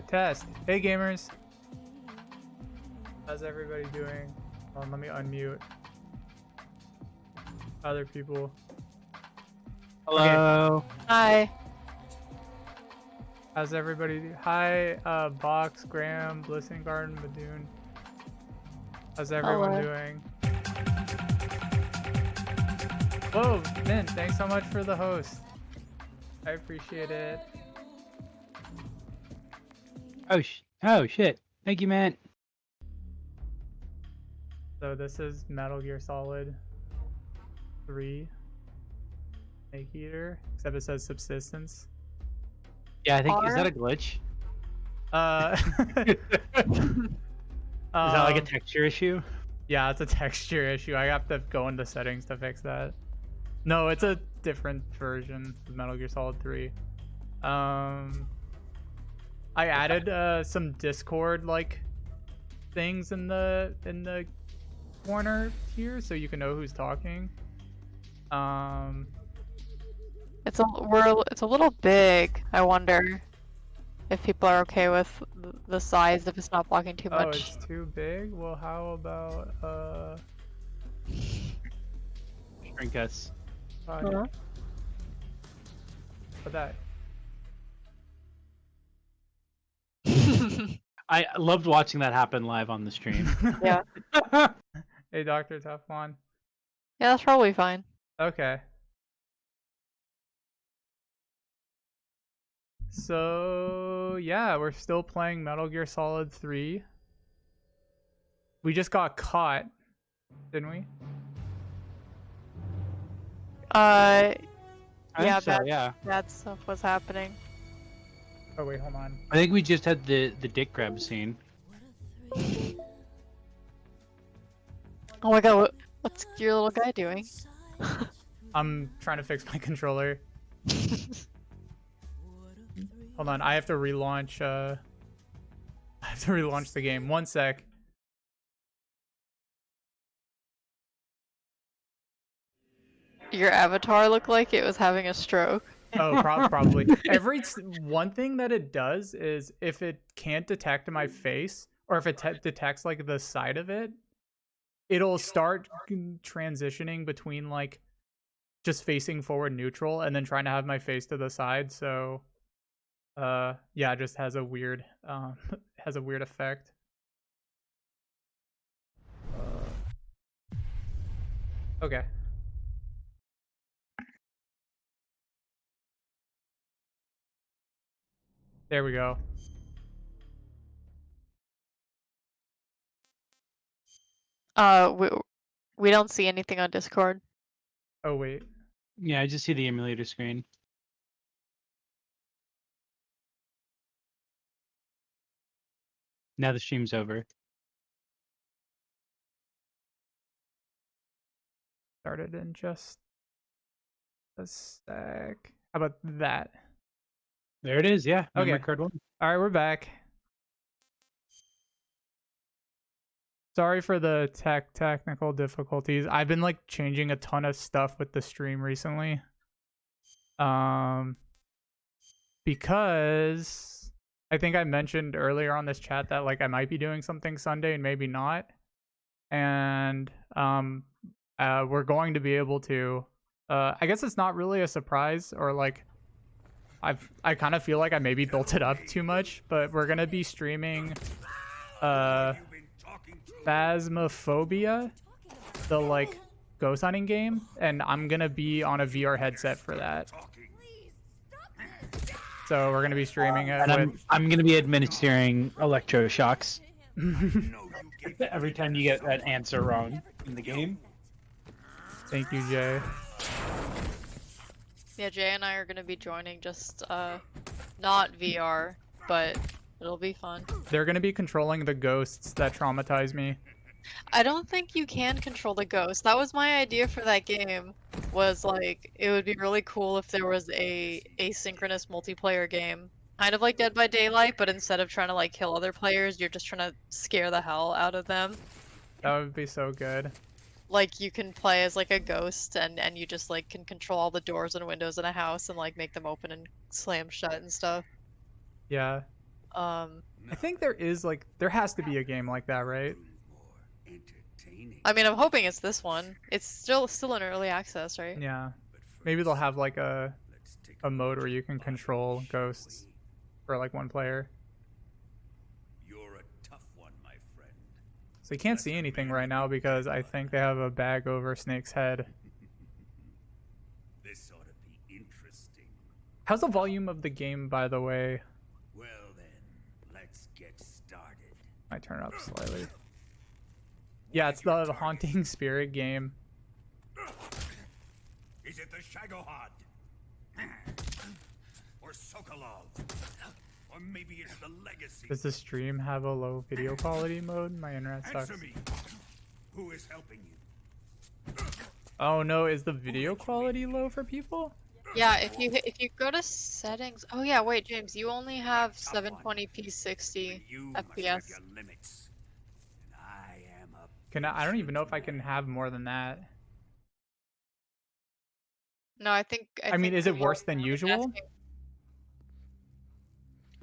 Test. Hey gamers. How's everybody doing? Let me unmute other people. Hello. Okay. Hi. How's everybody? Hi, Box, Graham, Blissing Garden, Madoon. How's everyone doing? Whoa, Mint, thanks so much for the host. I appreciate it. Oh shit. Thank you, man. So this is Metal Gear Solid 3 Snake Eater, except it says subsistence. Yeah, I think is that a glitch? Is that like a texture issue? Yeah, it's a texture issue. I have to go into settings to fix that. No, it's a different version of Metal Gear Solid 3. I added some Discord like things in the corner here so you can know who's talking. It's a little big. I wonder if people are okay with the size if it's not blocking too much. Oh, it's too big? Well, how about Shrink us. How that? I loved watching that happen live on the stream. Yeah. Hey, Dr. Teflon. Yeah, that's probably fine. Okay. So, yeah, we're still playing Metal Gear Solid 3. We just got caught, didn't we? Yeah, yeah. bad stuff was happening. Oh, wait, hold on. I think we just had the dick grab scene. Oh my god, what's your little guy doing? I'm trying to fix my controller. Hold on, I have to relaunch, the game. One sec. Your avatar looked like it was having a stroke. Oh, probably. One thing that it does is if it can't detect my face, or if it detects like the side of it, it'll start transitioning between like just facing forward neutral and then trying to have my face to the side. So, yeah, it just has a weird, effect. Okay. There we go. We don't see anything on Discord. Oh, wait. Yeah, I just see the emulator screen. Now the stream's over. Started in just a sec. How about that? There it is, yeah. Okay. Memory card 1. All right, we're back. Sorry for the technical difficulties. I've been like changing a ton of stuff with the stream recently. Because I think I mentioned earlier on this chat that like I might be doing something Sunday and maybe not. And we're going to be able to I guess it's not really a surprise, or like I kind of feel like I maybe built it up too much, but we're gonna be streaming Phasmophobia, the like ghost hunting game, and I'm gonna be on a VR headset for that. So we're gonna be streaming it. And I'm gonna be administering electroshocks every time you get that answer wrong in the game. Thank you, Jay. Yeah, Jay and I are gonna be joining, just not VR, but it'll be fun. They're gonna be controlling the ghosts that traumatize me. I don't think you can control the ghost. That was my idea for that game. Was like, it would be really cool if there was a asynchronous multiplayer game. Kind of like Dead by Daylight, but instead of trying to like kill other players, you're just trying to scare the hell out of them. That would be so good. like you can play as like a ghost and you just like can control all the doors and windows in a house and like make them open and slam shut and stuff. Yeah. Um, I think there has to be a game like that, right? I mean, I'm hoping it's this one. It's still in early access, right? Yeah. Maybe they'll have like a mode where you can control ghosts for like one player. You're a tough one, my friend. So you can't see anything right now because I think they have a bag over Snake's head. This ought to be interesting. How's the volume of the game, by the way? Well then, let's get started. I turn it up slightly. Yeah, it's the Haunting Spirit game. Is it the Shagohod? Or Sokolov? Or maybe it's the Legacy? Does the stream have a low video quality mode? My internet sucks. Answer me. Who is helping you? Oh no, is the video quality low for people? Yeah, if you go to settings. Oh yeah, wait, James, you only have 720p 60 You must have FPS. your limits. And I am a I don't even know if I can have more than that. No, I think. I mean, is it worse than Asking- usual?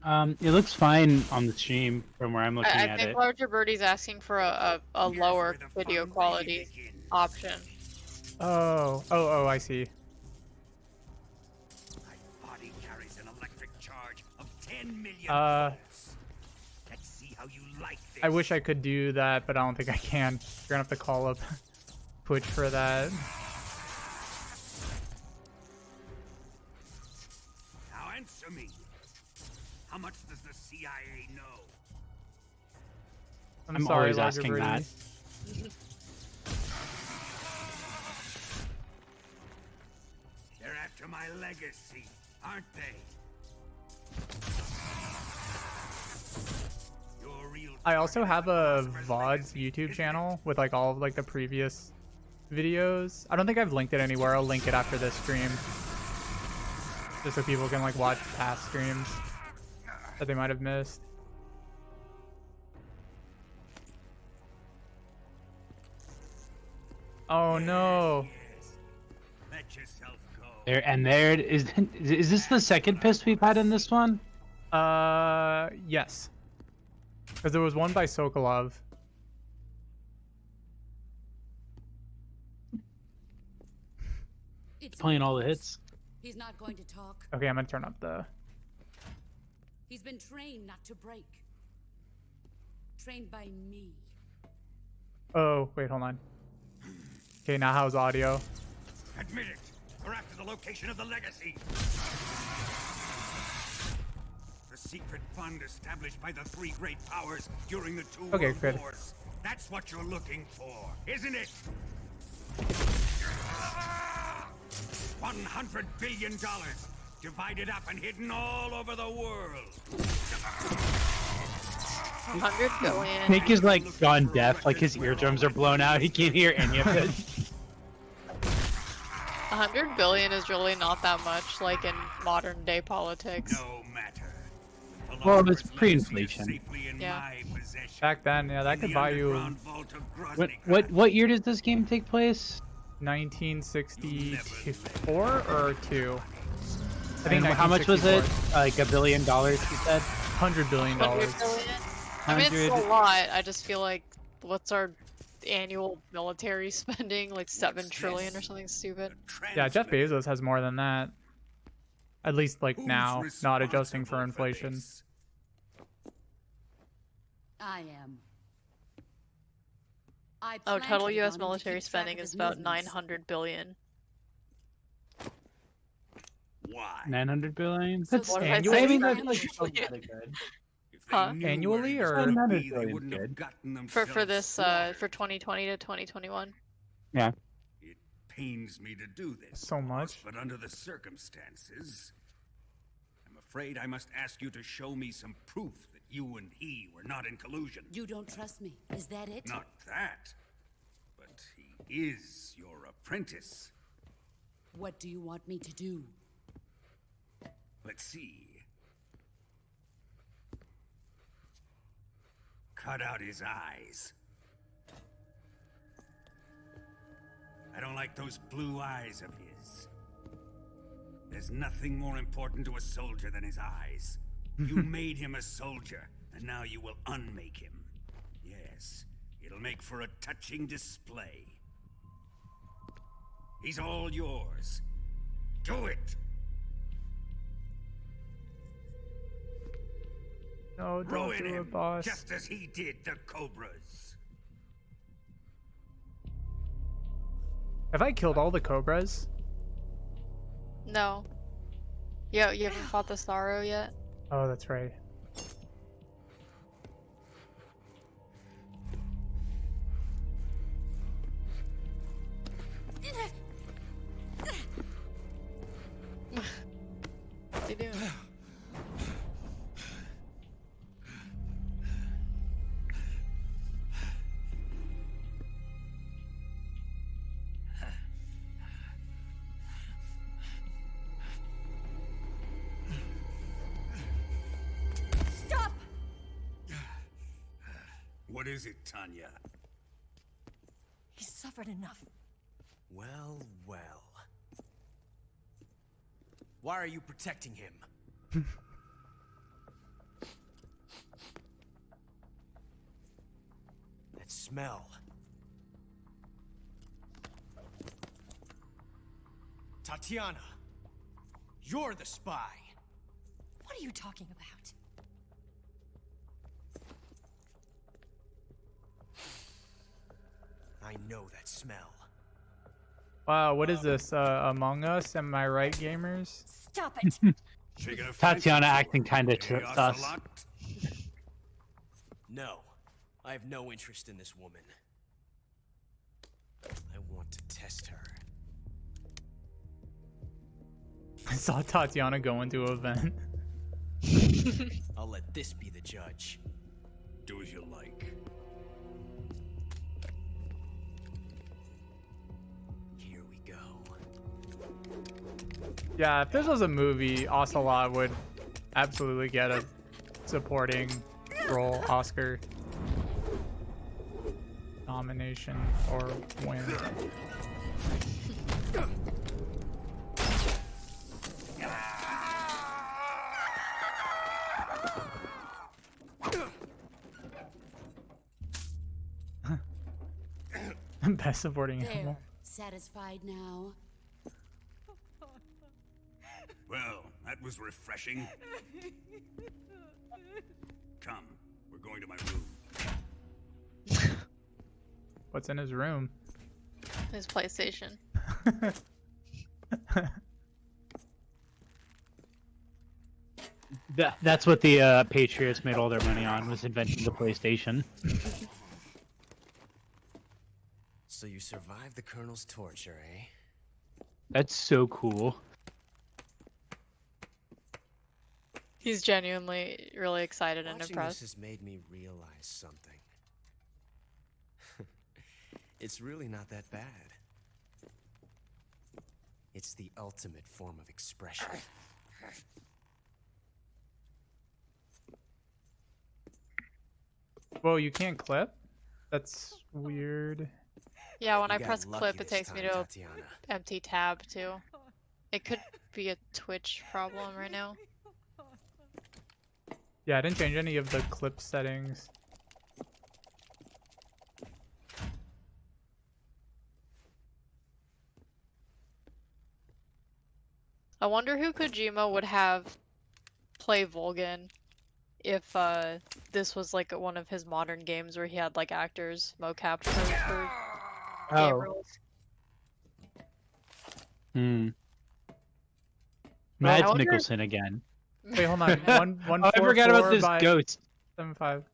It looks fine on the stream from where I'm looking I at think it. Larger Birdie's asking for a Here's lower where the video fun quality really begins. option. Oh, I see. My body carries an electric charge of 10 million Uh, volts. Let's see how you like this. I wish I could do that, but I don't think I can. You're gonna have to call up Twitch for that. Now answer me. How much does the CIA know? I'm sorry, always Larger asking Birdie. that. They're after my legacy, aren't they? Your real I also have a Philosopher's VODs legacy, YouTube isn't channel with like all of like the previous videos. I don't think I've linked it anywhere. I'll link it after this stream. Just so people can like watch past streams that they might have missed. Oh no. Yes. Let yourself go. There it is. Is this the second piss we've had in this one? Yes. Because there was one by Sokolov. It's Playing all the hits. He's not going to talk. Okay, I'm gonna turn up the. He's been trained not to break. Trained by me. Oh, wait, hold on. Okay, now how's audio? Admit it. We're after the location of the legacy. The secret fund established by the three great powers during the two Okay, world good. wars. That's what you're looking for, isn't it? $100 billion divided up and hidden all over the world. 100 billion. Nick is like gone deaf, like his eardrums are blown out. He can't hear any of it. 100 billion is really not that much, like in modern day politics. No matter. The Well, it's philosopher's pre-inflation. legacy is safely in Yeah. my possession. Back then, yeah, that In could the buy you underground vault of What Groznyj. what year does this game take place? 1964 or 2? I think And how much was it? 1964. Like $1 billion, you said? $100 billion. 100 billion? I mean, it's 100. a lot. I just feel like, what's our annual military spending? Like 7 trillion or something stupid. Yeah, Jeff Bezos has more than that. At least like Who's now, not adjusting for responsible inflation. this? I am. I Oh, planted total it U.S. on him to military keep track spending of is his about movements. 900 billion. Why? 900 billion? So That's what if I annual. say I mean, that? that's like still kinda good. If they Huh? knew Annually, where he was or- gonna 900 be, they billion wouldn't have good. gotten For themselves this slaughtered. for 2020 to 2021. It pains me to do this, So boss, much. but under the circumstances, I'm afraid I must ask you to show me some proof that you and he were not in collusion. You don't trust me. Is that it? Not that, but he is your apprentice. What do you want me to do? Let's see. Cut out his eyes. I don't like those blue eyes of his. There's nothing more important to a soldier than his eyes. You made him a soldier, and now you will unmake him. Yes, it'll make for a touching display. He's all yours. Do it! No, don't Ruin do him, it, boss. just as he did the Cobras. Have I killed all the cobras? No. Yo, you haven't fought the Sorrow yet? Oh, that's right. What are you doing? Stop! What is it, Tanya? He's suffered enough. Well, well. Why are you protecting him? That smell. Tatiana, you're the spy. What are you talking about? I know that smell. Wow, what is this? Among Us? Am I right, gamers? Stop it! Shaking a Tatiana fancy acting kind of Hey, sus. Ocelot? No, I have no interest in this woman. I want to test her. I saw Tatiana go into an event. I'll let this be the judge. Do as you like. Here we go. Yeah, if this was a movie, Ocelot would absolutely get a supporting role Oscar nomination or win. Best supporting There. animal. Satisfied now? Well, that was refreshing. Come, we're going to my room. What's in his room? His PlayStation. That's what the Patriots made all their money on, was inventing the PlayStation. So you survived the Colonel's torture, eh? That's so cool. He's genuinely really excited and Watching impressed. this has made me realize something. It's really not that bad. It's the ultimate form of expression. Whoa, you can't clip? That's weird. Yeah, when You I got press lucky clip, it this takes me time, to an Tatiana. empty tab too. It could be a Twitch problem right now. Yeah, I didn't change any of the clip settings. I wonder who Kojima would have play Volgan if this was like one of his modern games where he had like actors mocap for game Oh. roles. Hmm. Well, I Mads wonder- Mikkelsen again. Wait, hold on. One Oh, I forgot about this by ghost. 7-5.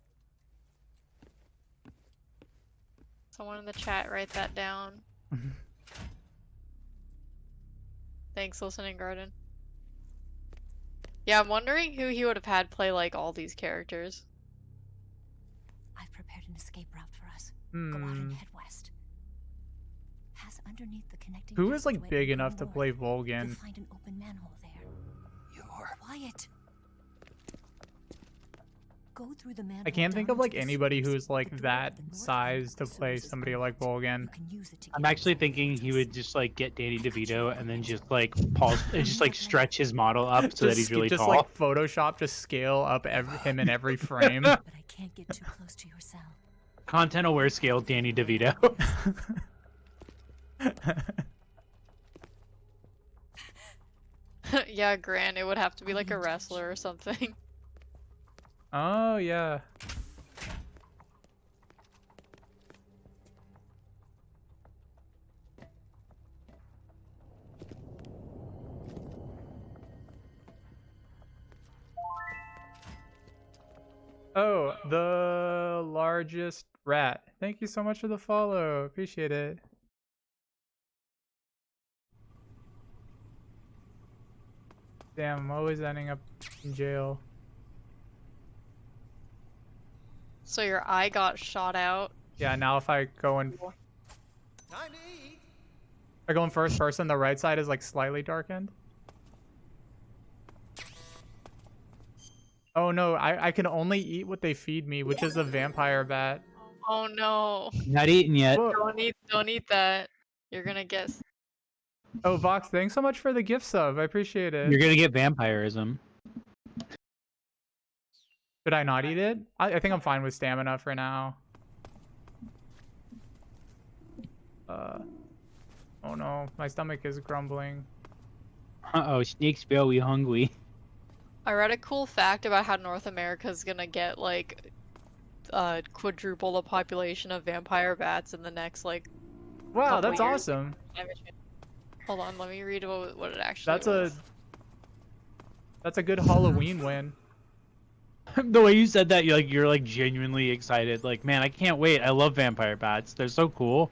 Someone in the chat write that down. Thanks, listening garden. Yeah, I'm wondering who he would have had play like all these characters. I've prepared an escape route for us. Go out and head west. Pass underneath the connecting Who is like passageway big and go enough to north. play You'll Volgan? find an open manhole there. You're... Quiet. go through the manhole I can't think down of like into the anybody sewers, who's like the door that at the north size end to of the play sewers is somebody like open. Volgan. You can use it to I'm get actually inside the thinking he would buildings. just like get Danny DeVito and then just like pause, just like stretch his model up so that he's really just tall. like Photoshop, just scale up him in every frame. But I can't get too close to your cell. Content aware scale Danny DeVito. Yeah, Grant, it would have to be like a wrestler or something. Oh yeah. Oh, the largest rat. Thank you so much for the follow. Appreciate it. Damn, I'm always ending up in jail. So your eye got shot out. Yeah, now if I go in, Time to eat. if I go in first person, the right side is like slightly darkened. Oh no, I can only eat what they feed me, which is a vampire bat. Oh no. Not eaten yet. Whoa. Don't eat that. You're gonna get Oh, Vox, thanks so much for the gift sub. I appreciate it. You're gonna get vampirism. Should I not eat it? I think I'm fine with stamina for now. Oh no, my stomach is grumbling. Uh-oh, sneaks bill, we hungry. I read a cool fact about how North America is gonna get like quadruple the population of vampire bats in the next like Wow, couple that's years. awesome. Hold on, let me read what it actually That's a good Halloween win. The way you said that, you're like genuinely excited. Like, man, I can't wait. I love vampire bats. They're so cool.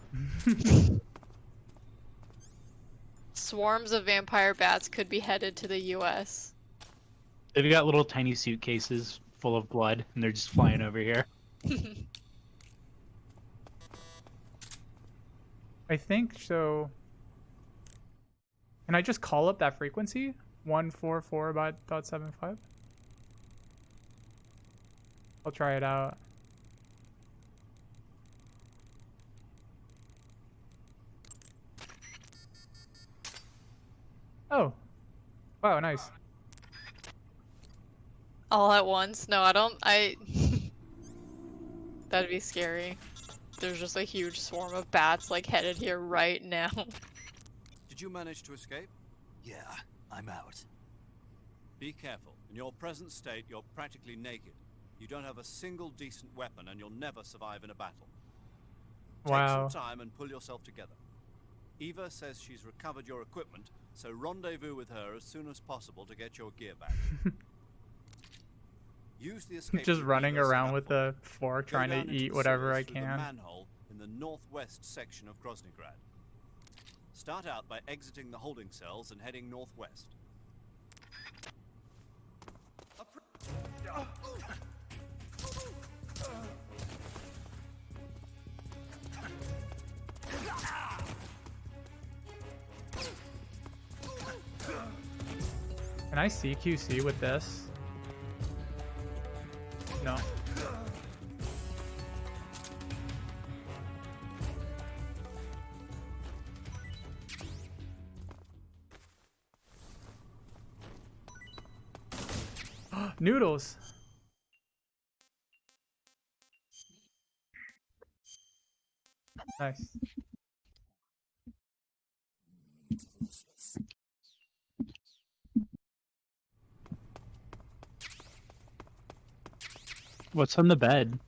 Swarms of vampire bats could be headed to the US. They've got little tiny suitcases full of blood, and they're just flying over here. I think so. Can I just call up that frequency? 144.75? I'll try it out. Oh. Wow, nice. All at once? No, That'd be scary. There's just a huge swarm of bats like headed here right now. Did you manage to escape? Yeah, I'm out. Be careful. In your present state, you're practically naked. You don't have a single decent weapon, and you'll never survive in a battle. Wow. Take some time and pull yourself together. Eva says she's recovered your equipment, so rendezvous with her as soon as possible to get your gear back. Use the escape Just route running Eva set around up with for you. a fork Go trying down to into eat the whatever sewers I through the can. manhole in the northwest section of Groznygrad. Start out by exiting the holding cells and heading northwest. Can I CQC with this? No. Noodles. Nice. What's on the bed?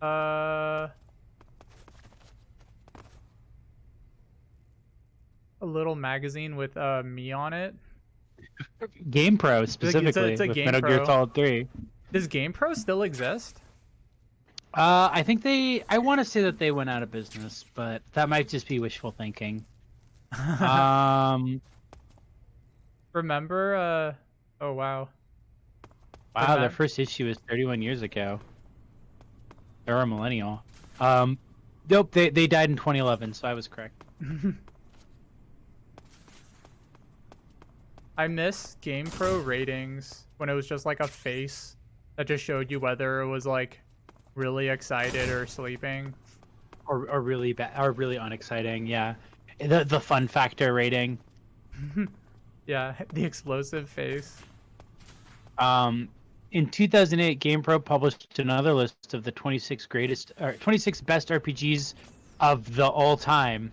A little magazine with me on it. GamePro specifically it's a with Metal Gear GamePro. Solid 3. Does GamePro still exist? I think I want to say that they went out of business, but that might just be wishful thinking. Remember? Oh wow. Wow, their first issue was 31 years ago. They're a millennial. Nope, they died in 2011, so I was correct. I miss GamePro ratings when it was just like a face That just showed you whether it was like really excited or sleeping. Or really bad, or really unexciting. Yeah, the fun factor rating. Yeah, the explosive face. In 2008, GamePro published another list of the 26 best RPGs of the all time.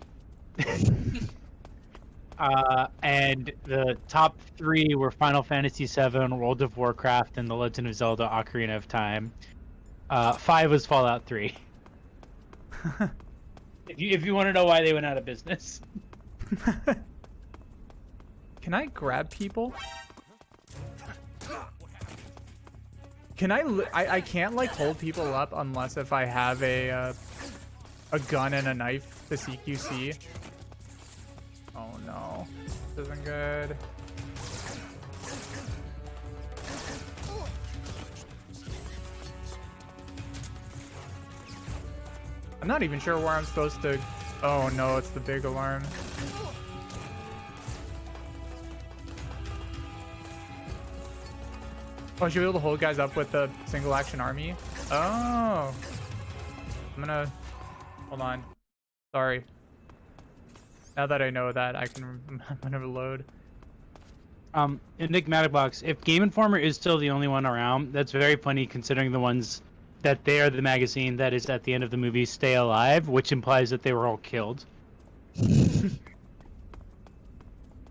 And the top 3 were Final Fantasy VII, World of Warcraft, and The Legend of Zelda: Ocarina of Time. 5 was Fallout 3. If you want to know why they went out of business. Can I grab people? Can I can't like hold people up unless if I have a gun and a knife to CQC. Oh no, this isn't good. I'm not even sure where I'm supposed to. Oh no, it's the big alarm. Oh, should we be able to hold guys up with the single action army? Oh. I'm gonna... Hold on. Sorry. Now that I know that, I can... I'm gonna reload. Enigmatic Box, if Game Informer is still the only one around, that's very funny considering the ones that they are the magazine that is at the end of the movie stay alive, which implies that they were all killed.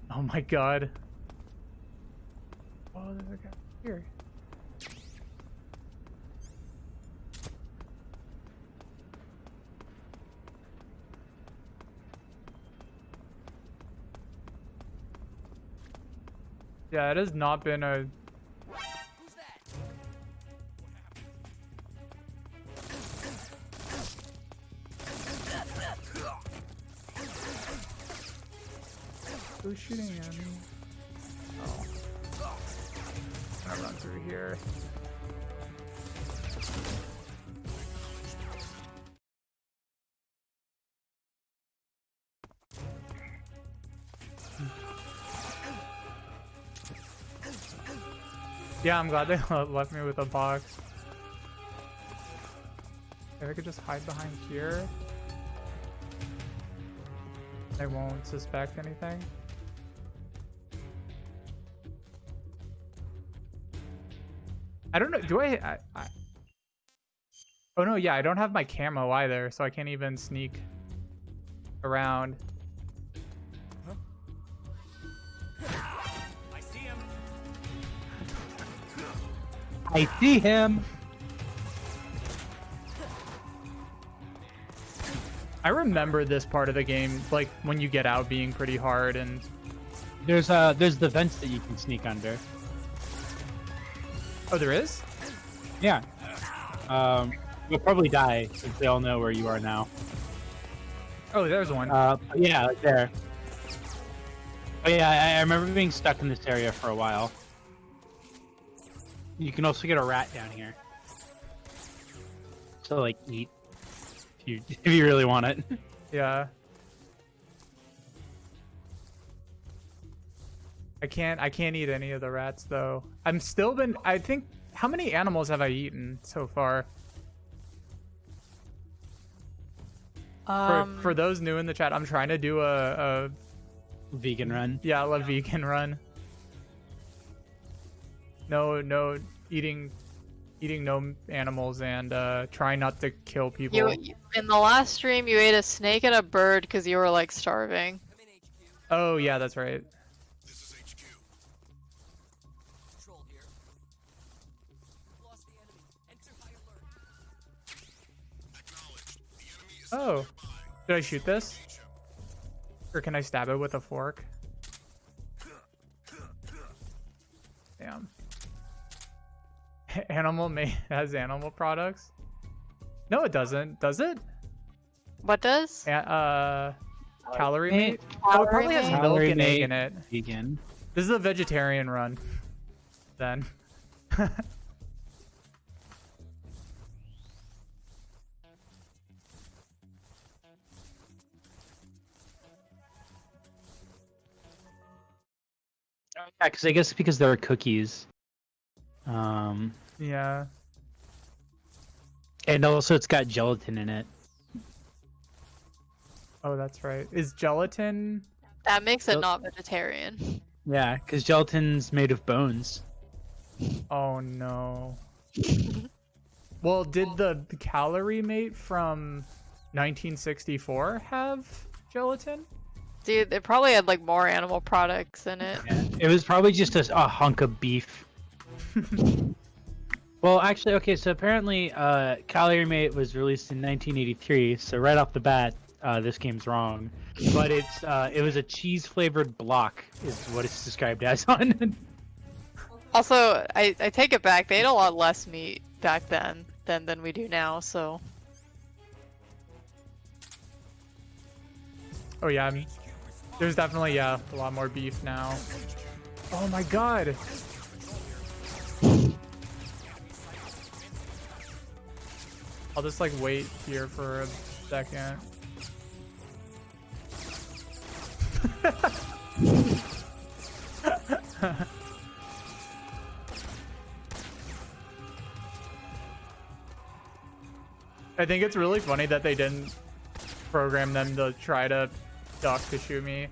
Oh my god. Oh, there's a guy here. Yeah, it has not been a... Who's shooting at me? Oh. I'm gonna run through here. Yeah, I'm glad they left me with a box. If I could just hide behind here, they won't suspect anything. I don't know. Do I Oh no, yeah, I don't have my camo either, so I can't even sneak around. I see him. I remember this part of the game, like when you get out, being pretty hard, and There's the vents that you can sneak under. oh, there is? Yeah. You'll probably die since they all know where you are now. Oh, there's one. Yeah, like there. Oh yeah, I remember being stuck in this area for a while. You can also get a rat down here. So like eat if you really want it. Yeah. I can't eat any of the rats though. I think, how many animals have I eaten so far? For those new in the chat, I'm trying to do a Vegan run. yeah, a vegan run. No eating no animals, and try not to kill people. In the last stream, you ate a snake and a bird because you were like starving. Oh yeah, that's right. Oh, did I shoot this? Or can I stab it with a fork? Damn. Has animal products? No, it doesn't. Does it? What does? Calorie mate? Oh, it probably has milk Calorie and egg mate, in it. Vegan. This is a vegetarian run. Then. Yeah, because I guess because there are cookies. Yeah. And also it's got gelatin in it. Oh, that's right. Is gelatin? That makes it Yep. not vegetarian. Yeah, because gelatin's made of bones. Oh no. Well, did the calorie mate from 1964 have gelatin? Dude, it probably had like more animal products in it. Yeah. It was probably just a hunk of beef. Well, actually, okay, so apparently Calorie Mate was released in 1983, so right off the bat, this game's wrong. But it was a cheese-flavored block, is what it's described as on. Also, I take it back. They ate a lot less meat back then than we do now, so... Oh yeah, there's definitely, yeah, a lot more beef now. Oh my god! I'll just like wait here for a second. I think it's really funny that they didn't program them to try to duck to shoot me.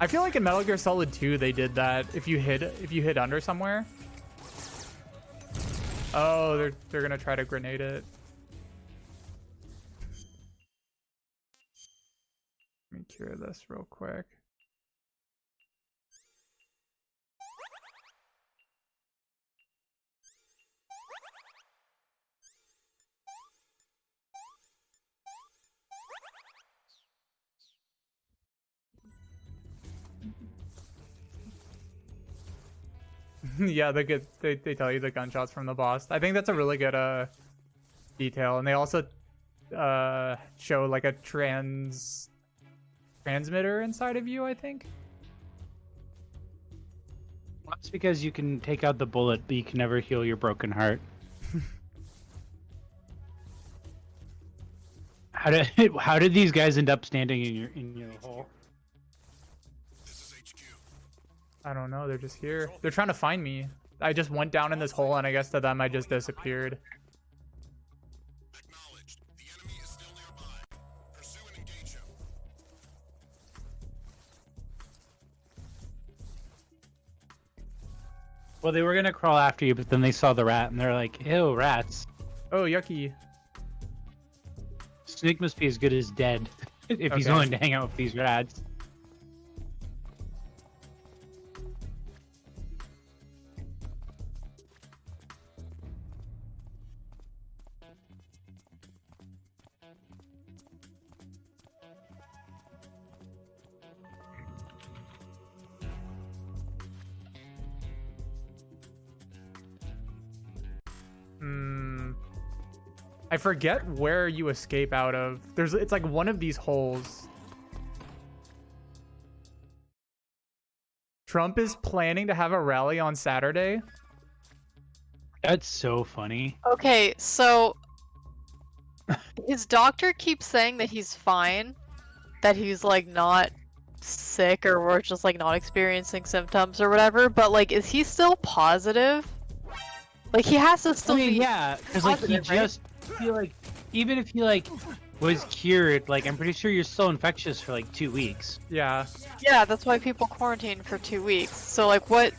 I feel like in Metal Gear Solid 2 they did that. If you hit under somewhere. Oh, they're gonna try to grenade it. Let me cure this real quick. Yeah, they tell you the gunshots from the boss. I think that's a really good detail, and they also show like a transmitter inside of you, I think. That's because you can take out the bullet, but you can never heal your broken heart. How did these guys end up standing in your hole? I don't know, they're just here. They're trying to find me. I just went down in this hole, and I guess to them I just disappeared. Acknowledged. The enemy is still nearby. Pursue and engage him. Well, they were gonna crawl after you, but then they saw the rat, and they're like, "Ew, rats." Oh, yucky. Snake must be as good as dead if he's Okay. willing to hang out with these rats. I forget where you escape out of. It's like one of these holes. Trump is planning to have a rally on Saturday. That's so funny. Okay, so... his doctor keeps saying that he's fine. That he's, like, not sick or we're just, like, not experiencing symptoms or whatever. But, like, is he still positive? Like, he has to still be... Yeah, because like he positive, right? just feel like even if he like was cured, like I'm pretty sure you're still infectious for like 2 weeks. Yeah. Yeah, that's why people quarantine for 2 weeks. So, like, what...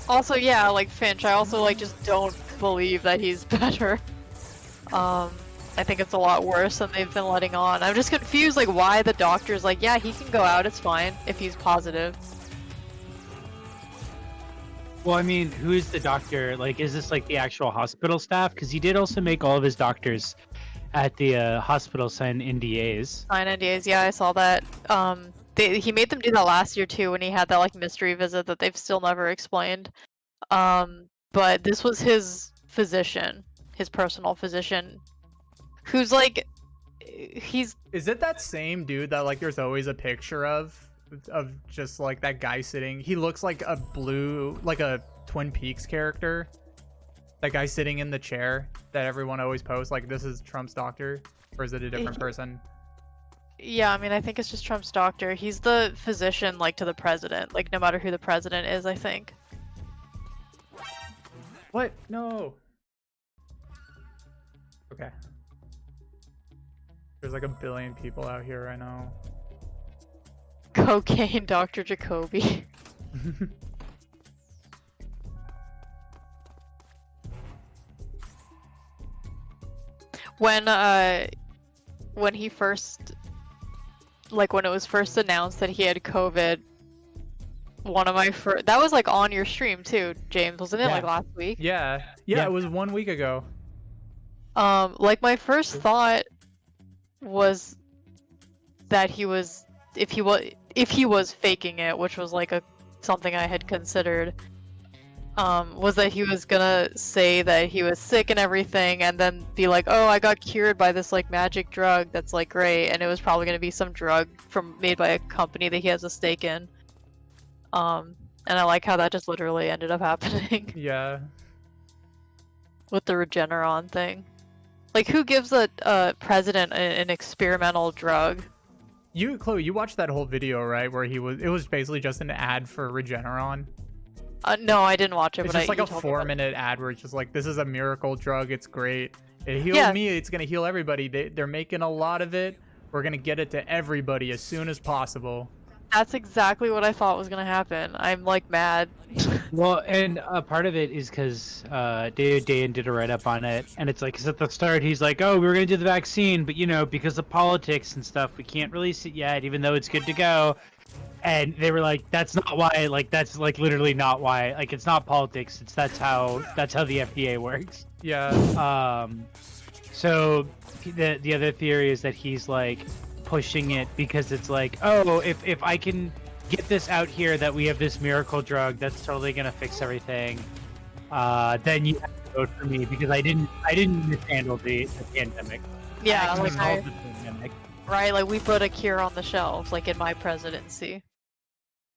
Also, yeah, like, Finch, I also, like, just don't believe that he's better. I think it's a lot worse than they've been letting on. I'm just confused, like, why the doctor's like, yeah, he can go out, it's fine, if he's positive. Well, I mean, who is the doctor? Like, is this like the actual hospital staff? Because he did also make all of his doctors at the hospital sign NDAs. Sign NDAs, yeah, I saw that. He made them do that last year, too, when he had that, like, mystery visit that they've still never explained. But this was his physician, his personal physician, who's, like, he's... Is it that same dude that like there's always a picture of just like that guy sitting? He looks like a Twin Peaks character. That guy sitting in the chair that everyone always posts like this is Trump's doctor, or is it a different person? Yeah, I mean, I think it's just Trump's doctor. He's the physician, like, to the president. Like, no matter who the president is, I think. What? No. Okay. There's like a billion people out here right now. Cocaine Dr. Jacoby. When he first, like, when it was first announced that he had COVID, one of my first, that was like on your stream too, James, wasn't it? Yeah. Like last week? Yeah. Yeah. It was 1 week ago. Like my first thought was that he was, if he was faking it, which was like something I had considered, was that he was gonna say that he was sick and everything, and then be like, "Oh, I got cured by this like magic drug that's like great," and it was probably gonna be some drug made by a company that he has a stake in. And I like how that just literally ended up happening Yeah. with the Regeneron thing. Like, who gives a president an experimental drug? Chloe, you watched that whole video, right? Where it was basically just an ad for Regeneron. No, I didn't watch it. It's but just like you a told me about it. 4-minute ad where it's just like, this is a miracle drug. It's great. It healed Yeah. me. It's going to heal everybody. They're making a lot of it. We're going to get it to everybody as soon as possible. That's exactly what I thought was gonna happen. I'm like mad. Well, and part of it is because Dan did a write-up on it, and it's like, 'cause at the start he's like, oh, we were gonna do the vaccine, but you know, because of politics and stuff, we can't release it yet, even though it's good to go. And they were like, that's not why, like, that's like literally not why, like, it's not politics, that's how the FDA works. Yeah. So the other theory is that he's like pushing it because it's like, oh, if I can get this out here that we have this miracle drug that's totally gonna fix everything, then you have to vote for me because I didn't mishandle the pandemic. Yeah, I like solved the pandemic. right, like we put a cure on the shelves, like in my presidency.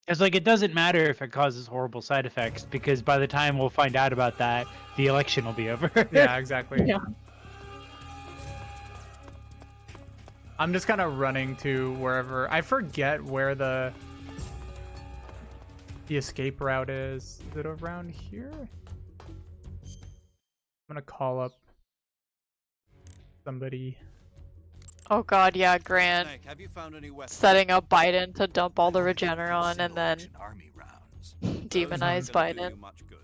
It's like, it doesn't matter if it causes horrible side effects because by the time we'll find out about that, the election will be over. Yeah, exactly. Yeah. I'm just kind of running to wherever. I forget where the escape route is. Is it around here? I'm gonna call up somebody. Oh god, yeah, Grant. Snake, have you found any weapons? Setting up Biden to dump all the Regeneron and then Army rounds. demonize Those aren't gonna do Biden. you much good.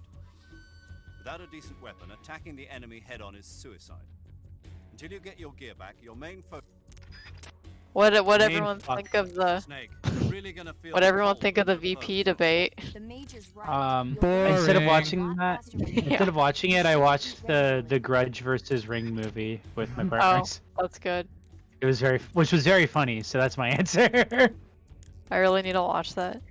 Without a decent weapon, attacking the enemy head-on is suicide. Until you get your gear back, your main focus. What Main everyone fuck. think of the Snake, you're really gonna feel what the everyone cold think of the under VP boat. debate? The mage is right. Instead of Boring. watching that, instead of watching it, I watched the Grudge versus Ring movie with my Oh, partners. that's good. It was which was very funny. So that's my answer. I really need to watch that.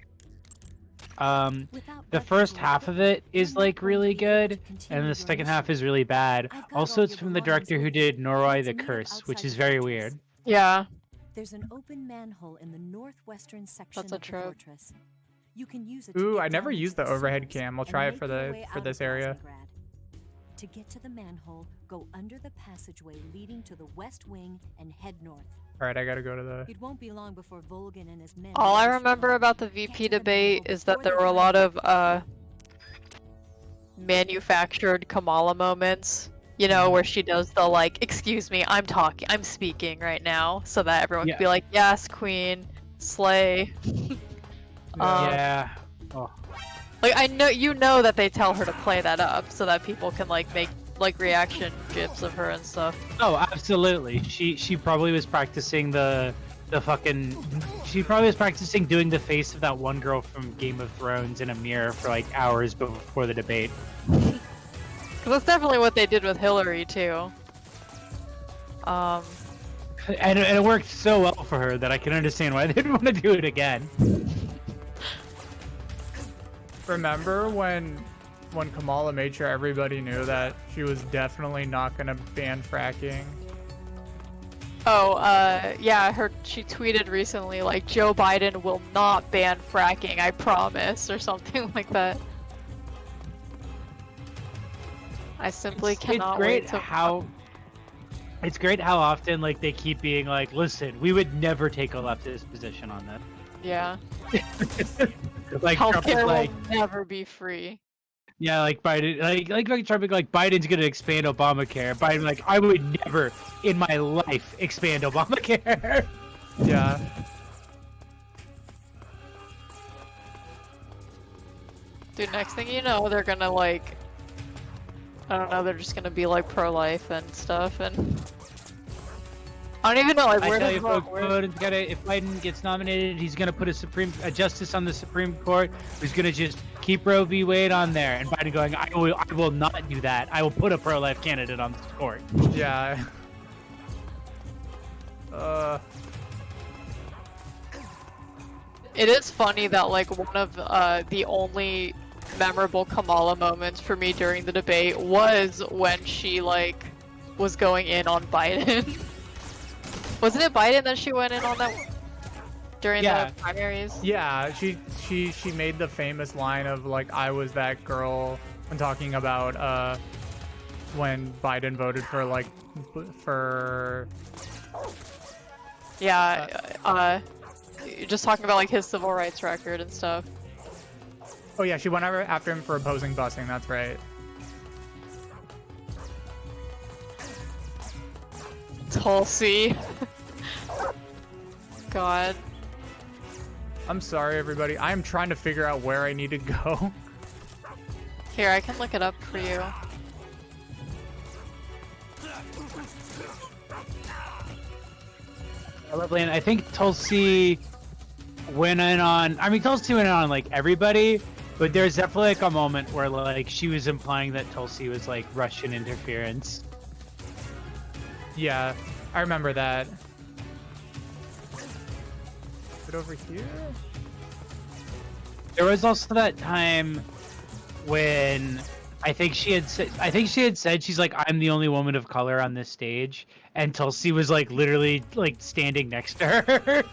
The first half of it is like really good, and the second half is really bad. Also, it's from the director who did Norway the Curse, which is very weird. Yeah. There's an open manhole in the northwestern section That's a of the trope. fortress. You can use it to Ooh, get I never down used into the overhead sewers cam. I'll and try it make for your way out this of area. Bosnigrad. To get to the manhole, go under the passageway leading to the west wing and head north. All right, I gotta go to the. It won't be long before Volgin and his men. All I will remember destroy about the Get VP to the debate manhole is that before there they were a drive lot you of manufactured Kamala moments. You know, where she does the like, excuse me, I'm speaking right now, so that everyone can be like, yes, queen, slay. Yeah. Oh. Like I know you know that they tell her to play that up so that people can like make like reaction gifs of her and stuff. Oh, absolutely. She probably was practicing the fucking. She probably was practicing doing the face of that one girl from Game of Thrones in a mirror for like hours before the debate. That's definitely what they did with Hillary too. And it worked so well for her that I can understand why they didn't want to do it again. Remember when Kamala made sure everybody knew that she was definitely not gonna ban fracking? Oh, yeah, I heard she tweeted recently like Joe Biden will not ban fracking, I promise, or something like that. I simply cannot it's great wait to. how It's great how often like they keep being like, listen, we would never take a leftist position on this. Yeah. Like Trump is Healthcare like, will never be free. yeah, like Biden, like Trump, like Biden's gonna expand Obamacare. Biden, like, I would never in my life expand Obamacare. Yeah. Dude, next thing you know, they're gonna like, I don't know, they're just gonna be like pro-life and stuff, and I don't even know, like, I where tell does you, folks, if Biden gets nominated, he's gonna put a justice on the Supreme Court who's gonna just keep Roe v. Wade on there, and Biden going, I will not do that. I will put a pro-life candidate on the court. Yeah. It is funny that like one of the only memorable Kamala moments for me during the debate was when she like was going in on Biden. Wasn't it Biden that she went in on that during the primaries? Yeah, she made the famous line of like, I was that girl, when talking about when Biden voted for like just talking about like his civil rights record and stuff. Oh yeah, she went after him for opposing busing, that's right. Tulsi. God. I'm sorry everybody, I'm trying to figure out where I need to go. Here, I can look it up for you. Lovely, and I think Tulsi went in on. I mean, Tulsi went in on like everybody, but there's definitely like a moment where like she was implying that Tulsi was like Russian interference. Yeah, I remember that. Put over here. There was also that time when I think she had said she's like, I'm the only woman of color on this stage, and Tulsi was like literally like standing next to her.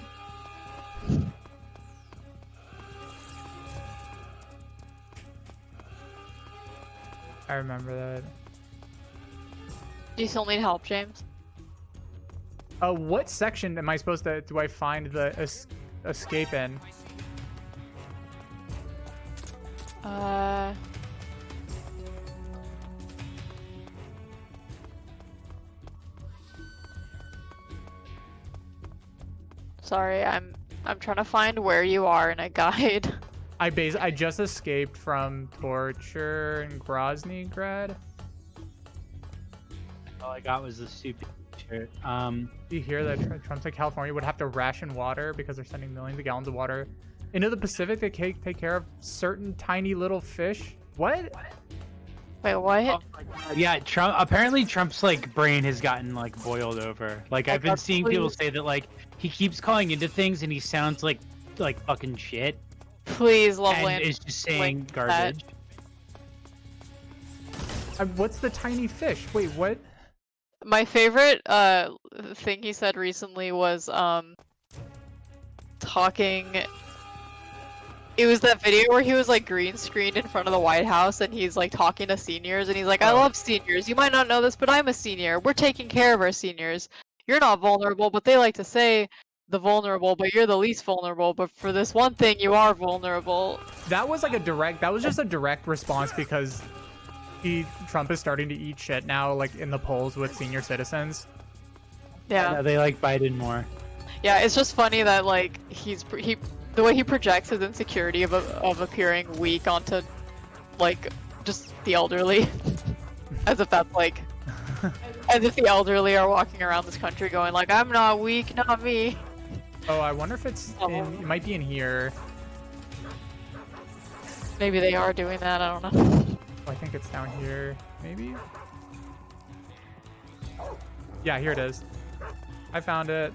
I remember that. Do you still need help, James? What section am I supposed to, do I find the escape in? Sorry, I'm trying to find where you are in a guide. I just escaped from torture in Groznygrad. All I got was the stupid shirt. Do you hear that Trump said California would have to ration water because they're sending millions of gallons of water into the Pacific to take care of certain tiny little fish? What? Wait, what? Oh my God. Yeah, Trump. Apparently, Trump's like brain has gotten like boiled over. Like I've been seeing people say that like he keeps calling into things and he sounds like fucking shit. Please, Loveland. And is just saying garbage. What's the tiny fish? Wait, what? My favorite thing he said recently was talking. It was that video where he was like green screened in front of the White House and he's like talking to seniors and he's like, I love seniors. You might not know this, but I'm a senior. We're taking care of our seniors. You're not vulnerable, but they like to say the vulnerable, but you're the least vulnerable. But for this one thing, you are vulnerable. That was like that was just a direct response because Trump is starting to eat shit now, like in the polls with senior citizens. Yeah, they like Biden more. Yeah, it's just funny that like the way he projects his insecurity of appearing weak onto like just the elderly, as if that's like, as if the elderly are walking around this country going like, I'm not weak, not me. Oh, I wonder if it might be in here. Maybe they are doing that, I don't know. Oh, I think it's down here, maybe? Yeah, here it is. I found it.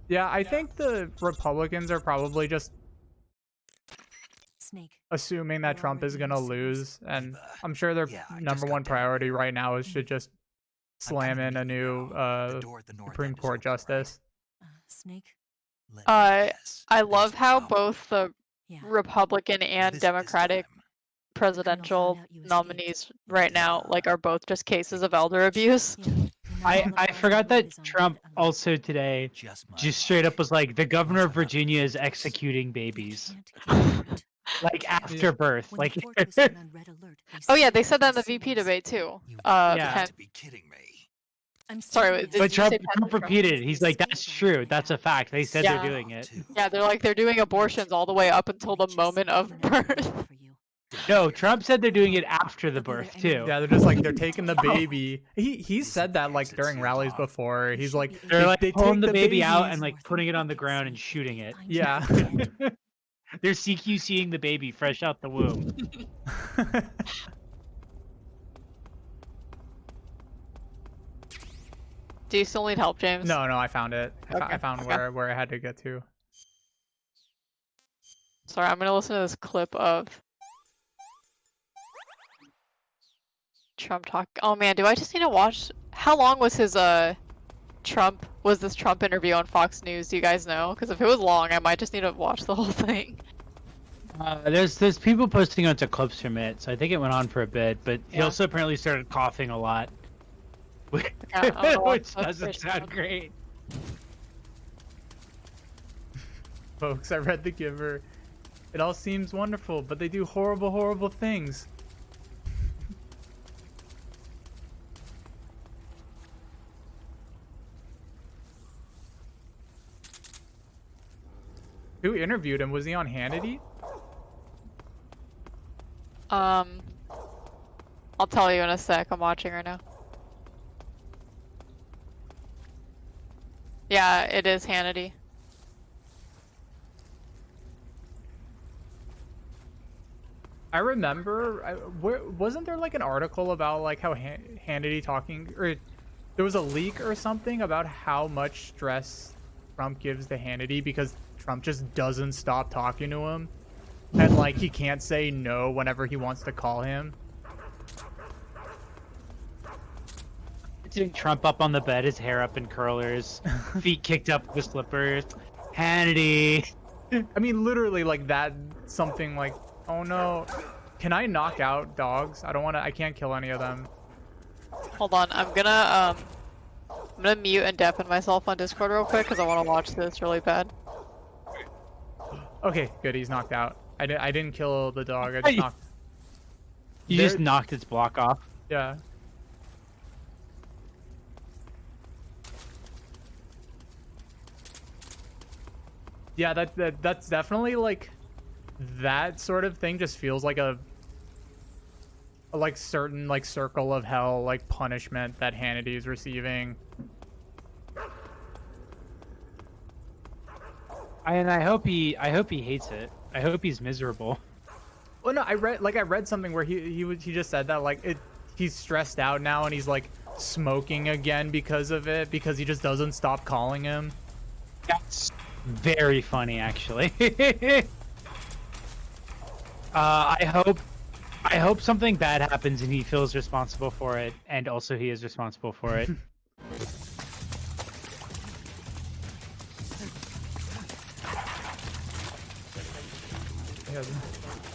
Yeah, I think the Republicans are probably just assuming that Trump is gonna lose, and I'm sure their number one priority right now is to just slam in a new Supreme Court justice. I love how both the Yeah. Republican and This Democratic time. presidential found out you escaped. nominees right now, like, are both just cases of elder abuse. Yeah, and now all of I Valley forgot blood that is on Trump red alert. also today Just my just straight up luck. was like, the governor of Once I got Virginia is this, executing You babies. can't get out. Like Can't. after birth. When Like the court was on red alert, Oh yeah, said they it said that in the was VP serious. debate too. You Yeah. Pen- got to be kidding me. I'm Sorry, serious. did But you say Trump Pen- repeated it. He's like, that's true. That's a fact. They said Yeah. they're doing it. Yeah, they're like they're doing abortions all the way up until the Just moment of you never birth. voted for you. No, Trump said they're doing it after the birth too. Yeah, they're just like they're taking the baby. He said that like during rallies before. He's like They're like they pulling take the baby out babies. and like putting it on the ground and shooting it. Yeah. They're CQCing the baby fresh out the womb. Do you still need help, James? No, I found it. I Okay, found okay. where I had to get to. Sorry, I'm gonna listen to this clip of Trump talk. Oh man, do I just need to watch? How long was his this Trump interview on Fox News? Do you guys know? Because if it was long, I might just need to watch the whole thing. There's people posting onto clips from it, so I think it went on for a bit. But he Yeah. also apparently started coughing a lot, which I don't know what doesn't that's sound about. great. Folks, I read The Giver. It all seems wonderful, but they do horrible, horrible things. Who interviewed him? Was he on Hannity? I'll tell you in a sec. I'm watching right now. Yeah, it is Hannity. I remember, wasn't there like an article about like how Hannity talking, or there was a leak or something about how much stress Trump gives to Hannity because Trump just doesn't stop talking to him, and like he can't say no whenever he wants to call him. Seeing Trump up on the bed, his hair up in curlers, feet kicked up with slippers. Hannity. I mean, literally like that. Something like, oh no, can I knock out dogs? I don't want to. I can't kill any of them. Hold on, I'm gonna mute and deafen myself on Discord real quick because I want to watch this really bad. Okay, good. He's knocked out. I didn't kill the dog. I just knocked. You There- just knocked its block off. Yeah. Yeah, that's definitely like that sort of thing just feels like a like certain like circle of hell like punishment that Hannity is receiving. And I hope he hates it. I hope he's miserable. Well, no, I read something where he just said that like he's stressed out now and he's like smoking again because of it because he just doesn't stop calling him. That's very funny, actually. I hope something bad happens and he feels responsible for it, and also he is responsible for it.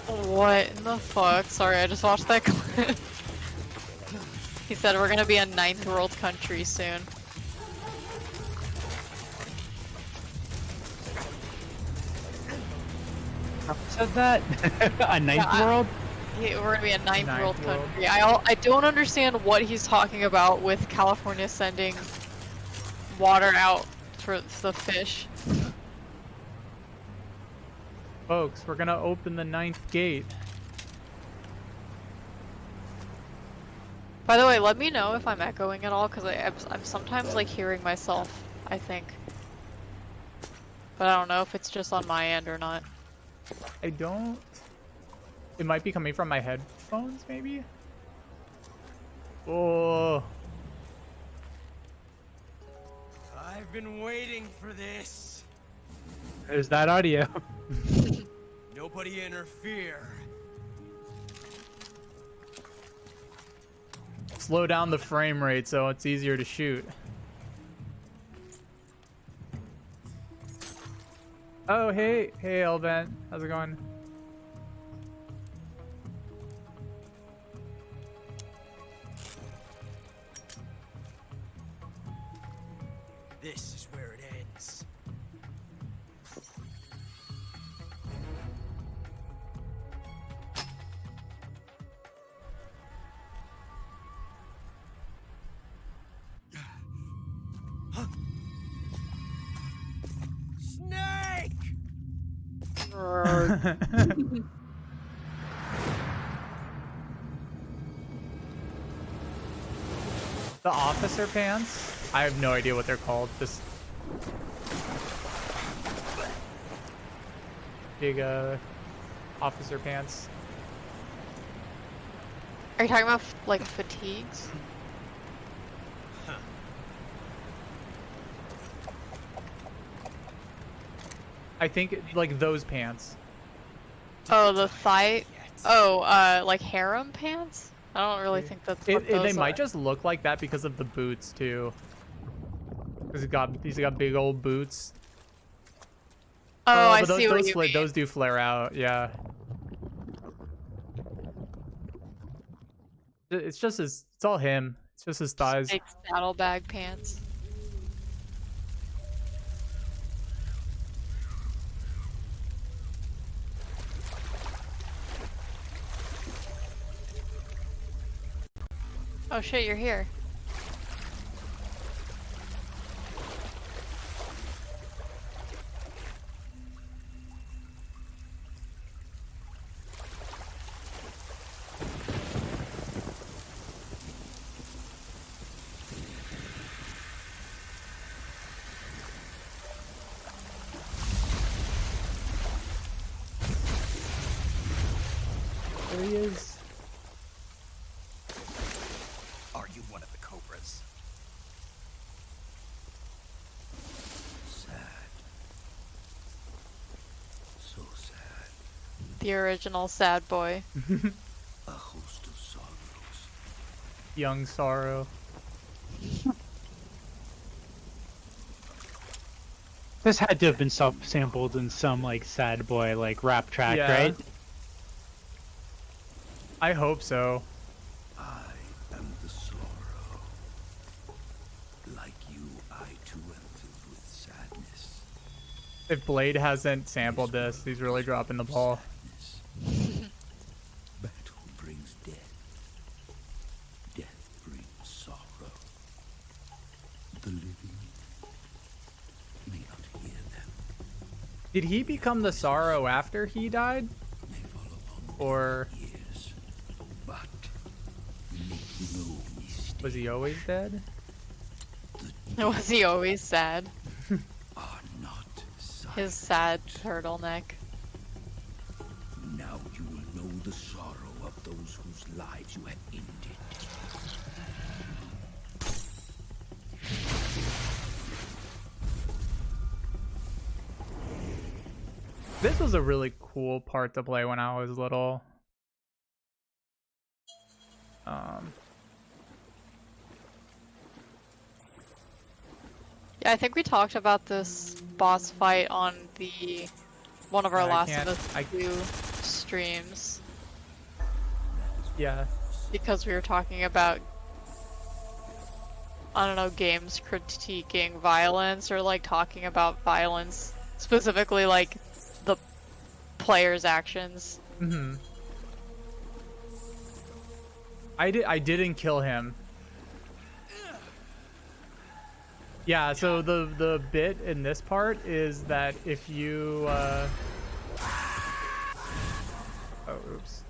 What in the fuck? Sorry, I just watched that clip. He said we're gonna be a ninth world country soon. Trump said that? A ninth world? We're gonna be a ninth world world. country. I don't understand what he's talking about with California sending water out for the fish. Folks, we're gonna open the 9th gate. By the way, let me know if I'm echoing at all, because I'm sometimes like hearing myself, I think. But I don't know if it's just on my end or not. I don't. It might be coming from my headphones, maybe. Oh. I've been waiting for this. There's that audio. Nobody interfere. Slow down the frame rate so it's easier to shoot. Oh, hey, Elvent. How's it going? This is where it ends. Snake! The officer pants? I have no idea what they're called. Just big officer pants. Are you talking about like fatigues? I think like those pants. Oh, the thigh. Oh, like harem pants? I don't really think that's what those They are. might just look like that because of the boots too. Cause he's got big old boots. Oh, I but see what you flare, mean. those do flare out. Yeah. It's just his. It's all him. It's just his thighs. Big saddlebag pants. Oh shit, you're here. There he is. Are you one of the Cobras? Sad. So sad. The original sad boy. A host of sorrows. Young Sorrow. This had to have been sampled in some like sad boy like rap track, Yeah. right? I hope so. I am the sorrow. Like you, I too am filled with sadness. If Blade hasn't sampled this, he's really dropping the ball. Sadness. Battle brings death. Death brings sorrow. The living may not hear them. Did he become the Sorrow after he died? May fall upon Or ears. But make no mistake. was he always dead? Was he always sad? Are not silent. His sad turtleneck. Now you will know the sorrow of those whose lives you have ended. This was a really cool part to play when I was little. Yeah, I think we talked about this boss fight on the one of our I Last can't- of I- Us 2 streams Yeah. because we were talking about, I don't know, games critiquing violence or like talking about violence, specifically like the player's actions. Mm-hmm. I didn't kill him. Yeah, so the bit in this part is that if you oh oops.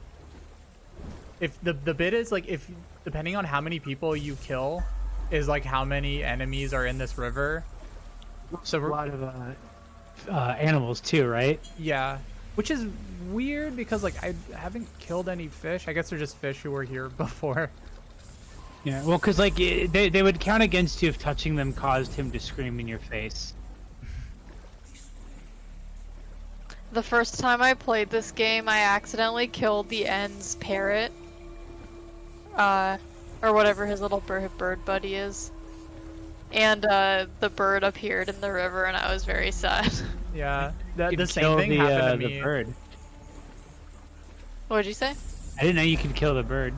If the bit is like if depending on how many people you kill is like how many enemies are in this river. So A lot of animals too, right? yeah, which is weird because like I haven't killed any fish. I guess they're just fish who were here before. Yeah, well, because like they would count against you if touching them caused him to scream in your face. The first time I played this game, I accidentally killed the End's parrot. Or whatever his little bird buddy is. And the bird appeared in the river and I was very sad. Yeah, You the can same kill thing happened to the me. bird. What'd you say? I didn't know you can kill the bird.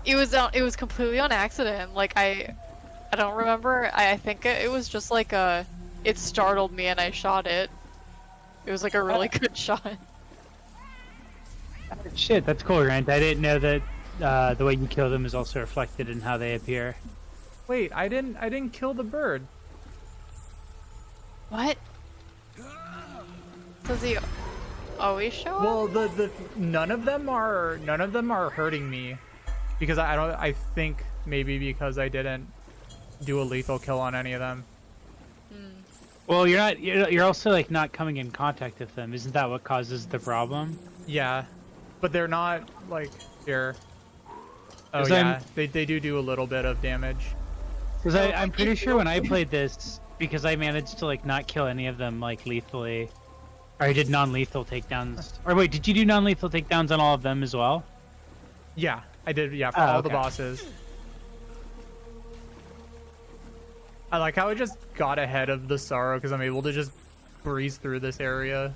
It was completely on accident. Like I don't remember. I think it was just like it startled me and I shot it. It was like a really good shot. Shit, that's cool, Grant. I didn't know that the way you kill them is also reflected in how they appear. Wait, I didn't kill the bird. What? Does he always show up? Well, the none of them are hurting me, because I think maybe because I didn't do a lethal kill on any of them. Well, you're also like not coming in contact with them. Isn't that what causes the problem? Yeah, but they're not like here. Oh 'Cause yeah, they do a little bit of damage. Because I'm pretty sure when I played this, because I managed to like not kill any of them like lethally, or I did non-lethal takedowns. Or wait, did you do non-lethal takedowns on all of them as well? Yeah, I did. Yeah, for Oh, all the okay. bosses. I like how I just got ahead of the Sorrow because I'm able to just breeze through this area.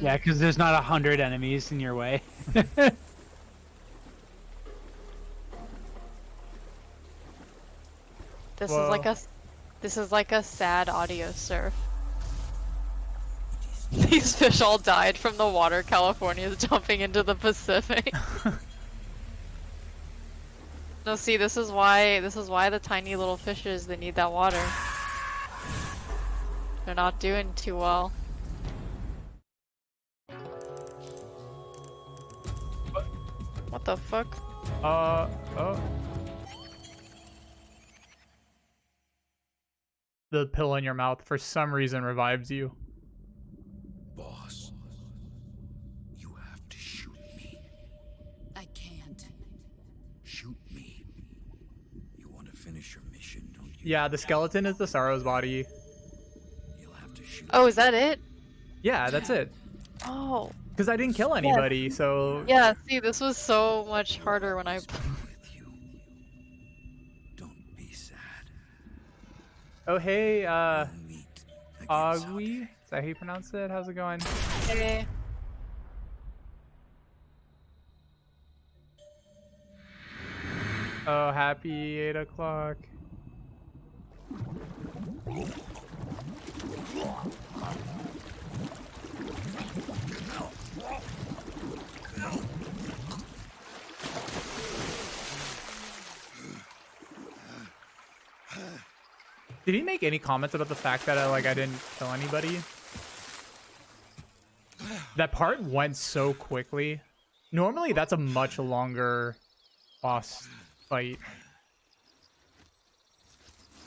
Yeah, because there's not 100 enemies in your way. This Whoa. is like a sad audio surf. These fish all died from the water California's dumping into the Pacific. No, see, this is why the tiny little fishes, they need that water. They're not doing too well. What the fuck? Oh. The pill in your mouth for some reason revives you. Boss, you have to shoot me. I can't. Shoot me. You want to finish your mission, don't you? Yeah, the skeleton is the Sorrow's body. You'll have to shoot. Oh, is that it? Yeah, that's it. Oh. Because I didn't kill anybody, so... Yeah, see, this was so much harder when I... With you. Don't be sad. Oh, hey, We'll meet again Agui? someday. Is that how you pronounce it? How's it going? Hey. Oh, happy 8 o'clock. Did he make any comments about the fact that I didn't kill anybody? That part went so quickly. Normally that's a much longer boss fight.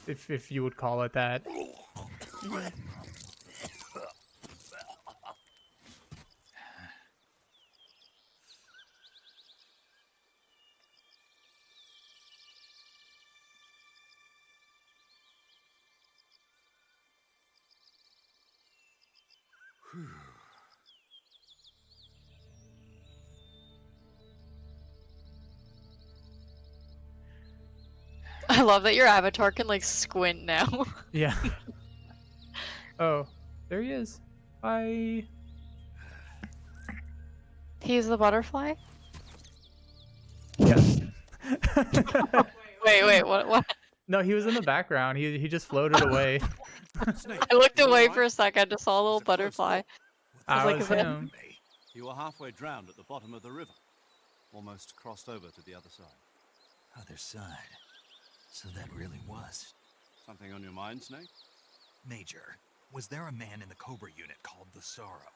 If you would call it that. I love that your avatar can like squint now. Yeah. Oh, there he is. Bye. He's the butterfly? Yes. Wait, what? No, he was in the background. He just floated away. I looked away for a second, just saw a little butterfly. I like, was is that- him. You were halfway drowned at the bottom of the river. Almost crossed over to the other side. Other side. So that really was. Something on your mind, Snake? Major, was there a man in the Cobra unit called the Sorrow?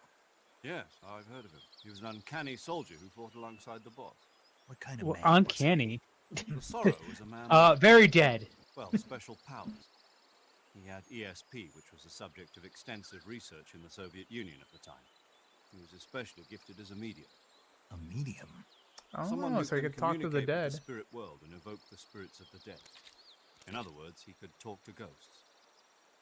Yes, I've heard of him. He was an uncanny soldier who fought alongside the boss. What kind of Well, man was he? uncanny. The Sorrow was a man Very dead. well, special powers. He had ESP, which was the subject of extensive research in the Soviet Union at the time. He was especially gifted as a medium. A medium? Someone Oh, who so he can could talk to the communicate with dead. the spirit world and evoke the spirits of the dead. In other words, he could talk to ghosts.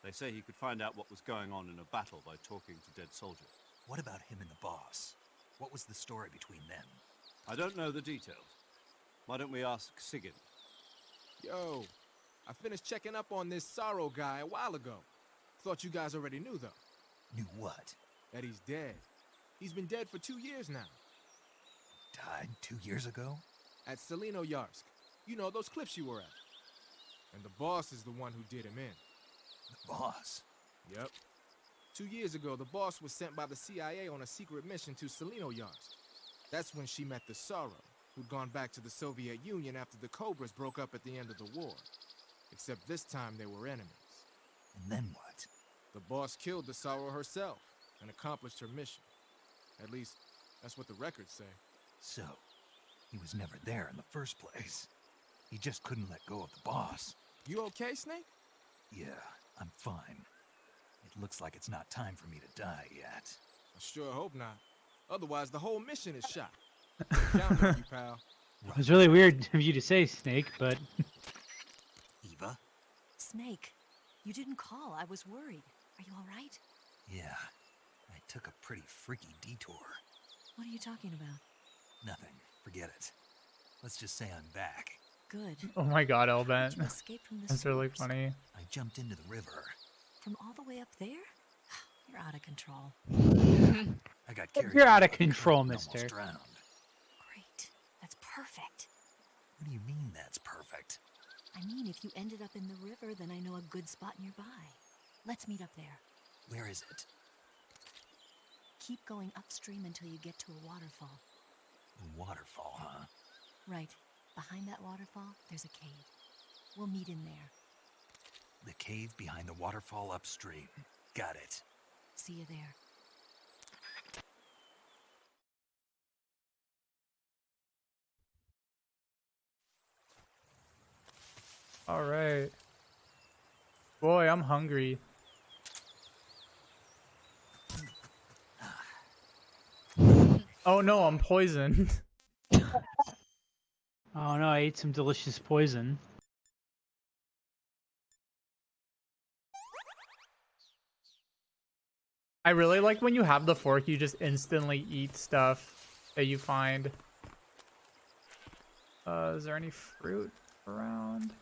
They say he could find out what was going on in a battle by talking to dead soldiers. What about him and the boss? What was the story between them? I don't know the details. Why don't we ask Sigurd? Yo, I finished checking up on this Sorrow guy a while ago. Thought you guys already knew, though. Knew what? that he's dead. He's been dead for 2 years now. Died 2 years ago? At Selino Yarsk. You know, those cliffs you were at. And the boss is the one who did him in. The boss? Yep. 2 years ago, the boss was sent by the CIA on a secret mission to Selino Yarsk. That's when she met the Sorrow, who'd gone back to the Soviet Union after the Cobras broke up at the end of the war. Except this time they were enemies. And then what? The boss killed the Sorrow herself and accomplished her mission. At least, that's what the records say. So, he was never there in the first place. He just couldn't let go of the boss. You okay, Snake? Yeah, I'm fine. It looks like it's not time for me to die yet. I sure hope not. Otherwise, the whole mission is shot. Down on you, pal. It was really weird of you to say, Snake, but... Eva? Snake, you didn't call. I was worried. Are you all right? Yeah, I took a pretty freaky detour. What are you talking about? Nothing. Forget it. Let's just say I'm back. Good. Oh my god, How'd Elbent. you escape from the That's really sewers? funny. I jumped into the river. From all the way up there? You're out of control. I got carried. You're out of by the control, current and almost mister. drowned. Great. That's perfect. What do you mean that's perfect? I mean, if you ended up in the river, then I know a good spot nearby. Let's meet up there. Where is it? Keep going upstream until you get to a waterfall. A waterfall, huh? Right. Behind that waterfall, there's a cave. We'll meet in there. The cave behind the waterfall upstream. Got it. See you there. Alright. Boy, I'm hungry. Oh no, I'm poisoned. Oh no, I ate some delicious poison. I really like when you have the fork, you just instantly eat stuff that you find. Is there any fruit around?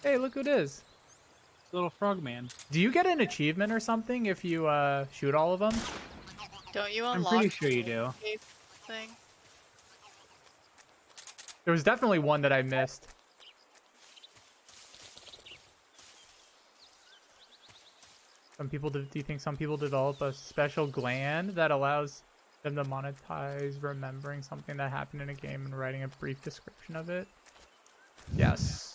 Hey, look who it is. Little frog man. Do you get an achievement or something if you shoot all of them? Don't you I'm unlock pretty sure you do. the escape thing? There was definitely one that I missed. Some people, do you think some people develop a special gland that allows them to monetize remembering something that happened in a game and writing a brief description of it? Yes.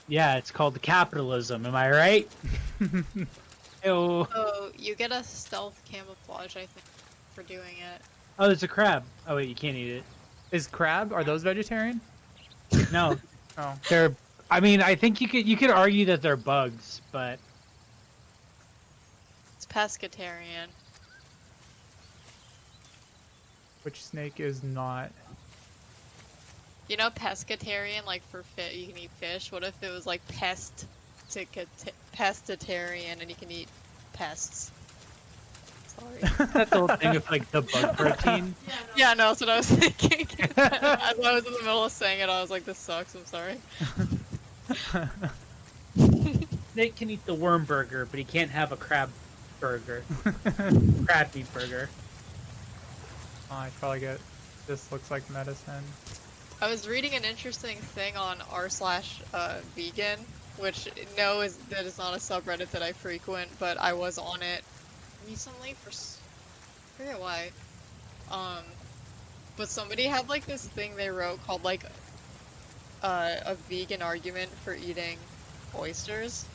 Yeah, it's called capitalism, am I right? Ew. So you get a stealth camouflage, I think, for doing it. Oh, there's a crab. Oh wait, you can't eat it. Is crab, are those vegetarian? No, Oh. they're. I mean, I think you could argue that they're bugs, but It's pescatarian. Which snake is not? You know, pescatarian, like for fit, you can eat fish. What if it was like pescatarian and you can eat pests? Sorry. that's the whole thing with like the bug protein. Yeah, no, that's what I was thinking. As I was in the middle of saying it, I was like, this sucks, I'm sorry. Snake can eat the worm burger, but he can't have a crab burger. Crab meat burger. Oh, I should probably get. This looks like medicine. I was reading an interesting thing on r/vegan, which that is not a subreddit that I frequent, but I was on it recently I forget why. But somebody had like this thing they wrote called like a vegan argument for eating oysters.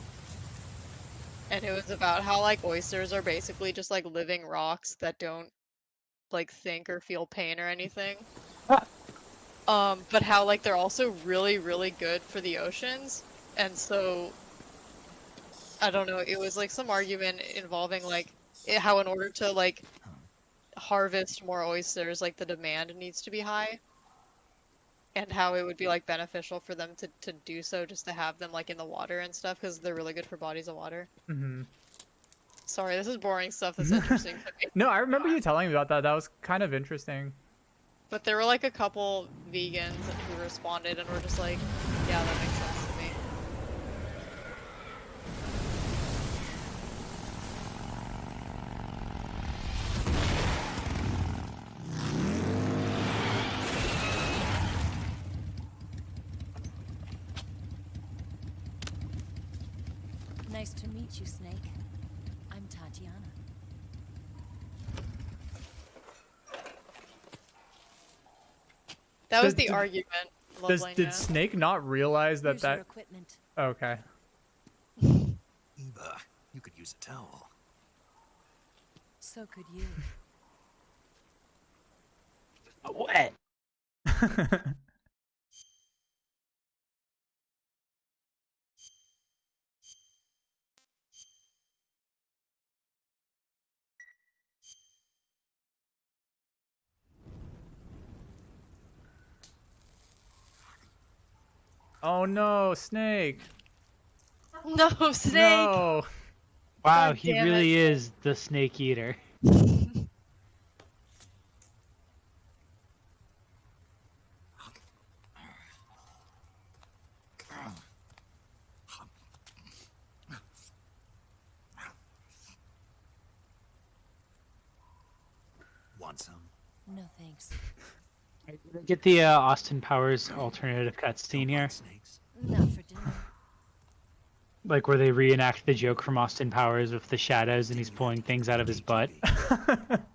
And it was about how like oysters are basically just like living rocks that don't like think or feel pain or anything. But how like they're also really, really good for the oceans. And so I don't know, it was like some argument involving like how in order to like harvest more oysters, like the demand needs to be high. and how it would be like beneficial for them to do so, just to have them like in the water and stuff, because they're really good for bodies of water. Mm-hmm. Sorry, this is boring stuff that's interesting to me. No, I remember you telling me about that. That was kind of interesting. But there were like a couple vegans who responded and were just like, yeah, that makes sense to me. Nice to meet you, Snake. I'm Tatiana. That was Did- the argument. Did Snake not realize that Here's your that? equipment. Okay. Eva, you could use a towel. So could you. What? Oh no, Snake. No, Snake! No. Wow, God he damn really is the snake eater. Want some? No thanks. Get the Austin Powers alternative cutscene here, Snakes? Not for dinner. like where they reenact the joke from Austin Powers with the shadows and he's pulling things out of his butt.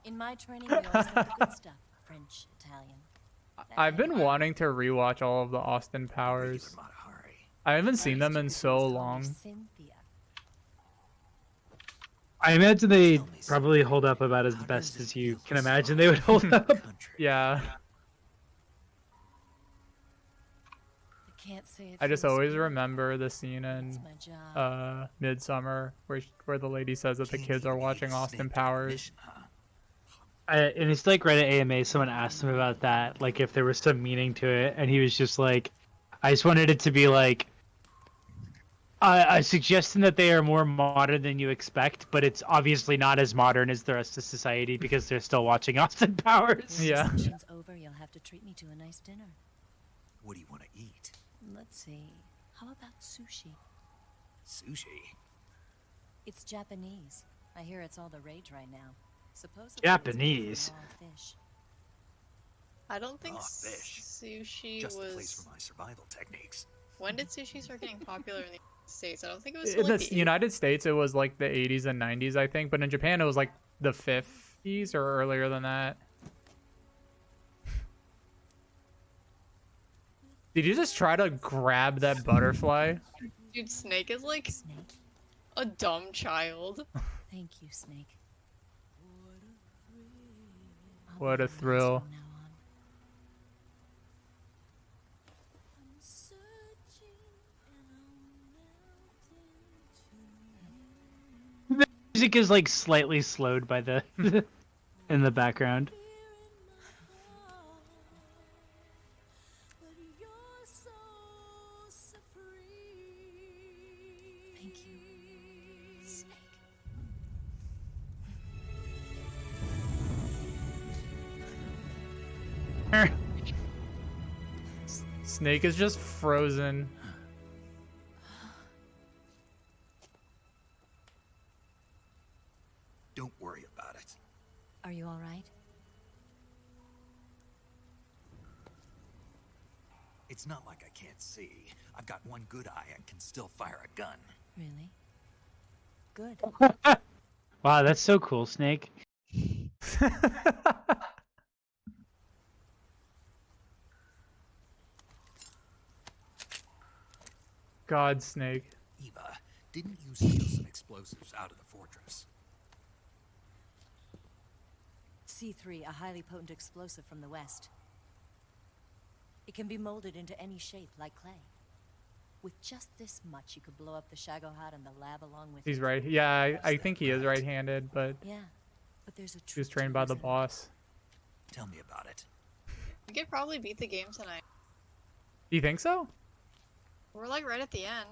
In my training, we always have the good stuff. French, Italian. I've been wanting to rewatch all of the Austin Powers. I haven't seen them in so long. Cynthia. I imagine they probably hold up about as best as you can imagine they would hold up. Yeah. I can't say it I just feels always good. remember the scene in It's my job. Midsummer where the lady says that the kids are watching Austin Powers. And it's like Reddit AMA, someone asked him about that, like if there was some meaning to it, and he was just like, I just wanted it to be like, a suggestion that they are more modern than you expect, but it's obviously not as modern as the rest of society because they're still watching Austin Powers. Yeah. Session's over, you'll have to treat me to a nice dinner. What do you want to eat? Let's see. How about sushi? Sushi? It's Japanese. I hear it's all the rage right now. Supposedly Japanese? it's made from raw fish. I don't think fish. sushi Just the place was. for my survival techniques. When did sushi start getting popular in the States? I don't think it was In till, like, the the United States, it was like the 80s and 90s, I think, but in Japan, it was like the 50s or earlier than that. Did you just try to grab that butterfly? Dude, Snake is like Snake. a dumb child. Thank you, Snake. I'll What be a nice thrill. from now on. Music is like slightly slowed by the in the background. Thank you, Snake. Snake is just frozen. Don't worry about it. Are you all right? It's not like I can't see. I've got one good eye and can still fire a gun. Really? Good. Wow, that's so cool, Snake. God, Snake. Eva, didn't you steal some explosives out of the fortress? C3, a highly potent explosive from the west. It can be molded into any shape, like clay. With just this much, you could blow up the Shagohod and the lab along with He's it. right. Yeah, I think he is right-handed, but Yeah, but there's a he was trick to trained by the using it. boss. Tell me about it. We could probably beat the game tonight. Do you think so? We're like right at the end.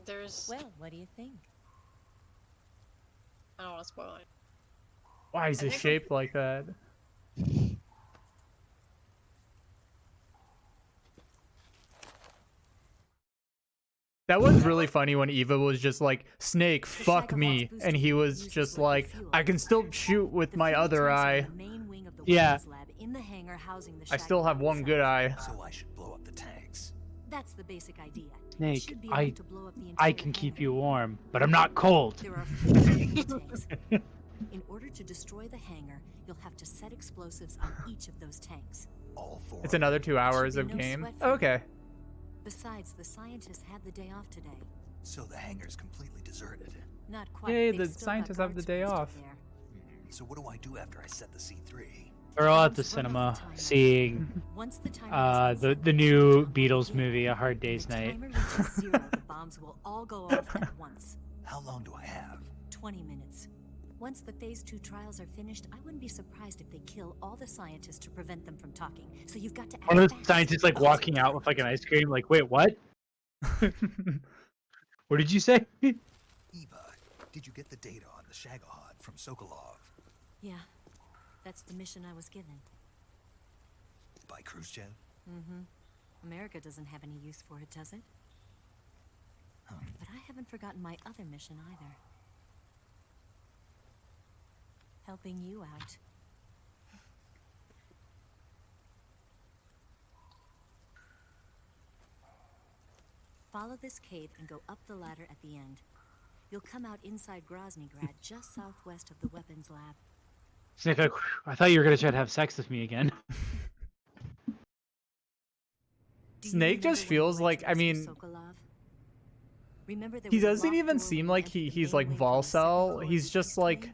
There's. Well, what do you think? I don't want to spoil it. Why is I it think shaped like that? That was really funny when Eva was just like, Snake, fuck me. And he was just like, I can still shoot with my other eye. Yeah. I still have one good eye. So I should blow up the tanks. That's the basic idea. Snake, I can keep you warm, but I'm not cold. There are 4 tanks. In order to destroy the hangar, you'll have to set explosives on each of those tanks. All 4. It's another 2 hours of no game. sweat for you. Okay. Besides, the scientists had the day off today. So the hangar's completely deserted. Not quite. Yay, They've the still got scientists have the guards day posted off. there. So what do I do after I set the C3? We're all at the cinema seeing Once the timer the new Beatles movie, A Hard Day's the Night. timer reaches 0, the bombs will all go off at once. How long do I have? 20 minutes. Once the Phase 2 trials are finished, I wouldn't be surprised if they kill all the scientists to prevent them from talking. So you've got to act One of the fast. scientists like walking out with like an ice cream, like, wait, what? What did you say? Eva, did you get the data on the Shagohod from Sokolov? Yeah, that's the mission I was given. By Khrushchev? Mm-hmm. America doesn't have any use for it, does it? Huh. But I haven't forgotten my other mission either. Helping you out. Follow this cave and go up the ladder at the end. You'll come out inside Groznygrad, just southwest of the weapons lab. Snake, like, I thought you were gonna try to have sex with me again. Do you Snake just remember when you feels went like, to I rescue mean, Sokolov? Remember there he was a doesn't locked even door seem when like you entered the he's like main wing from the second Volcel. floor He's of the just wing? like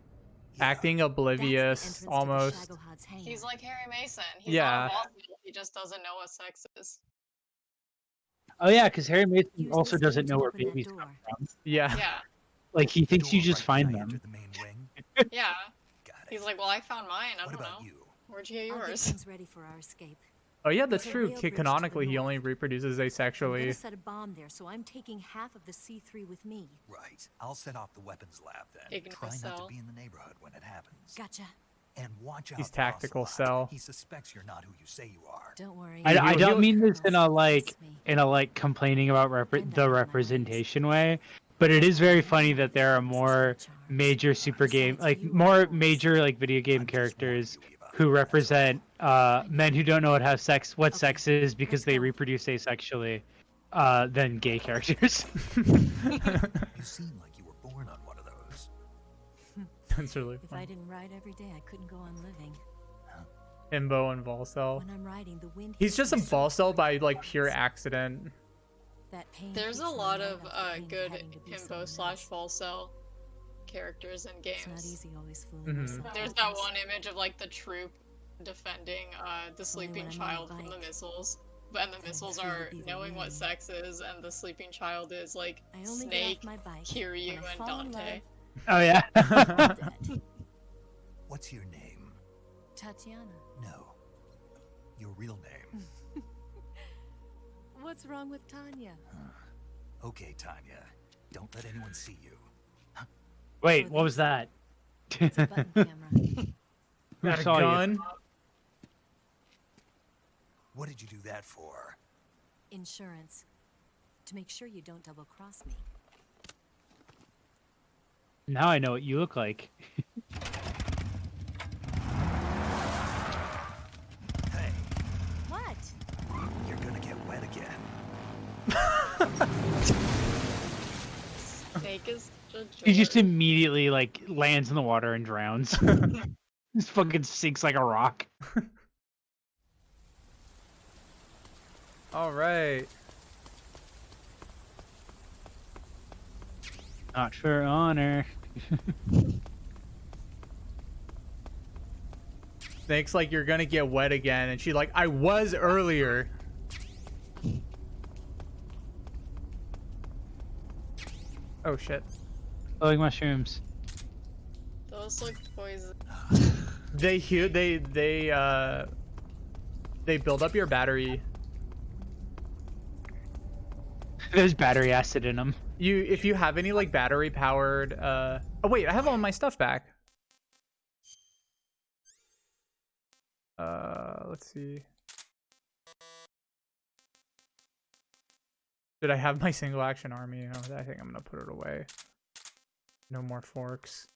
acting oblivious That's the entrance to the almost. Shagohod's hangar. He's like Harry Mason. He's Yeah. not a boss, he just doesn't know what sex is. Oh yeah, because Harry Mason Use also this doesn't key to know where open that babies door. come from. Yeah. Yeah. Like he thinks you Door just right when find I them. entered the main wing? Yeah. Got it. He's like, well, I found mine. I What don't about know. you? Where'd you get I'll get yours? things ready for our escape. Oh yeah, that's There's a true. rail bridge to the Canonically, he north. only reproduces I'm asexually. gonna set a bomb there, so I'm taking half of the C3 with me. Right. I'll set off the weapons lab then. Ignore Try not to Cell. be in the neighborhood when it happens. Gotcha. And watch out He's for tactical Ocelot. Cell. He suspects you're not who you say you are. Don't worry. I he'll- don't mean this in a Trust like me. complaining about Depend the on my representation way, but it is very funny that there are more major super game more major like video game characters who represent men who don't know what sex is because they reproduce asexually than gay characters. You seem like you were born on one of those. That's really If I funny. didn't ride every day, I couldn't go on living. Himbo and Volcel. When I'm riding, the wind He's hits just a me so Volcel by hard. like pure accident. That pain There's a keeps my lot mind of off the pain of good having to be himbo someone / else. Volcel characters in It's not games. easy always fooling Mhm. yourself There's like that this. one image of like the troop defending the Only when sleeping I'm on a child from the bike. missiles. And the missiles through are would be the knowing what win. sex is, and the sleeping child is like I only Snake, get off my bike Kiryu, when I and fall in Dante. Oh yeah. love. Dead. What's your name? Tatiana, No. Your real name. what's wrong with Tanya? Okay, Tanya. Don't let anyone see you. Wait, what was that? It's a button camera. Who Got a saw you? gun? What did you do that for? Insurance. To make sure you don't double cross me. Now I know what you look like. Hey, What? you're gonna get wet again. Snake is such a He just jerk. immediately like lands in the water and drowns. Just fucking sinks like a rock. All right. Not for honor. Snake's like, you're gonna get wet again, and she's like, I was earlier. Oh shit. Glowing mushrooms. Those look poison. They they build up your battery. There's battery acid in them. If you have any like battery powered oh wait, I have all my stuff back. Let's see. Did I have my single action army? Oh, I think I'm gonna put it away. No more forks.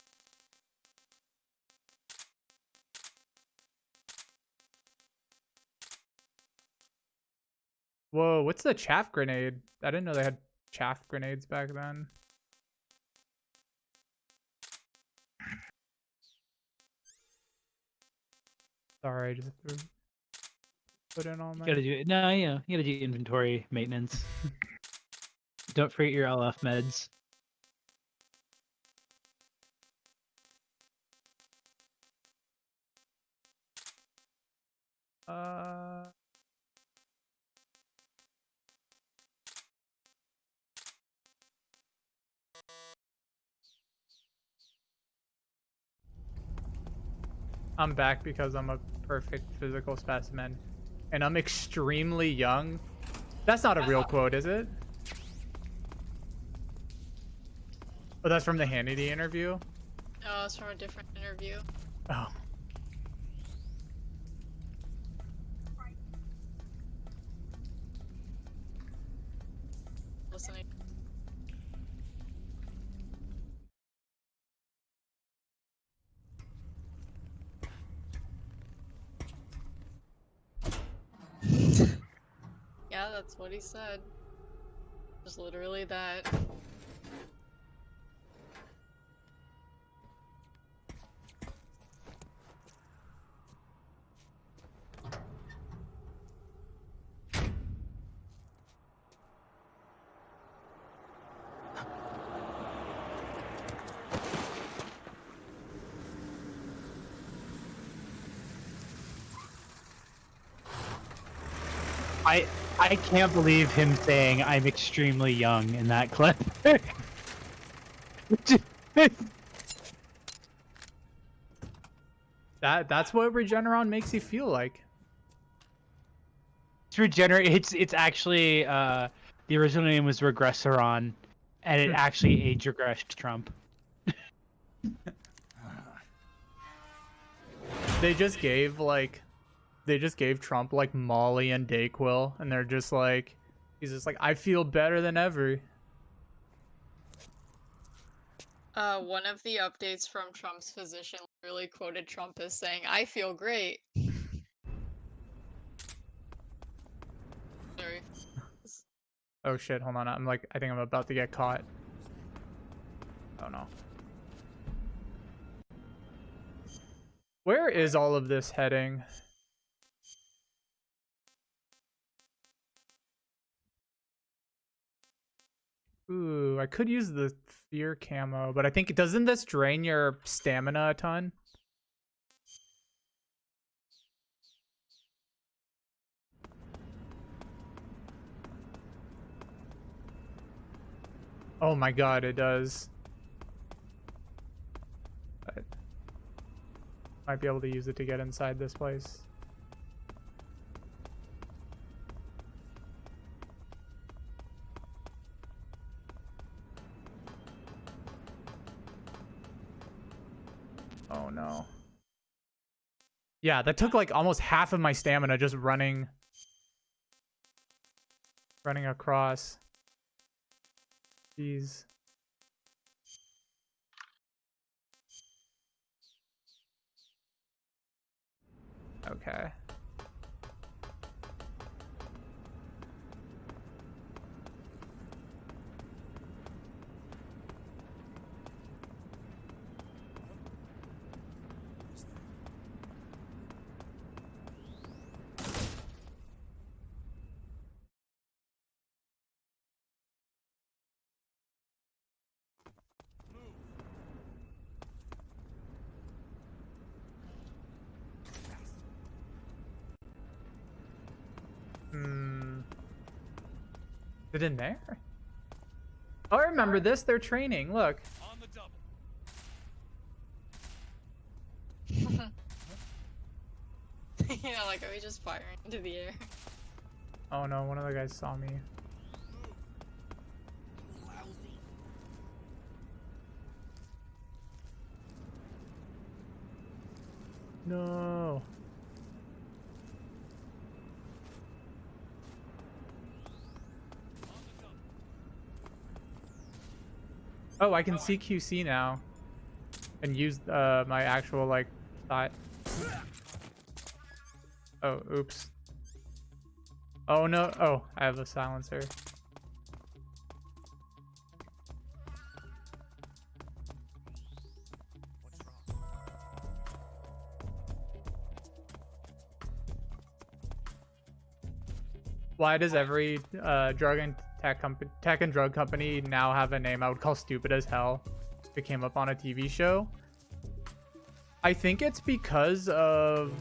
Whoa, what's the chaff grenade? I didn't know they had chaff grenades back then. Sorry, just have to put in all my... You gotta do it. No, you gotta do inventory maintenance. Don't forget your LF meds. I'm back because I'm a perfect physical specimen. And I'm extremely young. That's not a real quote, is it? Oh, that's from the Hannity interview? No, it's from a different interview. Oh. Listening. Yeah, that's what he said. Just literally that. I can't believe him saying I'm extremely young in that clip. That's what Regeneron makes you feel like. It's regenerate. It's actually the original name was Regresseron, and it actually age regressed Trump. They just gave Trump like Molly and Dayquil, and they're just like, he's just like, I feel better than ever. One of the updates from Trump's physician literally quoted Trump as saying, "I feel great." Sorry. Oh shit, hold on. I think I'm about to get caught. Oh no. Where is all of this heading? Ooh, I could use the fear camo, but I think doesn't this drain your stamina a ton? Oh my god, it does. But might be able to use it to get inside this place. Oh no. Yeah, that took like almost half of my stamina just running across. Jeez. Okay. Is it in there? Oh, I remember this. They're training. Look. On the double. Yeah, like, are we just just firing into the air. Oh no, one of the guys saw me. No. Oh, I can see QC now and use my actual like thought. Oh, oops. Oh no. Oh, I have a silencer. Why does every drug and tech and drug company now have a name I would call stupid as hell if it came up on a TV show? I think it's because of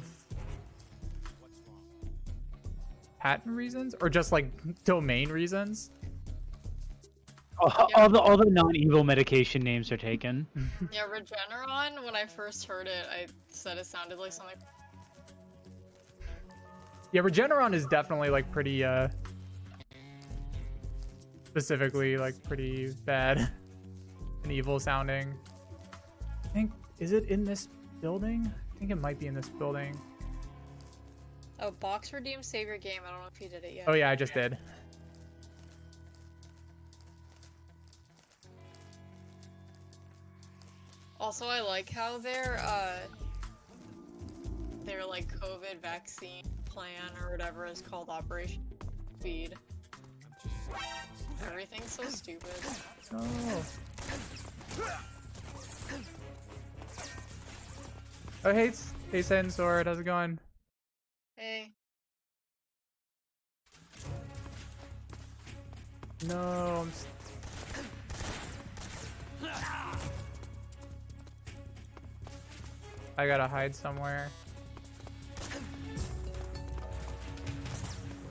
patent reasons or just like domain reasons. All the non-evil medication names are taken. Yeah, Regeneron, when I first heard it, I said it sounded like something. Yeah, Regeneron is definitely like pretty specifically like pretty bad and evil sounding. I think, is it in this building? I think it might be in this building. Oh, box redeem save your game. I don't know if you did it yet. Oh yeah, I just did. Also, I like how their like COVID vaccine plan or whatever is called Operation Speed. Everything's so stupid. Oh. Oh, hey, Sword, how's it going? Hey. No, I gotta hide somewhere.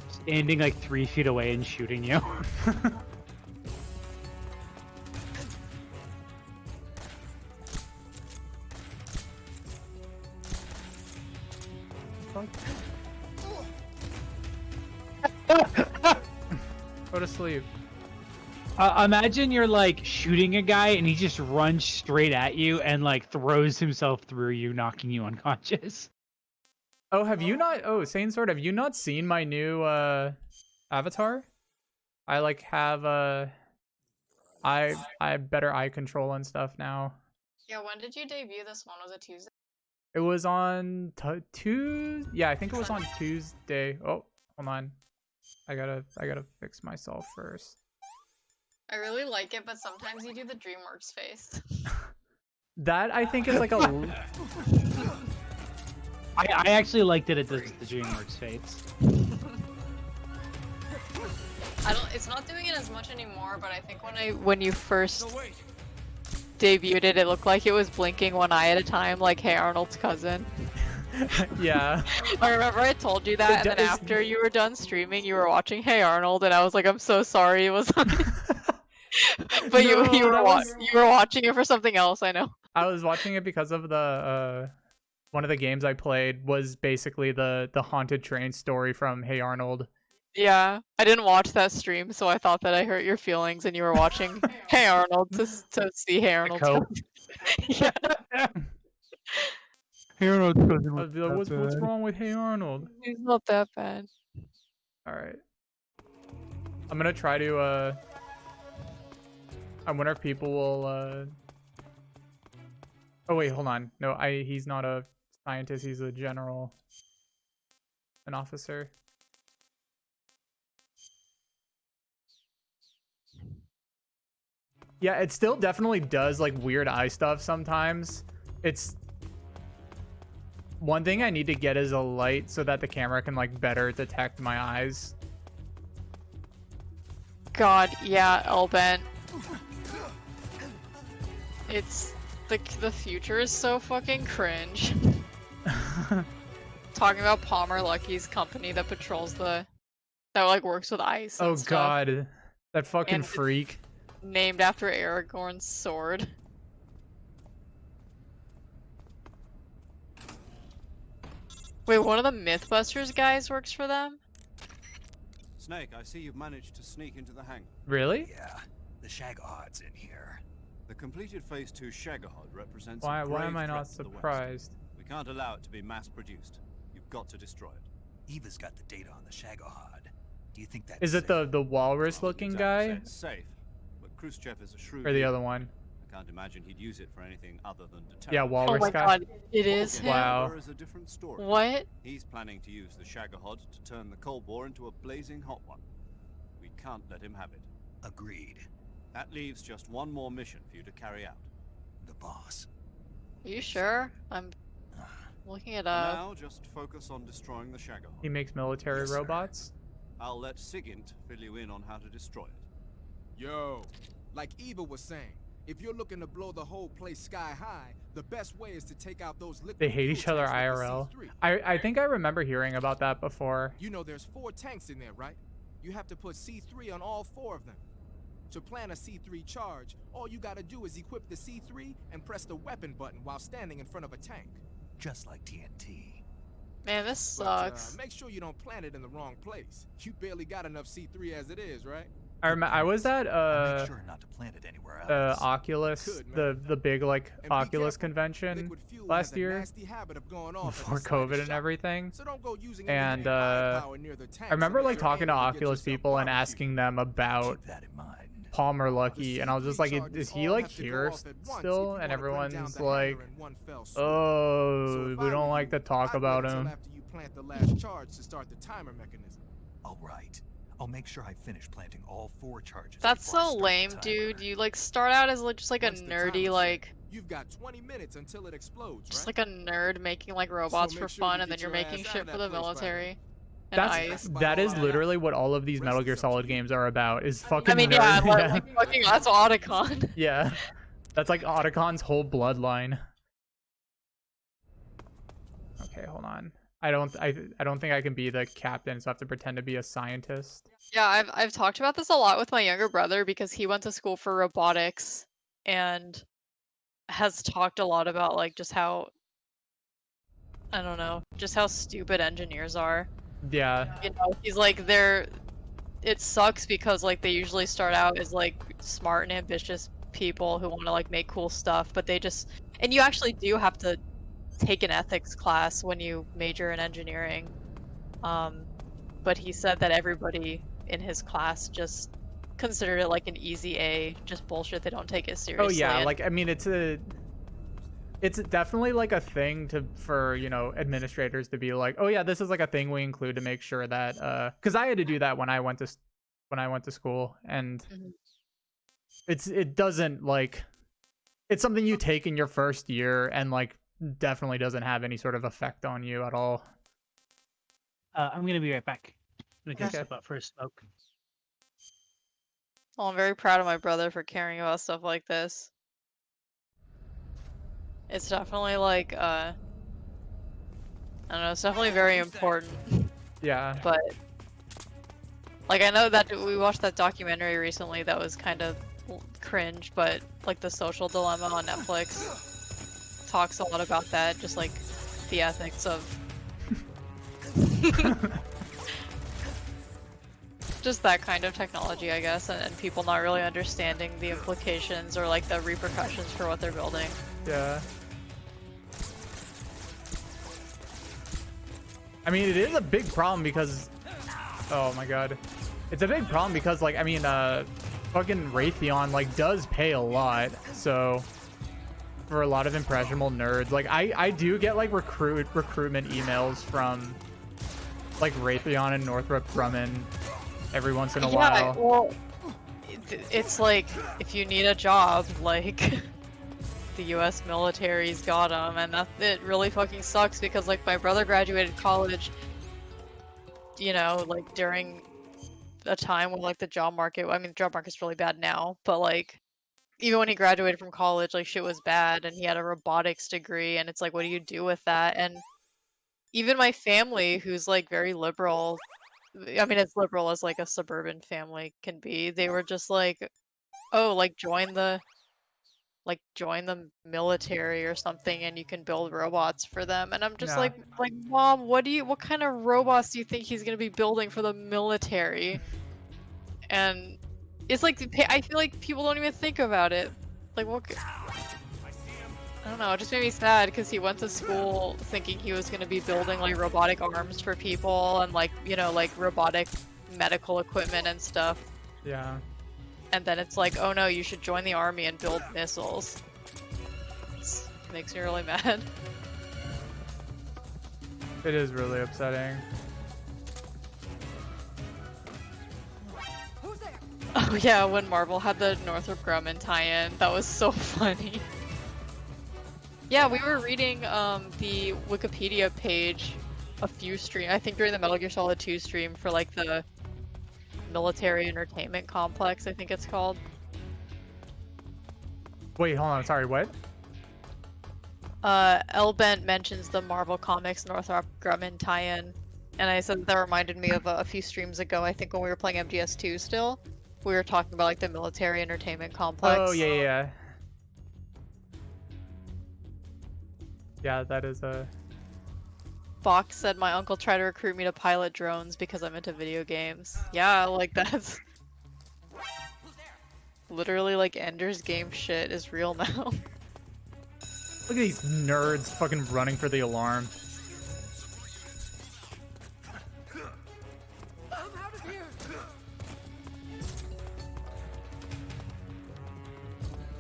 Standing like 3 feet away and shooting you. Go to sleep. Imagine you're like shooting a guy and he just runs straight at you and like throws himself through you, knocking you unconscious. Oh, have you not? Oh, Sane Sword, have you not seen my new avatar? I like have I have better eye control and stuff now. Yeah, when did you debut this one? Was it Tuesday? It was on Tuesday. Yeah, I think it was on Tuesday. Oh, hold on. I gotta fix myself first. I really like it, but sometimes you do the DreamWorks face. That I think is like a. I actually liked that it does the DreamWorks face. It's not doing it as much anymore, but I think when you first debuted it, it looked like it was blinking one eye at a time, like Hey Arnold's cousin. Yeah. I remember I told you that, and then after you were done streaming, you were watching Hey Arnold, and I was like, I'm so sorry it was on. But No, you were watching it for something else, I know. I was watching it because of the one of the games I played was basically the haunted train story from Hey Arnold. Yeah, I didn't watch that stream, so I thought that I hurt your feelings, and you were watching Hey Arnold to see Hey Arnold. Yeah. Hey Arnold's cousin. I'd be like, what's wrong with Hey Arnold? He's not that bad. All right. I'm gonna try to. I wonder if people will. Oh wait, hold on. No, he's not a scientist. He's a general, an officer. Yeah, it still definitely does like weird eye stuff sometimes. It's one thing I need to get is a light so that the camera can like better detect my eyes. God, yeah, Elbent. It's the future is so fucking cringe. Talking about Palmer Lucky's company that patrols that like works with ice. And stuff. God, that fucking freak. Named after Aragorn's sword. Wait, one of the Mythbusters guys works for them? Snake, I see you've managed to sneak into the hangar. Really? Yeah, the Shagohod's in here. The completed Phase 2 Shagohod represents Why a grave am I not threat to the West. surprised? We can't allow it to be mass-produced. You've got to destroy it. Eva's got the data on the Shagohod. Do you think that's Is it safe? the walrus looking guy? It's safe, but Khrushchev is a shrewd Or the leader. other one? I can't imagine he'd use it for anything other than deterrent. Yeah, Oh walrus my guy. god, it is him? Wow. There is a different story. What? He's planning to use the Shagohod to turn the Cold War into a blazing hot one. We can't let him have it. Agreed. That leaves just one more mission for you to carry out. The boss. Are you sure? I'm looking it up. Now, just focus on destroying the Shagohod. He makes military Yes, sir. robots? I'll let Sigint fill you in on how to destroy it. Yo, like Eva was saying, if you're looking to blow the whole place sky high, the best way is to take out those liquid They hate fuel each other tanks with the IRL. C3. I think I remember hearing about that before. You know there's 4 tanks in there, right? You have to put C3 on all 4 of them. To plan a C3 charge, all you gotta do is equip the C3 and press the weapon button while standing in front of a tank. Just like TNT. Man, this But, sucks. make sure you don't plant it in the wrong place. You barely got enough C3 as it is, right? I was at I'll make sure not to plant it anywhere else. Oculus, Good, man. the big like And be Oculus careful. convention Liquid fuel last has a year nasty habit of going off at before the slightest COVID and shock. everything. So don't go using And any firepower near the I tanks remember unless like you're talking to aiming get Oculus yourself people and barbecued. asking them about Keep that in mind. Palmer The Lucky, and I was just like, C3 is charges he all like have to go here off at once if still? you And wanna bring down everyone's the like, hangar in one fell swoop. So oh, if we I don't were like to you, talk I'd about wait until him. after you plant the last charge to start the timer mechanism. All right. I'll make sure I finish planting all 4 charges. That's before I so start the lame, timer. dude. You like start out as like just like a Once the nerdy timer's like set, you've got 20 minutes until it explodes, just right? like a nerd making like robots make for sure fun, you and then get you're your making ass shit out of for that the place by military. And That is About all literally what all of these Rest Metal is Gear up to Solid you. games are about. Is fucking I mean, nerd. yeah, Yeah. like fucking that's Otacon. Yeah. That's like Otacon's whole bloodline. Okay, hold on. I don't think I can be the captain, so I have to pretend to be a scientist. Yeah, I've talked about this a lot with my younger brother because he went to school for robotics and has talked a lot about like just how I don't know, just how stupid engineers are. Yeah. You know, he's like it sucks because like they usually start out as like smart and ambitious people who want to like make cool stuff, but and you actually do have to take an ethics class when you major in engineering. But he said that everybody in his class just considered it like an easy A, just bullshit. They don't take it seriously. Oh yeah, and- like I mean it's definitely like a thing for, you know, administrators to be like, "Oh yeah, this is like a thing we include to make sure that cuz I had to do that when I went to school, and Mhm. it doesn't like it's something you take in your first year and like definitely doesn't have any sort of effect on you at all. I'm gonna be right back. I'm gonna Okay. step up for a smoke. Well, I'm very proud of my brother for caring about stuff like this. It's definitely like I don't know, it's definitely very important. Yeah. But like I know that we watched that documentary recently that was kind of cringe, but like The Social Dilemma on Netflix talks a lot about that, just like the ethics of just that kind of technology, I guess, and people not really understanding the implications or like the repercussions for what they're building. Yeah. I mean, it is a big problem because, oh my god, it's a big problem because, like, I mean, fucking Raytheon like does pay a lot, so for a lot of impressionable nerds, like I do get like recruitment emails from like Raytheon and Northrop Grumman every once in a while. Well, it's like if you need a job, like the U.S. military's got them, and it really fucking sucks because like my brother graduated college, you know, like during a time when like the job market, I mean, the job market's really bad now, but like even when he graduated from college, like shit was bad, and he had a robotics degree, and it's like, what do you do with that? And even my family, who's like very liberal, I mean, as liberal as like a suburban family can be, they were just like, oh, like join the like join the military or something, and you can build robots for them. And I'm just Yeah. like, Mom, what kind of robots do you think he's gonna be building for the military? And it's like, I feel like people don't even think about it. Like, what? I don't know. It just made me sad because he went to school thinking he was gonna be building like robotic arms for people and like, you know, like robotic medical equipment and stuff. Yeah. And then it's like, oh no, you should join the army and build missiles. It makes me really mad. It is really upsetting. Oh yeah, when Marvel had the Northrop Grumman tie-in, that was so funny. Yeah, we were reading the Wikipedia page a few I think during the Metal Gear Solid 2 stream for like the military entertainment complex, I think it's called. Wait, hold on. Sorry, what? Elbent mentions the Marvel Comics Northrop Grumman tie-in, and I said that reminded me of a few streams ago, I think when we were playing MGS2 still. We were talking about like the military entertainment complex. Oh, yeah. Yeah, that is a... Fox said my uncle tried to recruit me to pilot drones because I'm into video games. Yeah, like that's... Literally like Ender's Game shit is real now. Look at these nerds fucking running for the alarm.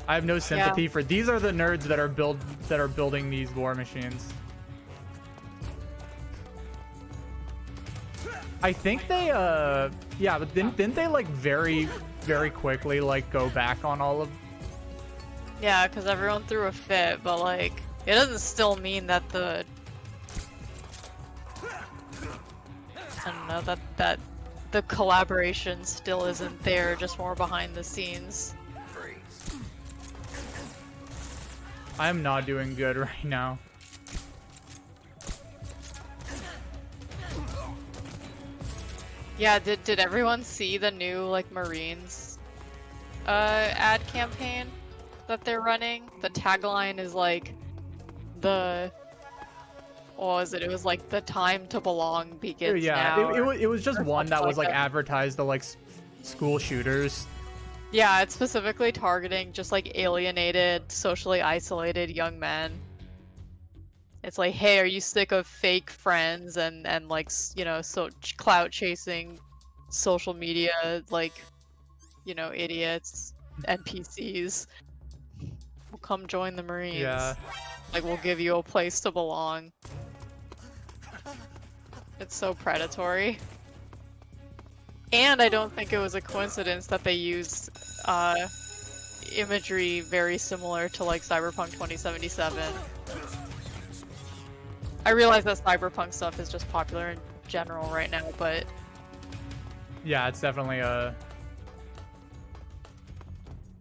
I have no sympathy for these are the nerds that are building these war machines. I think they yeah, but didn't they like very quickly like go back on all of... Yeah, because everyone threw a fit, but like it doesn't still mean that the I don't know, that the collaboration still isn't there, just more behind the scenes. I'm not doing good right now. Yeah, did everyone see the new like Marines ad campaign that they're running? The tagline is like what was it? It was like the time to belong begins now. It was just one that was like advertised to like school shooters. Yeah, it's specifically targeting just like alienated, socially isolated young men. It's like, hey, are you sick of fake friends and like, you know, so clout chasing, social media, like, you know, idiots, NPCs? Well, come join the Marines. Yeah. Like, we'll give you a place to belong. It's so predatory. And I don't think it was a coincidence that they used imagery very similar to like Cyberpunk 2077. I realize that cyberpunk stuff is just popular in general right now, but yeah, it's definitely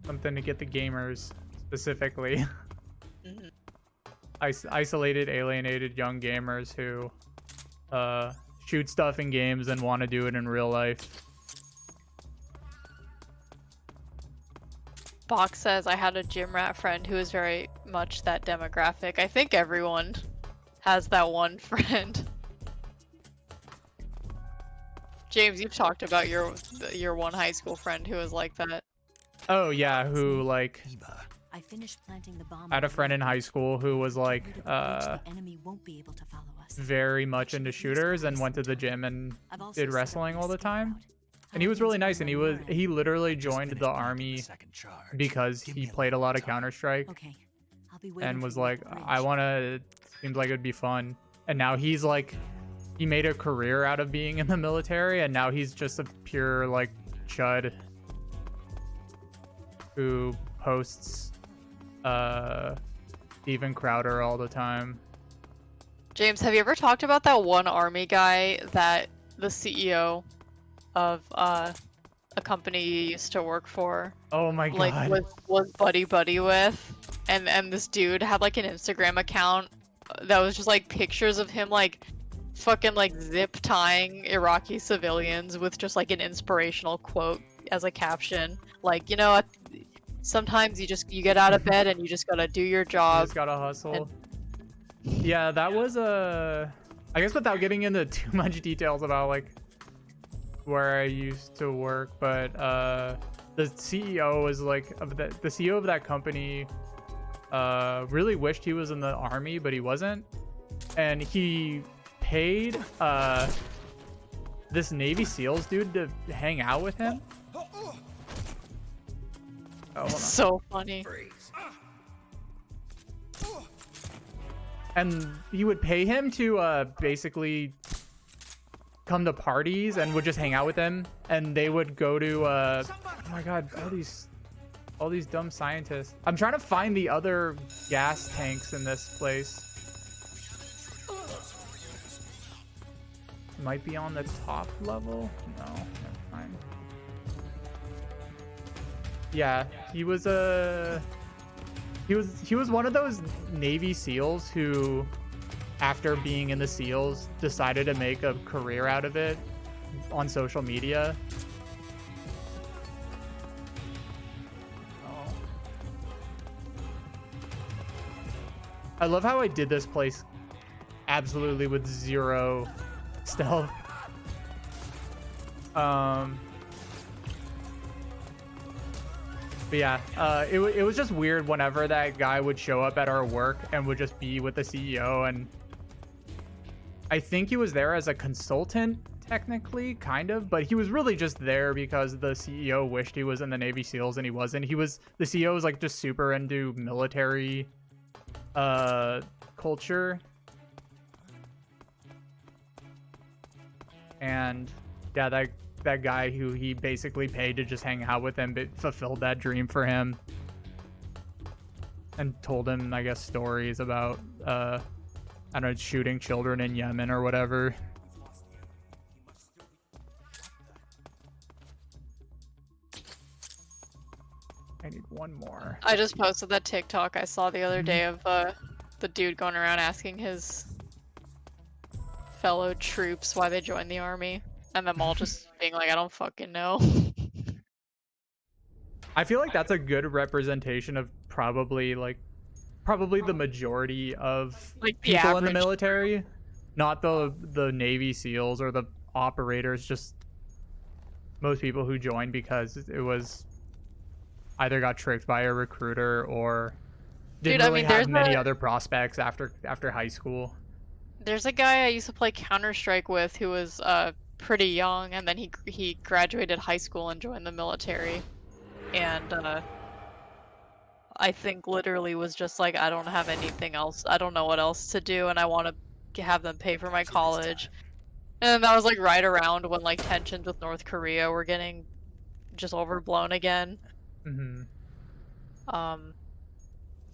something to get the gamers specifically. Mm-hmm. Isolated, alienated young gamers who shoot stuff in games and want to do it in real life. Box says, I had a gym rat friend who is very much that demographic. I think everyone has that one friend. James, you've talked about your one high school friend who was like that. Oh yeah, who like I finished planting the bomb. I had a friend in high school who was like very much into shooters and went to the gym and did wrestling all the time. And he was really nice, and he literally joined the army because he played a lot of Counter-Strike and was like, seems like it'd be fun. And now he's like, he made a career out of being in the military, and now he's just a pure like chud who posts Steven Crowder all the time. James, have you ever talked about that one army guy that the CEO of a company you used to work for? Oh my god. Like was buddy with, and this dude had like an Instagram account that was just like pictures of him like fucking like zip tying Iraqi civilians with just like an inspirational quote as a caption, like, you know, sometimes you get out of bed and you just gotta do your You job. just gotta hustle. Yeah, that was I guess without getting into too much details about like where I used to work, but the CEO was like the CEO of that company really wished he was in the army, but he wasn't, and he paid this Navy SEALs dude to hang out with him. Oh, hold on. So funny. And he would pay him to basically come to parties and would just hang out with them, and they would go to oh my god, all these dumb scientists. I'm trying to find the other gas tanks in this place. Might be on the top level. No, never mind. Yeah, he was one of those Navy SEALs who, after being in the SEALs, decided to make a career out of it on social media. Oh. I love how I did this place absolutely with zero stealth. But yeah, it was just weird whenever that guy would show up at our work and would just be with the CEO, and I think he was there as a consultant, technically, kind of, but he was really just there because the CEO wished he was in the Navy SEALs and he wasn't. The CEO was like just super into military culture. And yeah, that guy who he basically paid to just hang out with him, but fulfilled that dream for him and told him, I guess, stories about I don't know, shooting children in Yemen or whatever. I need one more. I just posted that TikTok I saw the other day of the dude going around asking his fellow troops why they joined the army, and them all just being like, I don't fucking know. I feel like that's a good representation of probably the majority of Like the people in the average. military, not the Navy SEALs or the operators, just most people who joined because it was either got tricked by a recruiter or didn't really have many other prospects after high school. There's a guy I used to play Counter-Strike with who was pretty young, and then he graduated high school and joined the military, and I think literally was just like, I don't have anything else, I don't know what else to do, and I want to have them pay for my college. And that was like right around when like tensions with North Korea were getting just overblown again. Mm-hmm.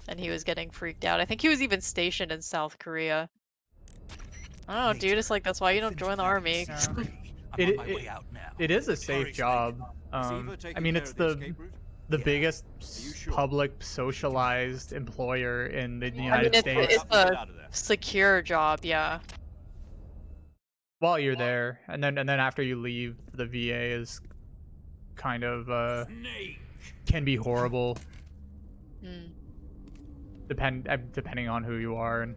And he was getting freaked out. I think he was even stationed in South Korea. I don't know, dude. It's like, that's why you don't join the army. It is a safe job. I mean, it's the biggest public socialized employer in the United States. It's a secure job, yeah. While you're there, and then after you leave, the VA is kind of can be horrible. Depending on who you are. And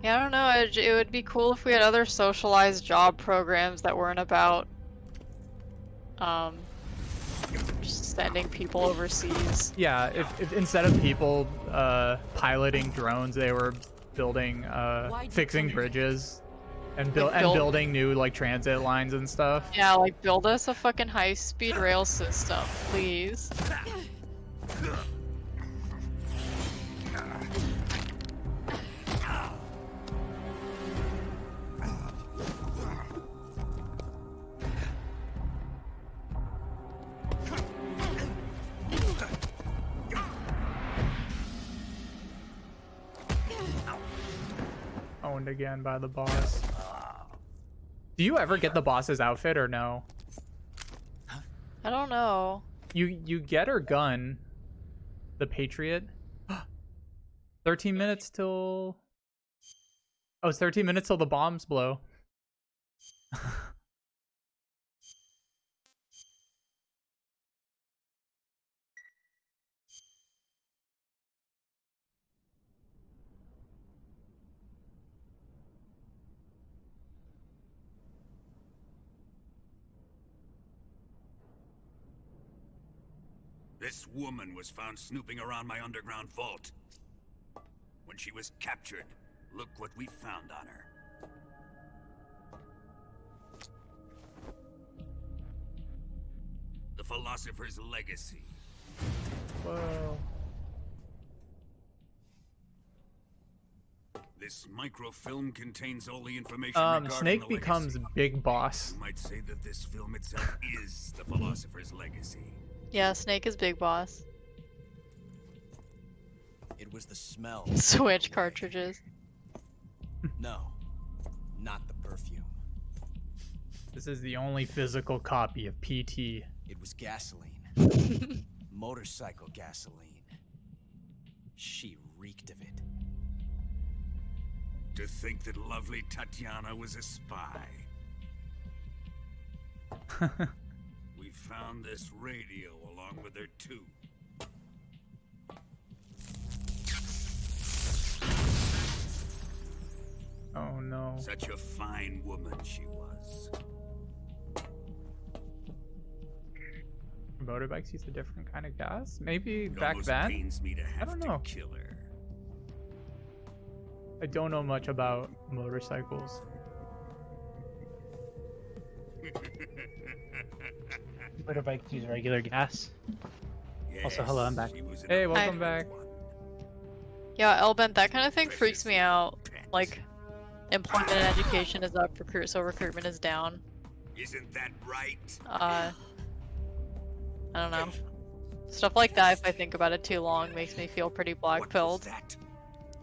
yeah, I don't know. It would be cool if we had other socialized job programs that weren't about just sending people overseas. Yeah, if instead of people piloting drones, they were building fixing bridges and building new like transit lines and stuff. Yeah, like build us a fucking high-speed rail system, please. Owned again by the boss. Do you ever get the boss's outfit or no? I don't know. You get her gun, the Patriot. 13 minutes till... Oh, it's 13 minutes till the bombs blow. This woman was found snooping around my underground vault. When she was captured, look what we found on her. The Philosopher's Legacy. Whoa. This microfilm contains all the information regarding Snake the becomes legacy. Big Boss. You might say that this film itself is the Philosopher's Legacy. Yeah, Snake is Big Boss. It was the smell. Switch cartridges. No, not the perfume. This is the only physical copy of PT. It was gasoline. Motorcycle gasoline. She reeked of it. To think that lovely Tatiana was a spy. We found this radio along with her too. Oh no. Such a fine woman she was. Motorbikes use a different kind of gas? Maybe It back almost then? pains me to have don't to know. kill her. I don't know much about motorcycles. Motorbikes use regular gas. Also, hello, I'm back. She was an Hey, Hi. welcome back. one. Yeah, Elbent, that kind of thing freaks me out. Pet. Like, employment and education is up, so recruitment is down. Isn't that right? I don't know. Stuff like that, if I think about it too long, makes me feel pretty What was black-pilled. that?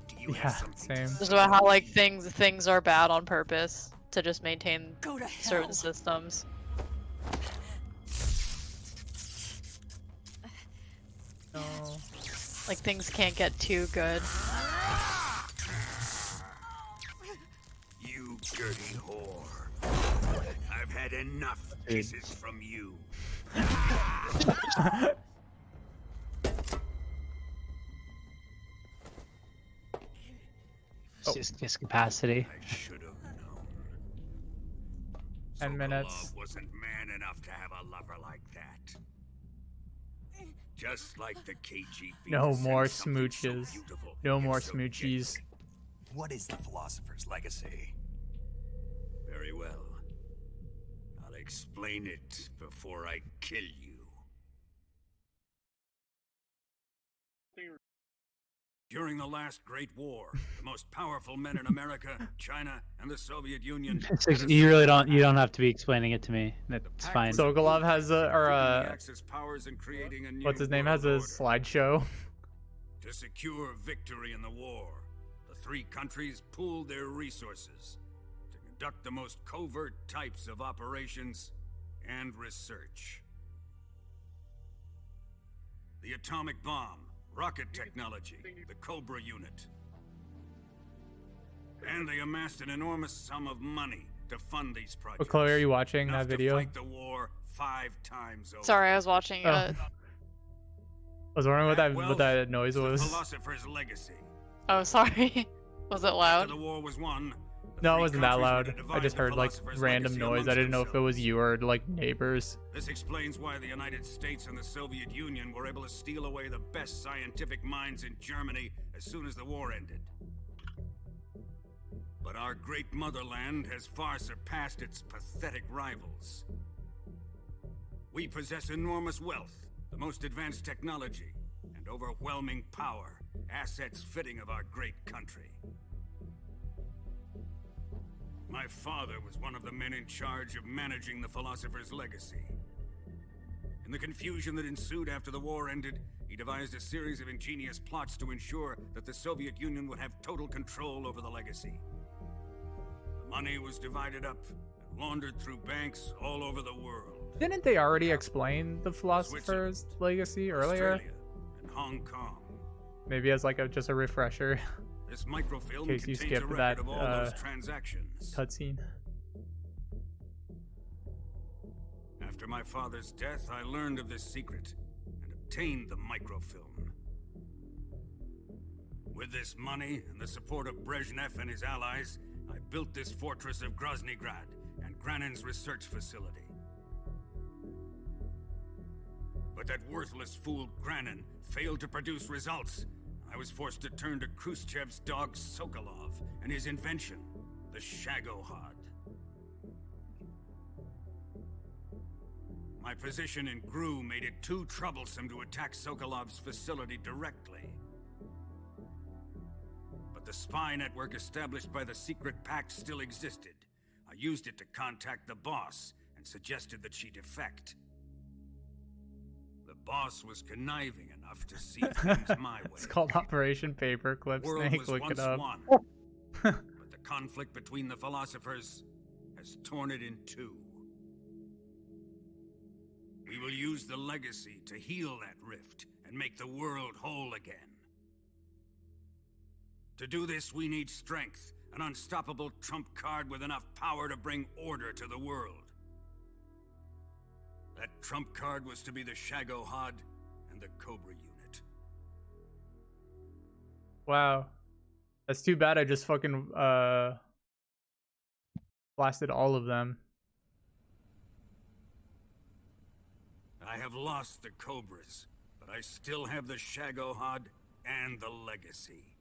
Do you Yeah, have something to same. say? Just about how like things are bad on purpose to just maintain Go to certain systems. No. Like things can't get too good. You dirty whore. I've had enough kisses from you. It's just discapacity. I should have known. 10 Sokolov minutes. wasn't man enough to have a lover like that. Just like the KGB. No sent more something so smooches. beautiful No and more so smoochies. deadly. What is the Philosopher's Legacy? Very well. I'll explain it before I kill you. During the last Great War, the most powerful men in America, China, and the Soviet Union. You really don't. You don't have to be explaining it to me. That's fine. Sokolov has a, or what's his name, has a slideshow. To secure victory in the war, the three countries pooled their resources to conduct the most covert types of operations and research. The atomic bomb, rocket technology, the Cobra unit. And they amassed an enormous sum of money to fund these projects. But Chloe, are you watching Enough that video? To fight the war 5 times over. Sorry, I was watching. Oh. I was wondering what Wealth that noise is the was. Philosopher's Legacy. Oh, sorry. Was it After loud? the war was won, the No, it three wasn't that countries were loud. to I divide just the heard like Philosopher's random Legacy noise. I amongst didn't know if it was themselves. you or like neighbors. This explains why the United States and the Soviet Union were able to steal away the best scientific minds in Germany as soon as the war ended. But our great motherland has far surpassed its pathetic rivals. We possess enormous wealth, the most advanced technology, and overwhelming power, assets fitting of our great country. My father was one of the men in charge of managing the Philosopher's Legacy. In the confusion that ensued after the war ended, he devised a series of ingenious plots to ensure that the Soviet Union would have total control over the legacy. The money was divided up and laundered through banks all over the world. Didn't they already explain the Philosopher's Legacy earlier? Australia and Hong Kong. Maybe as like just a refresher This microfilm In case you contains a skipped record that, of all those transactions. cutscene. After my father's death, I learned of this secret and obtained the microfilm. With this money and the support of Brezhnev and his allies, I built this fortress of Groznygrad and Granin's research facility. But But that worthless fool Granin failed to produce results. I was forced to turn to Khrushchev's dog Sokolov and his invention, the Shagohod. My position in GRU made it too troublesome to attack Sokolov's facility directly. But the spy network established by the secret pact still existed. I used it to contact the boss and suggested that she defect. The boss was conniving enough to see things my way. It's called Operation Paperclip The world Snake. was Look once it up. one, but the conflict between the philosophers has torn it in two. We will use the legacy to heal that rift and make the world whole again. To do this, we need strength, an unstoppable trump card with enough power to bring order to the world. That trump card was to be the Shagohod and the Cobra unit. Wow. That's too bad I just fucking blasted all of them. I have lost the Cobras, but I still have the Shagohod and the legacy.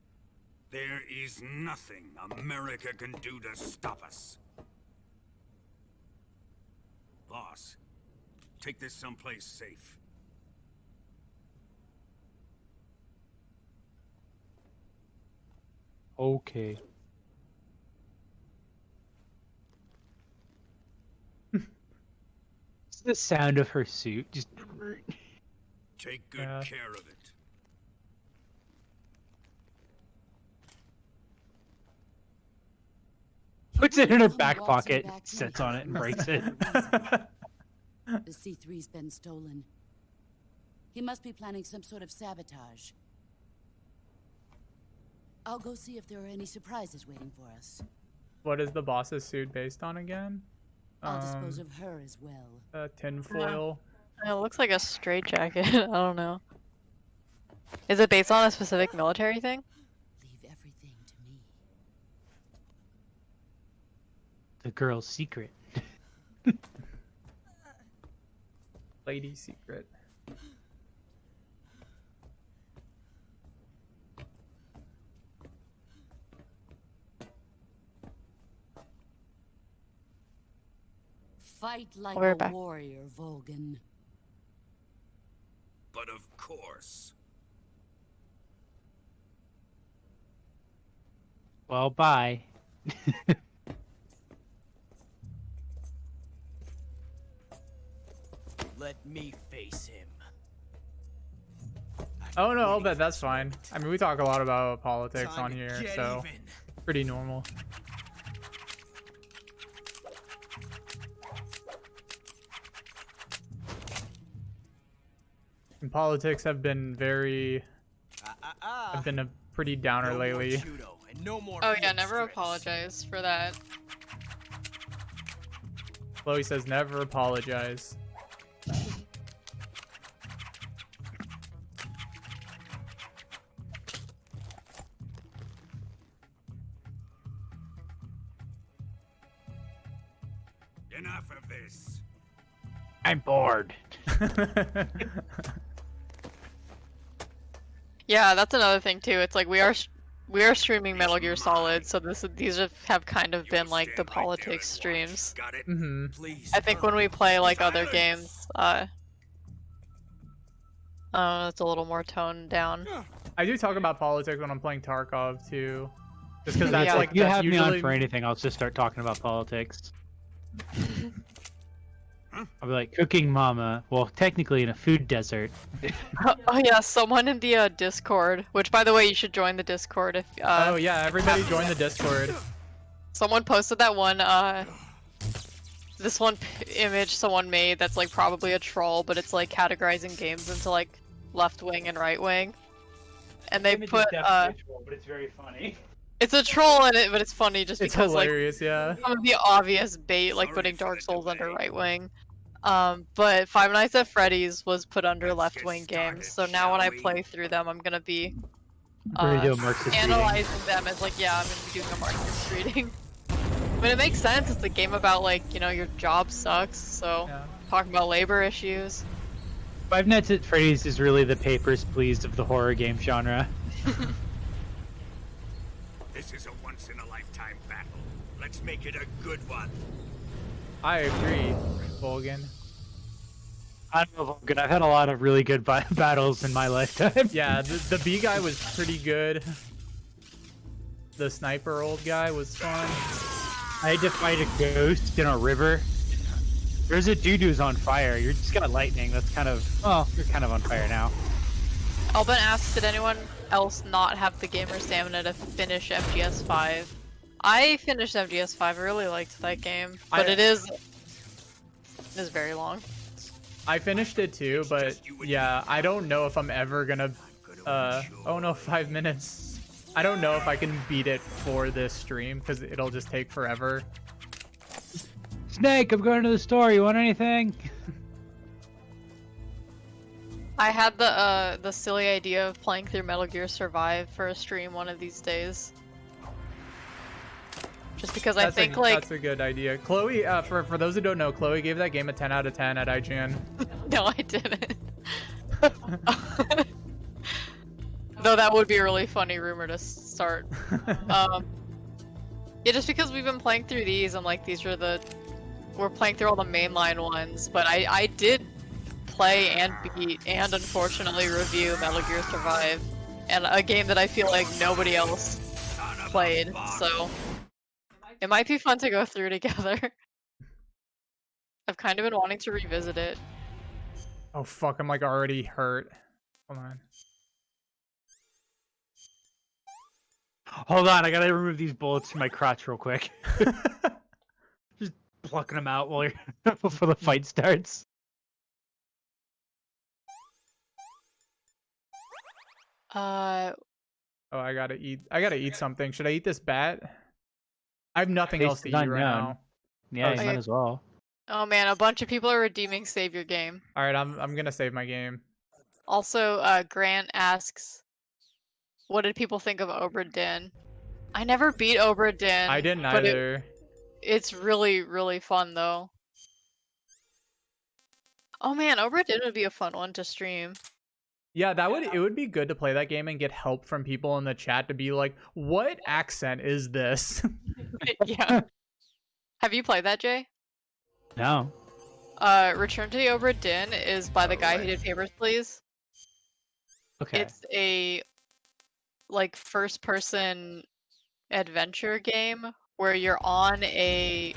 There is nothing America can do to stop us. Boss, take this someplace safe. Okay. It's the sound of her suit. Just. Take good care of it. Puts it in her back Walks pocket, back sits in. on it, and breaks it. The C3's been stolen. He must be planning some sort of sabotage. I'll go see if there are any surprises waiting for us. What is the boss's suit based on again? I'll dispose of her as well. Tinfoil. It looks like a straitjacket. I don't know. Is it based on a specific military thing? Leave everything to me. The girl's secret. Lady secret. Fight like We're a back. warrior, Volgan. But of course. Well, bye. Let me face him. Oh no, I'll bet that's fine. I mean, we talk a lot about politics Time on to here, get so even. pretty normal. And politics have been very, have been a pretty downer No more lately. judo and no more Oh yeah, field never strips. apologize for that. Chloe says never apologize. Enough of this. I'm bored. Yeah, that's another thing too. It's like we are streaming Metal Gear Solid, so these have kind of been like the politics streams. Got it? Mm-hmm. Please. I think when we play like other games, it's a little more toned down. I do talk about politics when I'm playing Tarkov too, just because that's Yeah. like You that's have me usually on for anything, I'll just start talking about politics. I'll be like, cooking mama. Well, technically in a food desert. Oh yeah, someone in the Discord, which by the way, you should join the Discord if. Oh yeah, everybody join the Discord. Someone posted that one, this one image someone made that's like probably a troll, but it's like categorizing games into like left wing and right wing. And they put, but it's very funny. it's a troll in it, but it's funny just It's because hilarious, yeah. like some of the obvious bait, like putting Dark Souls under right wing. But Five Nights at Freddy's was put under left wing games, so now when I play through them, I'm gonna be We're gonna do a Marxist reading. analyzing them as like, yeah, I'm gonna be doing a Marxist reading. But it makes sense. It's a game about like, you know, your job sucks, so Yeah. talking about labor issues. Five Nights at Freddy's is really the Papers, Please of the horror game genre. This is a once-in-a-lifetime battle. Let's make it a good one. I agree, Volgan. I don't know, Vulcan. I've had a lot of really good battles in my lifetime. Yeah, the B guy was pretty good. The sniper old guy was fun. I had to fight a ghost in a river. There's a dude who's on fire. You're just got lightning. That's kind of... Oh, you're kind of on fire now. Alban asks, did anyone else not have the gamer stamina to finish MGS 5? I finished MGS 5. I really liked that game, but it is very long. I finished it too, but yeah, I don't know if I'm ever gonna... oh no, 5 minutes. I don't know if I can beat it for this stream, because it'll just take forever. Snake, I'm going to the store. You want anything? I had the silly idea of playing through Metal Gear Survive for a stream one of these days. Just because I think that's a good idea. Chloe, for those who don't know, Chloe gave that game a 10 out of 10 at IGN. No, I didn't. Though that would be a really funny rumor to start. Yeah, just because we've been playing through these and like we're playing through all the mainline ones, but I did play and beat and unfortunately review Metal Gear Survive, and a game that I feel like nobody else played, so it might be fun to go through together. I've kind of been wanting to revisit it. Oh fuck, I'm like already hurt. Hold on. Hold on, I gotta remove these bullets from my crotch real quick. Just plucking them out while you're before the fight starts. Oh, I gotta eat something. Should I eat this bat? I have nothing else to eat right now. Yeah, you might as well. Oh man, a bunch of people are redeeming Save Your Game. All right, I'm gonna save my game. Also, Grant asks, what did people think of Obra Dinn? I never beat Obra Dinn. I didn't either. It's really, really fun though. Oh man, Obra Dinn would be a fun one to stream. Yeah, it would be good to play that game and get help from people in the chat to be like, what accent is this? Yeah. Have you played that, Jay? No. Return to the Obra Dinn is by the guy who did Papers, Please. Okay. It's a like first-person adventure game where you're on a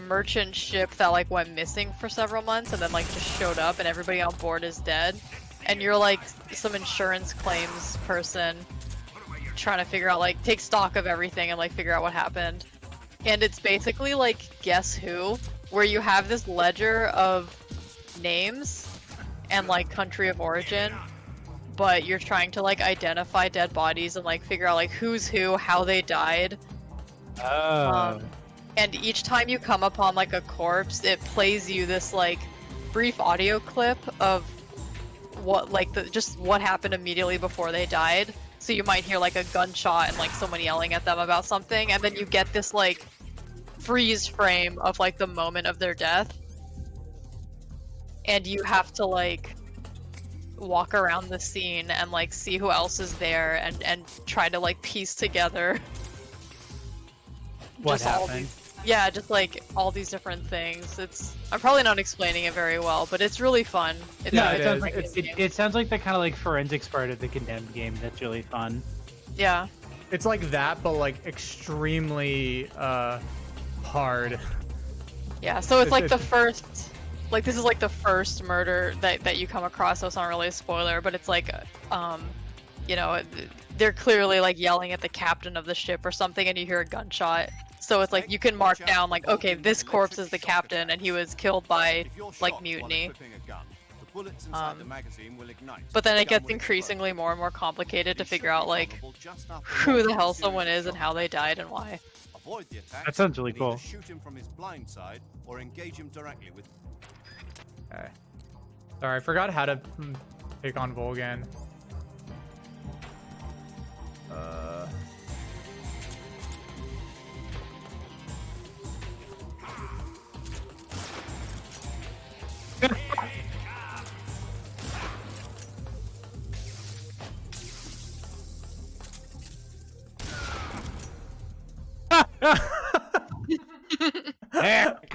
merchant ship that like went missing for several months and then like just showed up and everybody on board is dead, and you're like some insurance claims person trying to figure out, like, take stock of everything and like figure out what happened. And it's basically like Guess Who, where you have this ledger of names and like country of origin, but you're trying to like identify dead bodies and like figure out like who's who, how they died. Oh. And each time you come upon like a corpse, it plays you this like brief audio clip of what just what happened immediately before they died. So you might hear like a gunshot and like someone yelling at them about something, and then you get this like freeze frame of like the moment of their death. And you have to like walk around the scene and like see who else is there and try to like piece together what happened. Yeah, just like all these different things. I'm probably not explaining it very well, but it's really fun. It sounds like the kind of like forensics part of the Condemned game that's really fun. Yeah. It's like that, but like extremely hard. Yeah, so it's like the first, like this is like the first murder that you come across, so it's not really a spoiler, but it's like, you know, they're clearly like yelling at the captain of the ship or something, and you hear a gunshot. So it's like you can mark down like, okay, this corpse is the captain and he was killed by like mutiny. But then it gets increasingly more and more complicated to figure out like who the hell someone is and how they died and why. That sounds really cool. Shoot him from his blind side or engage him directly with. Okay. Sorry, I forgot how to take on Volgan.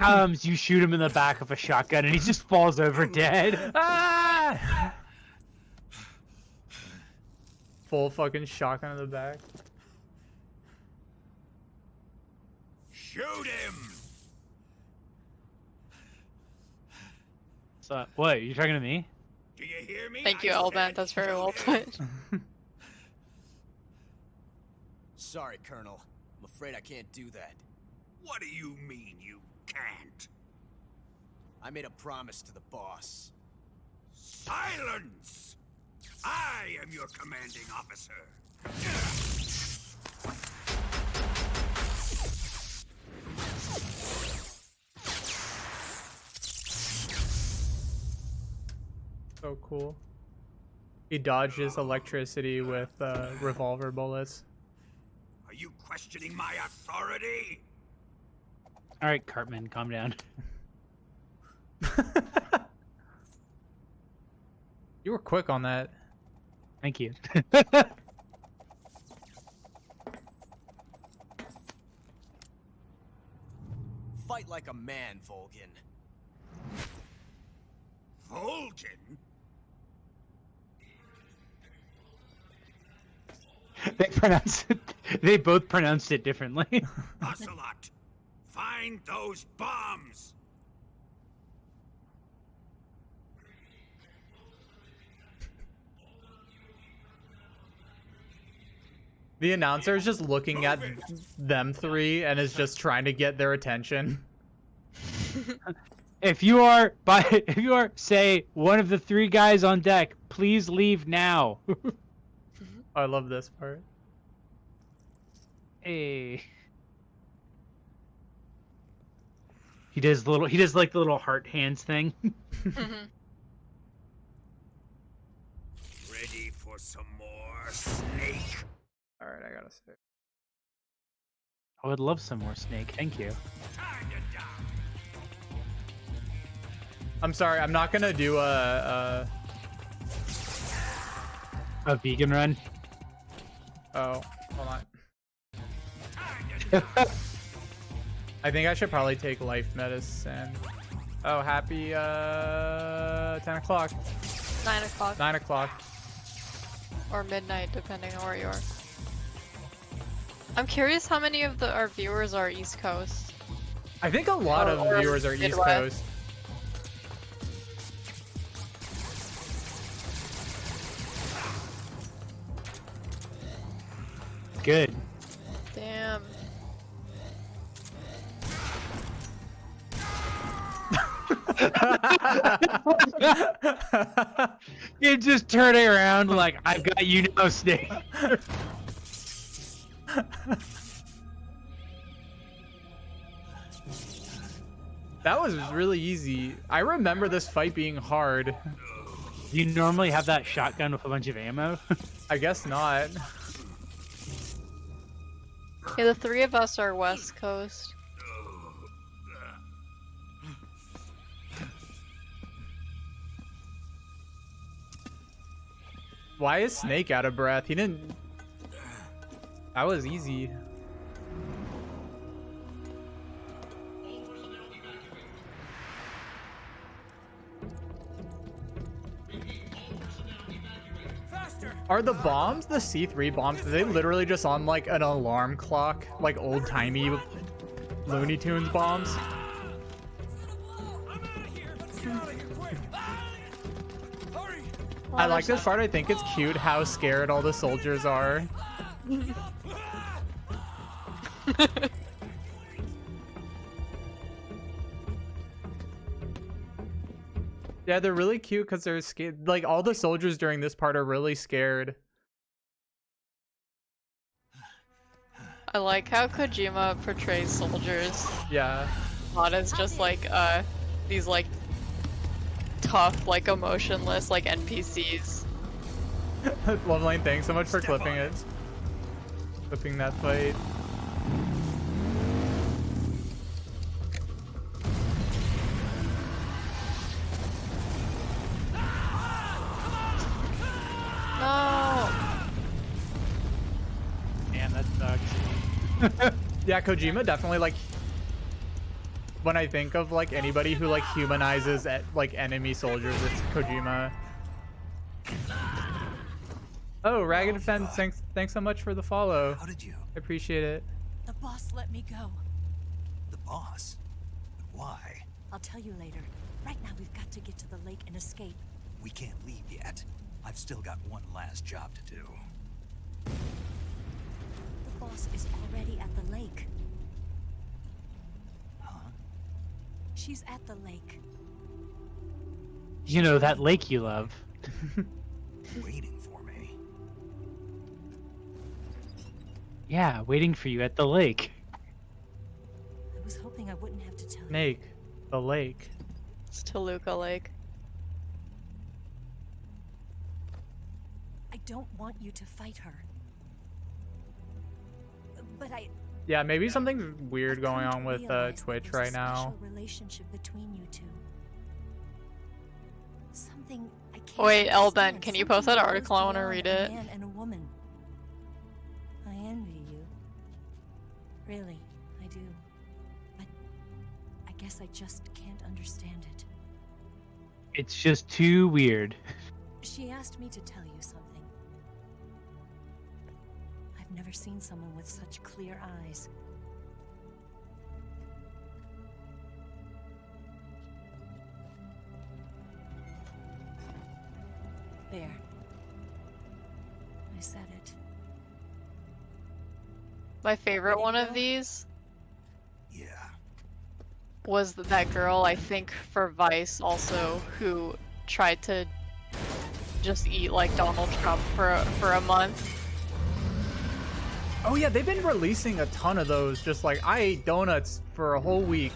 comes, you shoot him in the back of a shotgun, and he just falls over dead. Ah! Full fucking shotgun in the back. Shoot him! So, what? You talking to me? Do you hear me? Thank you, I Elbant. said That's very well shoot him. put. Sorry, Colonel. I'm afraid I can't do that. What do you mean you can't? I made a promise to the boss. Silence! I am your commanding officer. So cool. He dodges electricity with revolver bullets. Are you questioning my authority? All right, Cartman, calm down. You were quick on that. Thank you. Fight like a man, Volgin. Volgin? They both pronounced it differently. Ocelot, find those bombs! The announcer is just looking at them three and is just trying to get their attention. If you are, say, one of the three guys on deck, please leave now. I love this part. Hey. He does like the little heart hands thing. Ready for some more snake? Alright, I gotta say. I would love some more snake, thank you. Time to die. I'm sorry, I'm not gonna do a vegan run. Oh, hold on. I think I should probably take life medicine. Oh, happy 10 o'clock. 9 o'clock. 9 o'clock. Or midnight, depending on where you are. I'm curious how many of our viewers are East Coast. I think a lot of Or viewers are East Midwest. Coast. Good. Damn. You just turn it around like, I've got you now, Snake. That was really easy. I remember this fight being hard. Do you normally have that shotgun with a bunch of ammo? I guess not. Yeah, the three of us are West Coast. Why is Snake out of breath? He didn't... That was easy. Are the bombs, the C3 bombs, are they literally just on like an alarm clock? Like old-timey Looney Tunes bombs? I like this part. I think it's cute how scared all the soldiers are. Yeah, they're really cute because they're scared. Like, all the soldiers during this part are really scared. I like how Kojima portrays soldiers. Yeah. Not as just like, these like, tough, like emotionless, like NPCs. Lovelane, thanks so much for clipping it. Clipping that fight. No! Damn, that sucks. Yeah, Kojima definitely like... when I think of like anybody who like humanizes like enemy soldiers, it's Kojima. Oh, Ragged Fence, thanks so much for the follow. How did you? I appreciate it. The boss let me go. The boss? But why? I'll tell you later. Right now, we've got to get to the lake and escape. We can't leave yet. I've still got one last job to do. The boss is already at the lake. Huh? She's at the lake. You know, that lake you love. Waiting for me. Yeah, waiting for you at the lake. I was hoping I wouldn't have to tell you. Snake, the lake. It's Toluca Lake. I don't want you to fight her. But Yeah, maybe something's weird I've going come on to with realize Twitch that there's right a now. special relationship between you two. Something I can't Wait, understand. Elben, can you post that Something that article? I goes wanna beyond read a it. Man and a woman. I envy you. Really, I do. But I guess I just can't understand it. It's just too weird. She asked me to tell you something. I've never seen someone with such clear eyes. There. I said it. My favorite Ready one to of go? these Yeah. was that girl, I think, for Vice also, who tried to just eat like Donald Trump for a month. Oh yeah, they've been releasing a ton of those. Just like I ate donuts for a whole week.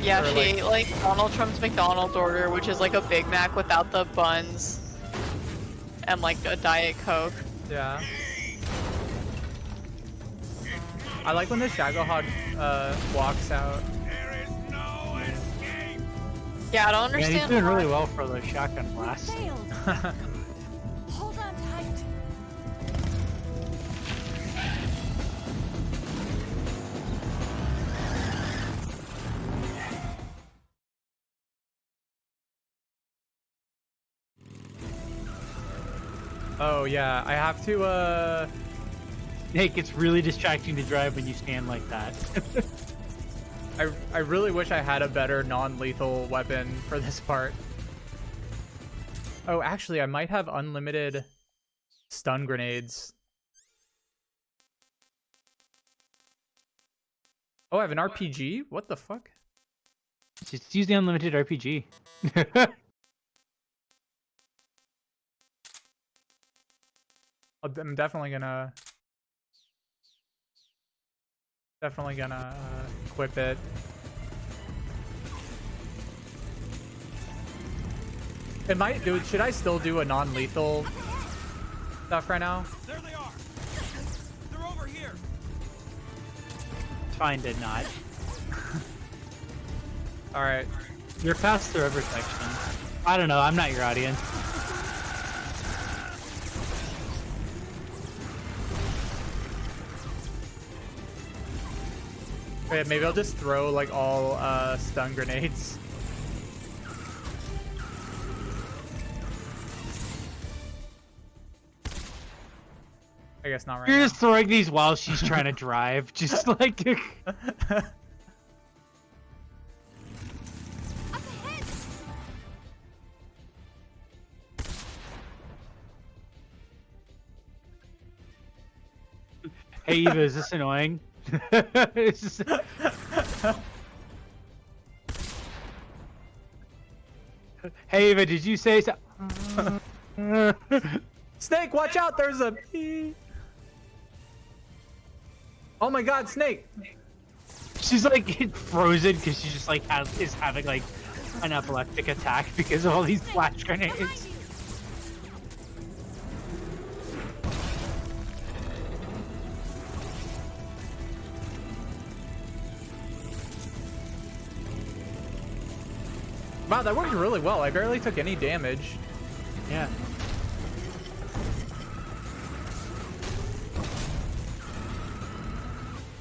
Yeah, Or, she like- ate like Donald Trump's McDonald's order, which is like a Big Mac without the buns, and like a Diet Coke. Yeah. I like when the Shagohog walks out. There is no escape. Yeah, I don't Yeah, he's understand. doing why- really well for the shotgun blast. Failed! Hold on tight! Oh yeah, I have to Nick, it's really distracting to drive when you stand like that. I really wish I had a better non-lethal weapon for this part. Oh, actually, I might have unlimited stun grenades. Oh, I have an RPG? What the fuck? Just use the unlimited RPG. I'm definitely gonna equip it. Should I still do a non-lethal stuff right now? There they are. They're over here. It's fine to not. All right. You're past the river section. I don't know, I'm not your audience. Wait, maybe I'll just throw like all stun grenades. I guess not right You're now. just throwing these while she's trying to drive. Just like... Hey Eva, is this annoying? It's just- Hey Eva, did you say so? Snake, watch out! There's a. Oh my God, Snake! She's like frozen because she just like is having like an epileptic attack because of all these flash grenades. Wow, that worked really well. I barely took any damage. Yeah.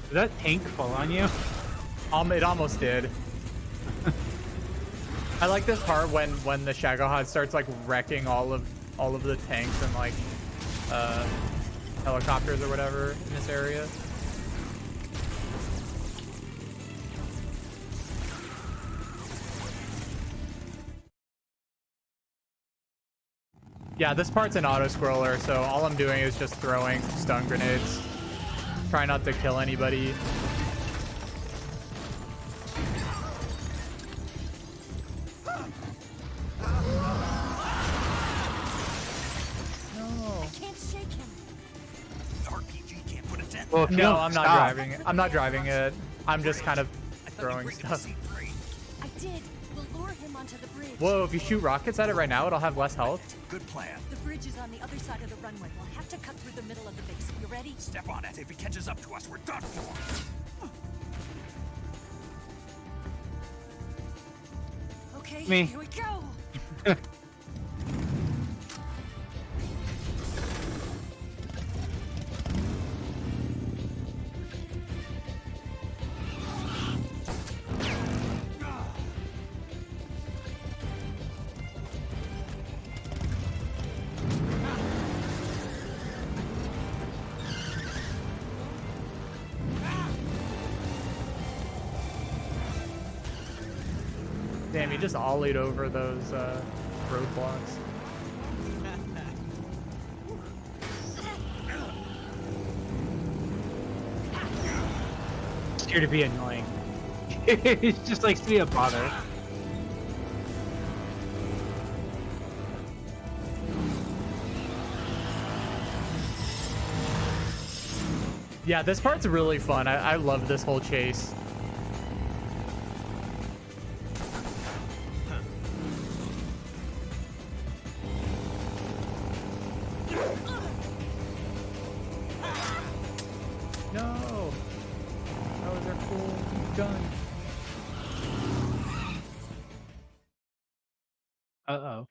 Did that tank fall on you? It almost did. I like this part when the Shagohod starts like wrecking all of the tanks and like helicopters or whatever in this area. Yeah, this part's an auto-scroller, so all I'm doing is just throwing stun grenades. Try not to kill anybody. Well, No, I'm not driving it. I'm not driving it. I'm just kind of throwing stuff. I did. We'll lure him onto the bridge. Whoa, if you shoot rockets at it right now, it'll have less health. Good plan. The bridge is on the other side of the runway. We'll have to cut through the middle of the base. You ready? Step on it. If he catches up to us, we're done for. Okay, Me. here we go. Damn, he just ollied over those roadblocks. It's here to be annoying. It just likes to be a bother. Yeah, this part's really fun. I love this whole chase. No! That was our cool gun. Uh-oh.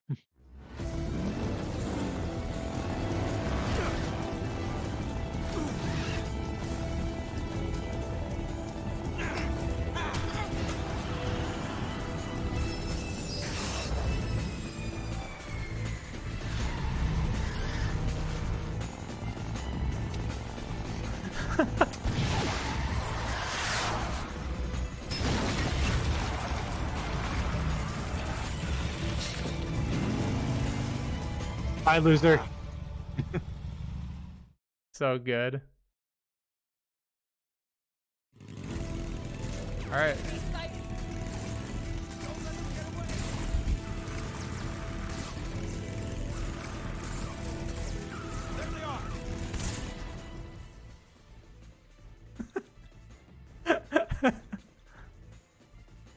Bye, loser. So good. All right.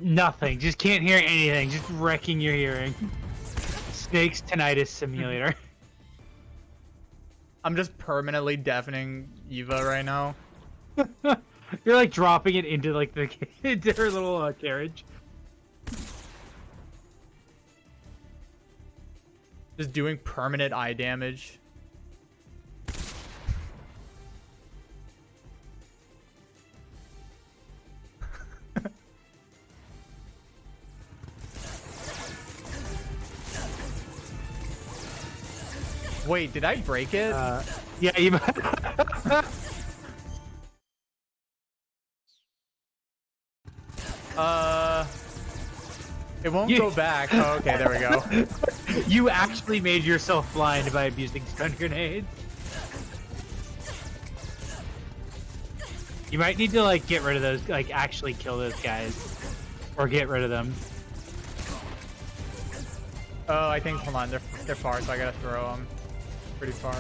Nothing. Just can't hear anything. Just wrecking your hearing. Snake's tinnitus simulator. I'm just permanently deafening Eva right now. You're like dropping it into like the into her little carriage. Just doing permanent eye damage. Wait, did I break it? Yeah, you. It won't go back. Oh, okay, there we go. You actually made yourself blind by abusing stun grenades. You might need to like get rid of those, like actually kill those guys, or get rid of them. Oh, I think, hold on, they're far, so I gotta throw them pretty far.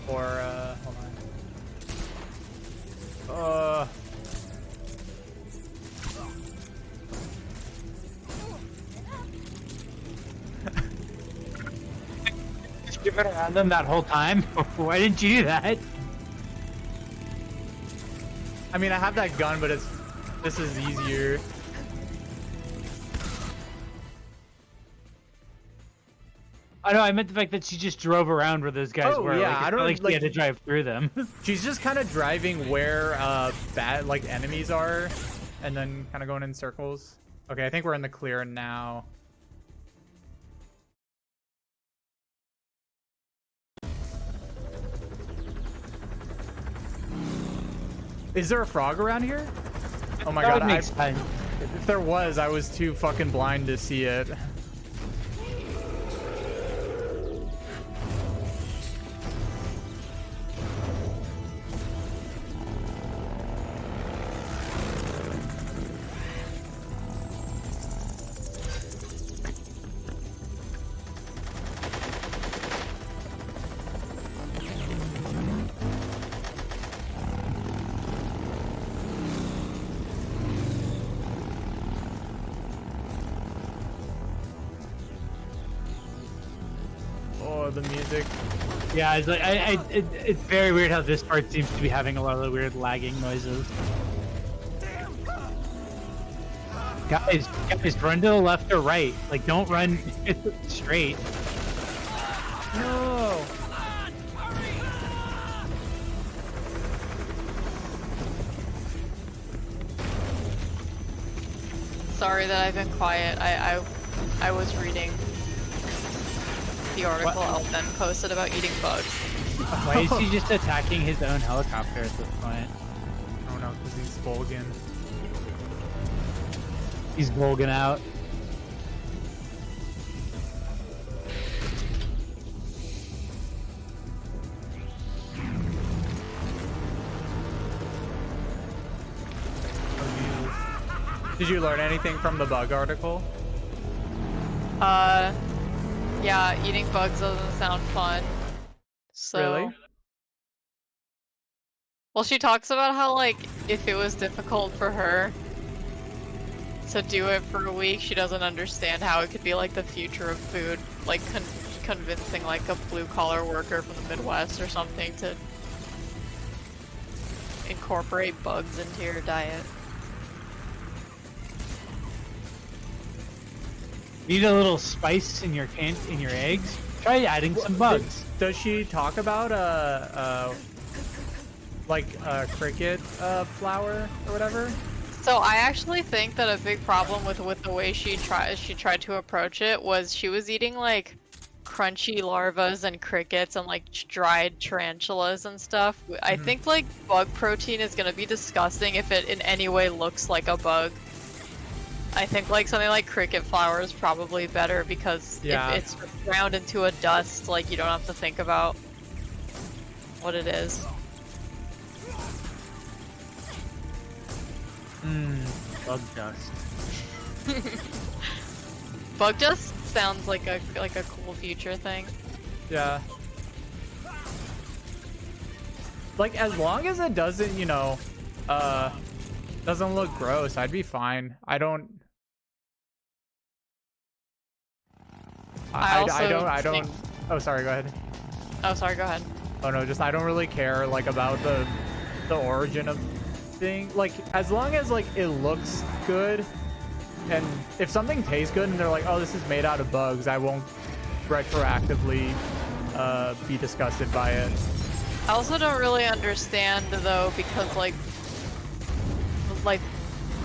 Or, hold on. Just give it around them that whole time? Why didn't you do that? I mean, I have that gun, but this is easier. I know. I meant the fact that she just drove around where those guys Oh, were. yeah, Like, it's I not don't- like she like- had to drive through them. She's just kind of driving where bad like enemies are, and then kind of going in circles. Okay, I think we're in the clear now. Is there a frog around here? Oh my That god, would make sense. if there was, I was too fucking blind to see it. Oh, the music. Yeah, it's like it's very weird how this part seems to be having a lot of the weird lagging noises. Guys, run to the left or right. Like, don't run straight. No. Sorry that I've been quiet. I was reading the article Elton posted about eating bugs. Why is he just attacking his own helicopter at this point? Oh no, because he's Volgan. He's Volgan out. Did you learn anything from the bug article? Yeah, eating bugs doesn't sound fun. So... Really? Well, she talks about how, like, if it was difficult for her to do it for a week, she doesn't understand how it could be, like, the future of food. Like, convincing, like, a blue-collar worker from the Midwest or something to incorporate bugs into your diet. Need a little spice in your eggs? Try adding some bugs. Does she talk about cricket flour or whatever? So I actually think that a big problem with the way she tried to approach it was she was eating like crunchy larvas and crickets and like dried tarantulas and stuff. I think like bug protein is gonna be disgusting if it in any way looks like a bug. I think like something like cricket flour is probably better because if it's ground into a dust, like you don't have to think about what it is. Bug dust. Bug dust sounds like a cool future thing. Yeah. Like as long as it doesn't, you know, doesn't look gross, I'd be fine. I don't. I don't. Oh, sorry. Go ahead. Oh, sorry. Go ahead. Oh no, just I don't really care like about the origin of thing. Like as long as like it looks good, and if something tastes good and they're like, oh, this is made out of bugs, I won't retroactively be disgusted by it. I also don't really understand though because like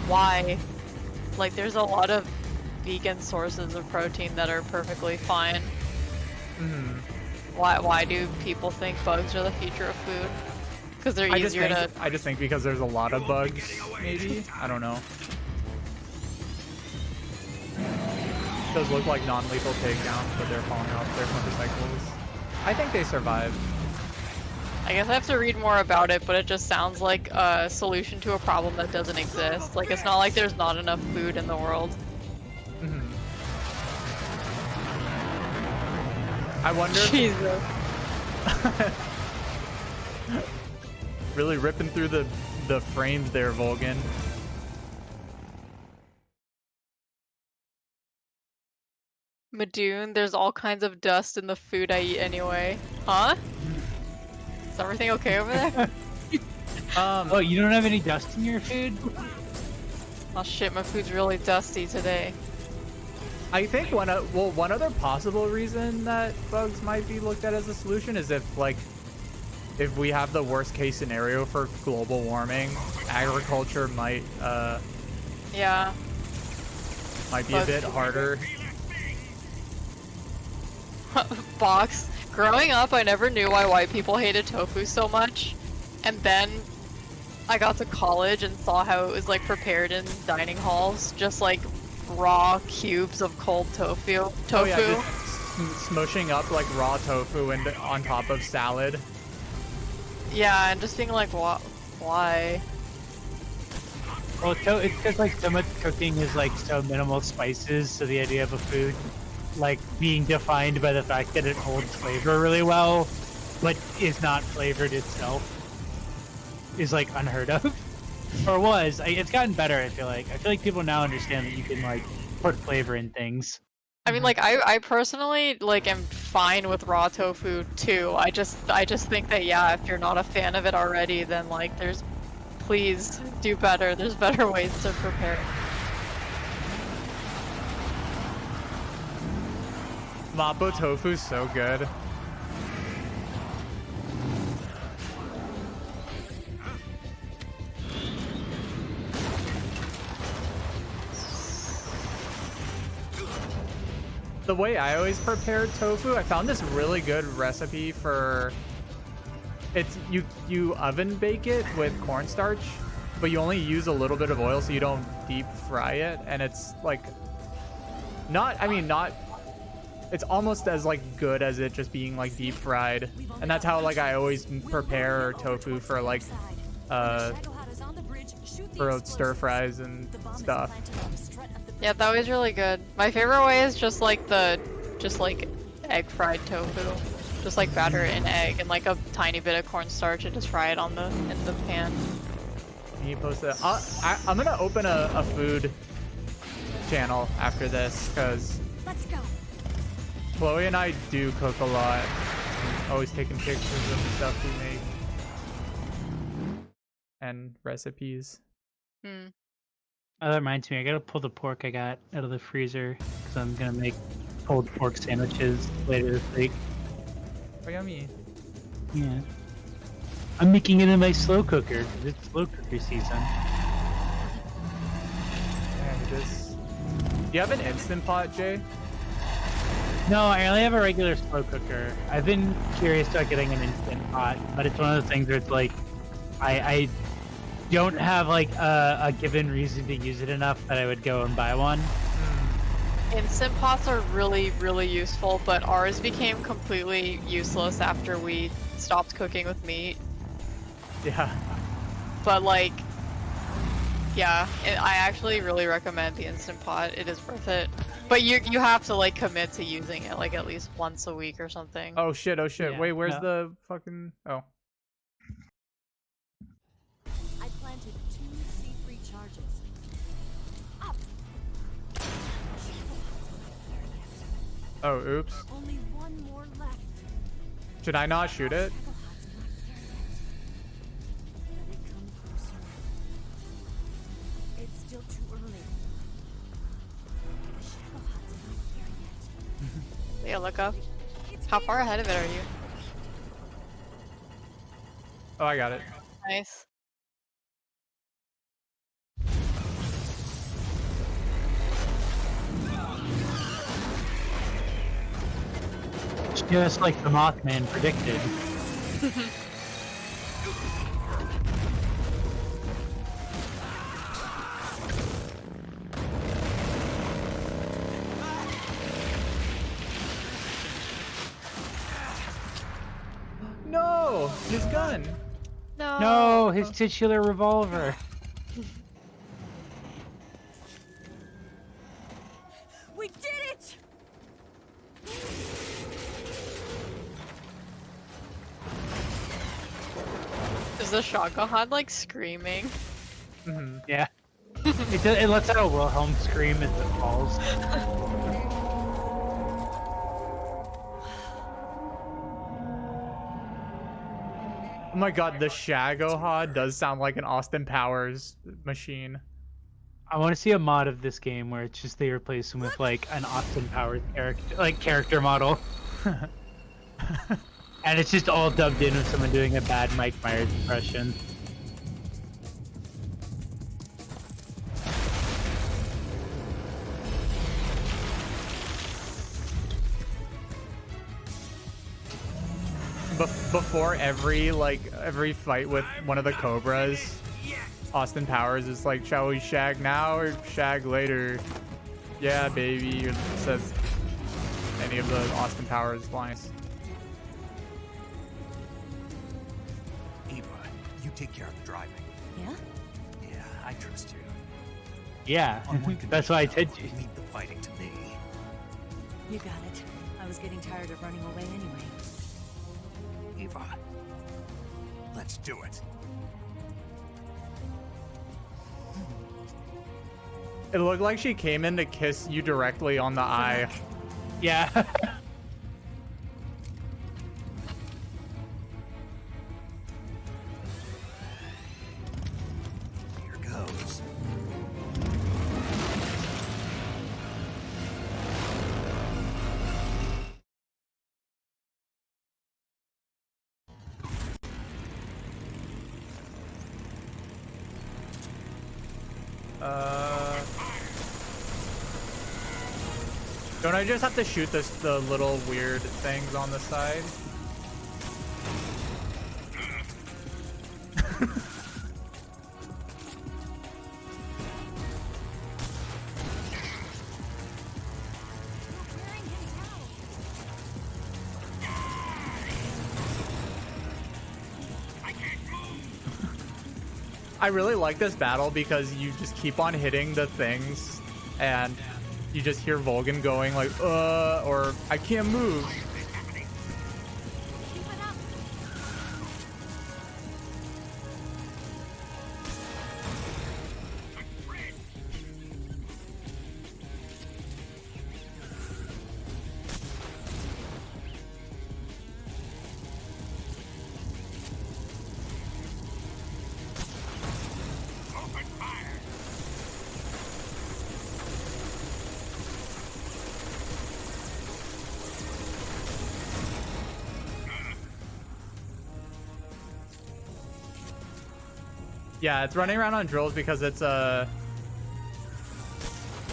why? Like there's a lot of vegan sources of protein that are perfectly fine. Why do people think bugs are the future of food? Because they're easier to... I just think because there's a lot of bugs, maybe? I don't know. Those look like non-lethal takedowns, but they're falling off their motorcycles. I think they survived. I guess I have to read more about it, but it just sounds like a solution to a problem that doesn't exist. Like, it's not like there's not enough food in the world. I wonder if... Jesus. Really ripping through the frames there, Volgan. Madoon, there's all kinds of dust in the food I eat anyway. Huh? Is everything okay over there? Oh, you don't have any dust in your food? Oh shit, my food's really dusty today. I think one other possible reason that bugs might be looked at as a solution is if we have the worst case scenario for global warming, agriculture might Yeah. be a bit harder. Box. Growing up, I never knew why white people hated tofu so much, and then I got to college and saw how it was like prepared in dining halls, just like raw cubes of cold tofu. Oh yeah, just smushing up like raw tofu and on top of salad. Yeah, and just being like, why? Well, it's because like so much cooking is like so minimal spices, so the idea of a food like being defined by the fact that it holds flavor really well, but is not flavored itself, is like unheard of. Or was. It's gotten better, I feel like. I feel like people now understand that you can like put flavor in things. I mean, like, I personally like am fine with raw tofu too. I just think that yeah, if you're not a fan of it already, then like please do better. There's better ways to prepare it. Mapo tofu's so good. The way I always prepare tofu, I found this really good recipe for it's you oven bake it with cornstarch, but you only use a little bit of oil so you don't deep fry it, and it's like not it's almost as like good as it just being like deep fried. And that's how like I always prepare tofu for like for stir fries and stuff. Yeah, that was really good. My favorite way is just like egg fried tofu. Just like batter it in egg and like a tiny bit of cornstarch and just fry it in the pan. Can you post that? I'm gonna open a food channel after this because Chloi and I do cook a lot. Always taking pictures of the stuff we make and recipes. Oh, that reminds me, I gotta pull the pork I got out of the freezer because I'm gonna make pulled pork sandwiches later this week. Oh, yummy. Yeah. I'm making it in my slow cooker because it's slow cooker season. And this. Do you have an Instant Pot, Jay? No, I only have a regular slow cooker. I've been curious about getting an Instant Pot, but it's one of those things where it's like, I don't have like a given reason to use it enough that I would go and buy one. Instant pots are really, really useful, but ours became completely useless after we stopped cooking with meat. Yeah. But like, yeah, I actually really recommend the Instant Pot. It is worth it. But you have to like commit to using it like at least once a week or something. Oh shit, oh shit. Yeah, Wait, where's no. the fucking... Oh. I planted 2 C3 charges. Up! Oh, oops. Only one more left. Should I not shoot it? It's still too early. The Shadow Hut's not here yet. Yeah, look up. How far ahead of it are you? Oh, I got it. Nice. Just like the Mothman predicted. No! His gun! No. No, his titular revolver. We did it! Is the Shagahan like screaming? Yeah. It lets out a Wilhelm scream as it falls. Oh my god, the Shagohod does sound like an Austin Powers machine. I want to see a mod of this game where it's just they replace him with like an Austin Powers character model, and it's just all dubbed in with someone doing a bad Mike Myers impression. Before every fight with one of the Cobras, Austin Powers is like, "Shall we shag now or shag later?" Yeah, baby, or says any of the Austin Powers lines. Eva, you take care of the driving. Yeah? Yeah, I trust you. Yeah, On one that's why I condition, said though, leave the fighting to me. You got it. I was getting tired of running away anyway. Eva, let's do it. It looked like she came in to kiss you directly on the eye. yeah. Here goes. Don't I just have to shoot the little weird things on the side? I really like this battle because you just keep on hitting the things and you just hear Volgan going like, or I can't move. Yeah, it's running around on drills because it's so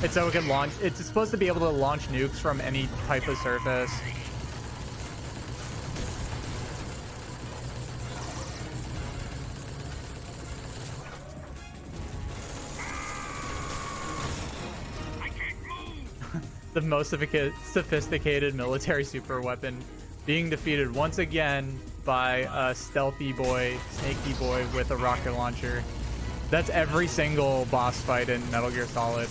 it can launch. It's supposed to be able to launch nukes from any type of surface. The most sophisticated military super weapon being defeated once again by a stealthy boy, snaky boy with a rocket launcher. That's every single boss fight in Metal Gear Solid.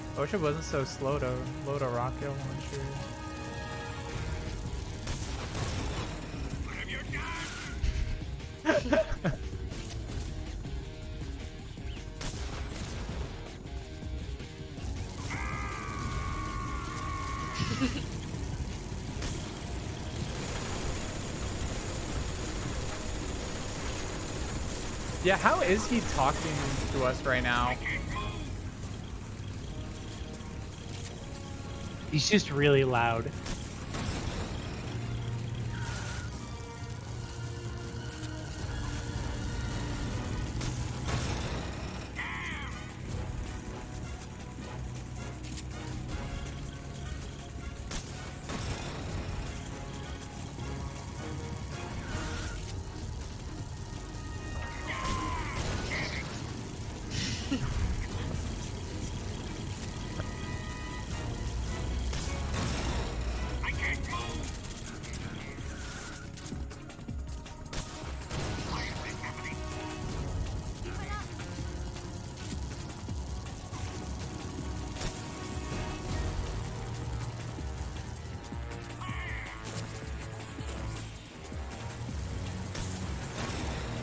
I wish it wasn't so slow to load a rocket launcher. Yeah, how is he talking to us right now? He's just really loud.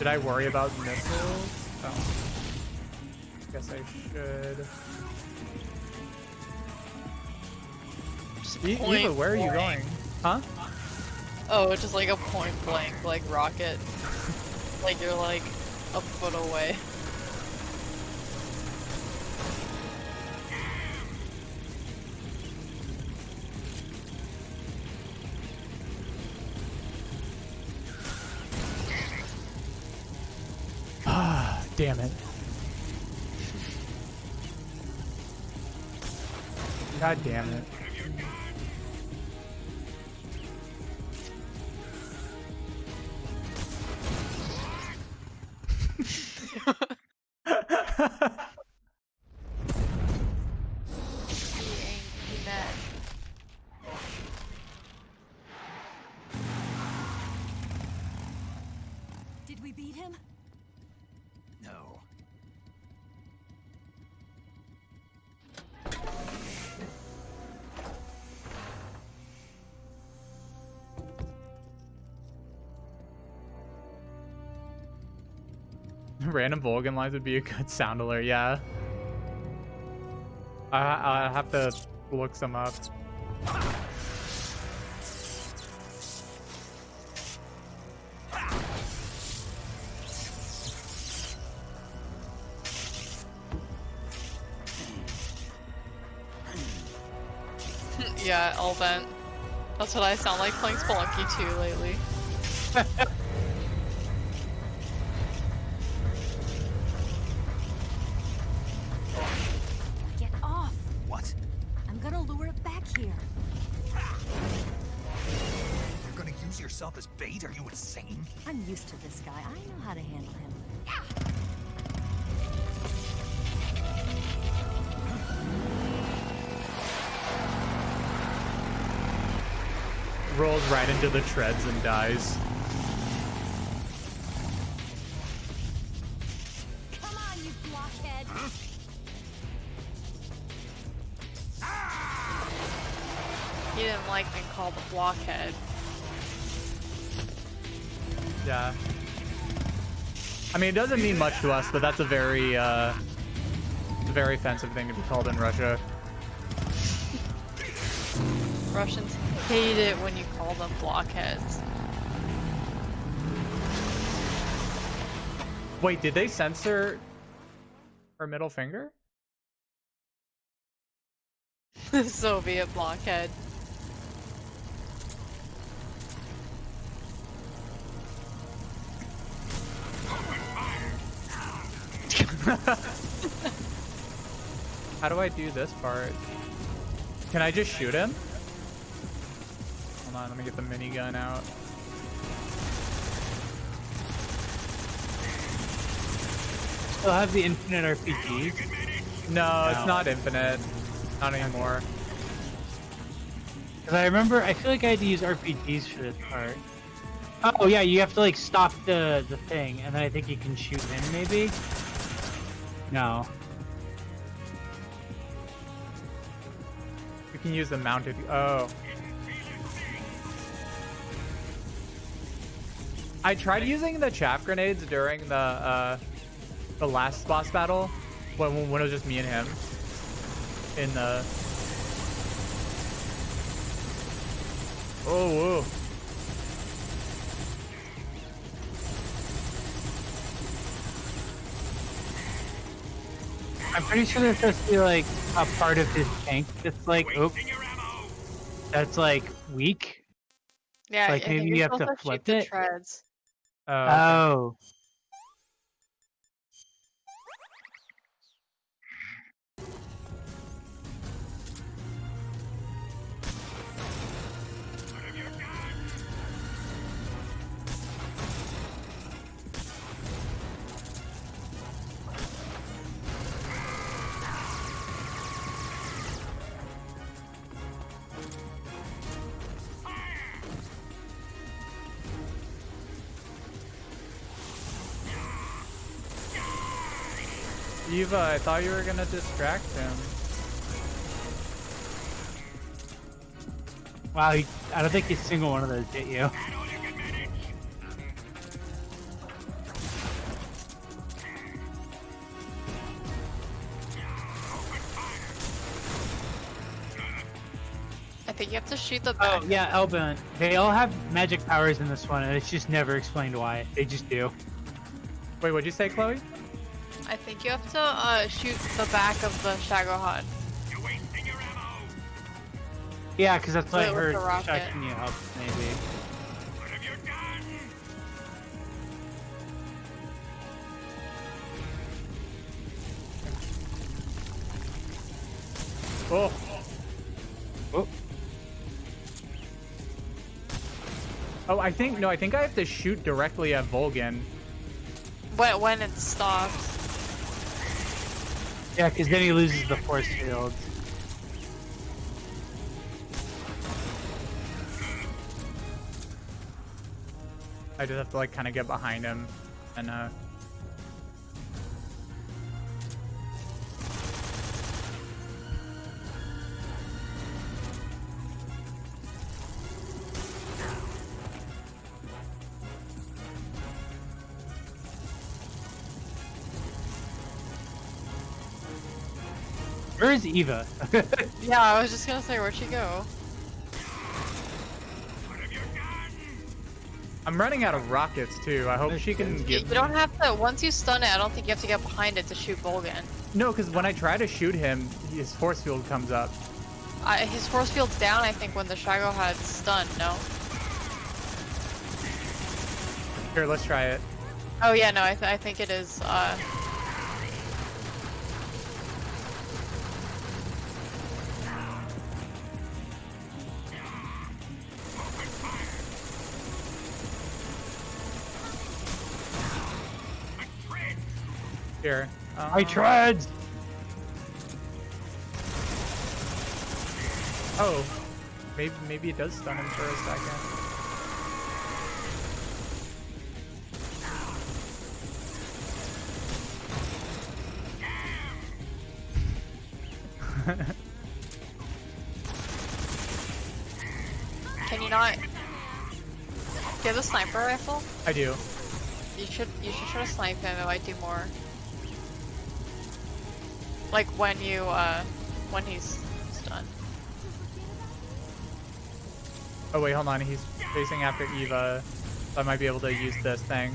Should I worry about missiles? Oh. Guess I should. Eva, where are you going? Huh? Oh, it's just like a point blank, like rocket. Like you're like a foot away. Ah, damn it. God damn it. Did we beat him? No. Random Vulcan lines would be a good sound alert, yeah. I have to look some up. Yeah, all bent. That's what I sound like playing Spelunky 2 lately. Get off! What? I'm gonna lure it back here. You're gonna use yourself as bait? Are you insane? I'm used to this guy. I know how to handle him. Rolls right into the treads and dies. Come on, you blockhead! He didn't like being called a blockhead. Yeah. I mean, it doesn't mean much to us, but that's a very offensive thing to be called in Russia. Russians hate it when you call them blockheads. Wait, did they censor her middle finger? Soviet blockhead. How do I do this part? Can I just shoot him? Hold on, let me get the minigun out. Still have the infinite RPGs? No, it's not infinite. Not anymore. Because I remember, I feel like I had to use RPGs for this part. Oh yeah, you have to like stop the thing, and then I think you can shoot him maybe? No. You can use the mounted. Oh. I tried using the chaff grenades during the last boss battle when it was just me and him in the. Oh, whoa. I'm pretty sure there's supposed to be like a part of his tank that's like, that's like weak. Yeah, Like maybe you have to flip the it. treads. Oh. Okay. Oh. Eva, I thought you were gonna distract him. Wow, I don't think a single one of those hit you. think you have to shoot the Oh back. yeah, Elbin. They all have magic powers in this one, and it's just never explained why. They just do. Wait, what'd you say, Chloe? I think you have to shoot the back of the Shagohod. Yeah, because that's what I With heard. the rocket. Shotgun you help, maybe. Oh. Oh. Oh, I think I have to shoot directly at Volgin. When it stops. Yeah, because then he loses the force field. I just have to like kind of get behind him and Where is Eva? Yeah, I was just gonna say, where'd she go? I'm running out of rockets too. I hope she can You give. don't have to, once you stun it, I don't think you have to get behind it to shoot Volgin. No, because when I try to shoot him, his force field comes up. His force field's down, I think, when the Shagohod's stunned, no? Here, let's try it. Oh yeah, no, I think it is, Here. I tried! Oh, maybe it does stun him for a second. can you not... Do you have a sniper rifle? I do. You should try to snipe him, it might do more. Like when you, when he's stunned. Oh wait, hold on. He's chasing after Eva. So I might be able to use this thing.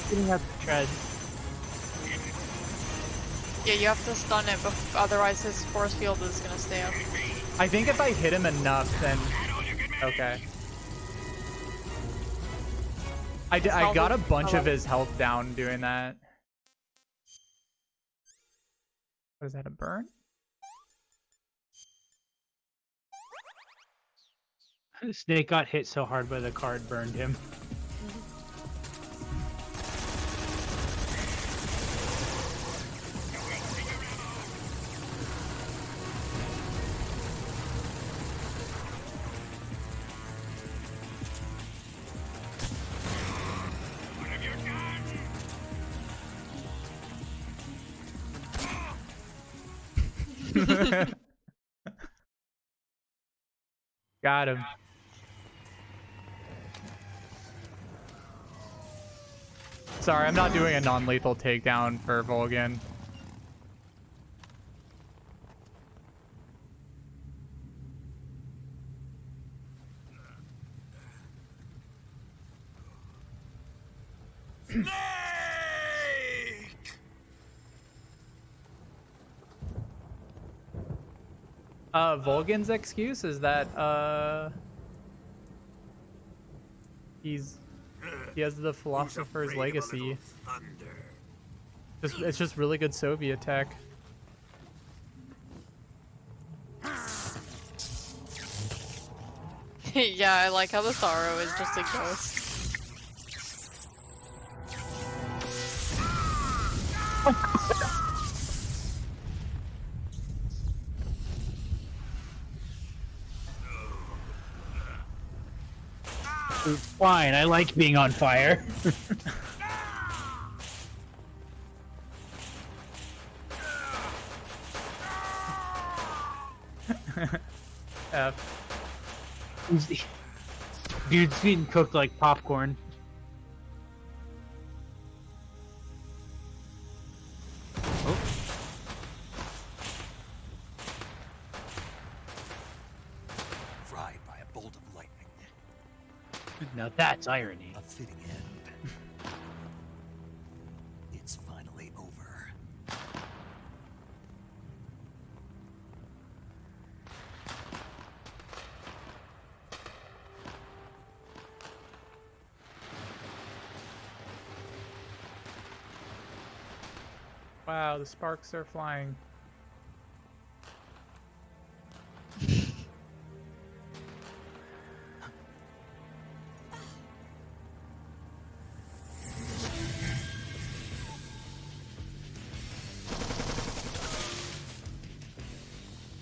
Getting out the tread. Yeah, you have to stun it, but otherwise his force field is gonna stay up. I think if I hit him enough, then okay. I got a bunch of his health down doing that. What is that, a burn? Snake got hit so hard by the card, burned him. Got him. Sorry, I'm not doing a non-lethal takedown for Volgin. Volgin's excuse is that he has the philosopher's legacy. It's just really good Soviet tech. Yeah, I like how the Sorrow is just a ghost. Fine, I like being on fire. F. Dude's getting cooked like popcorn. Oh. Fried by a bolt of lightning. Now that's irony. A fitting end. It's finally over. Wow, the sparks are flying.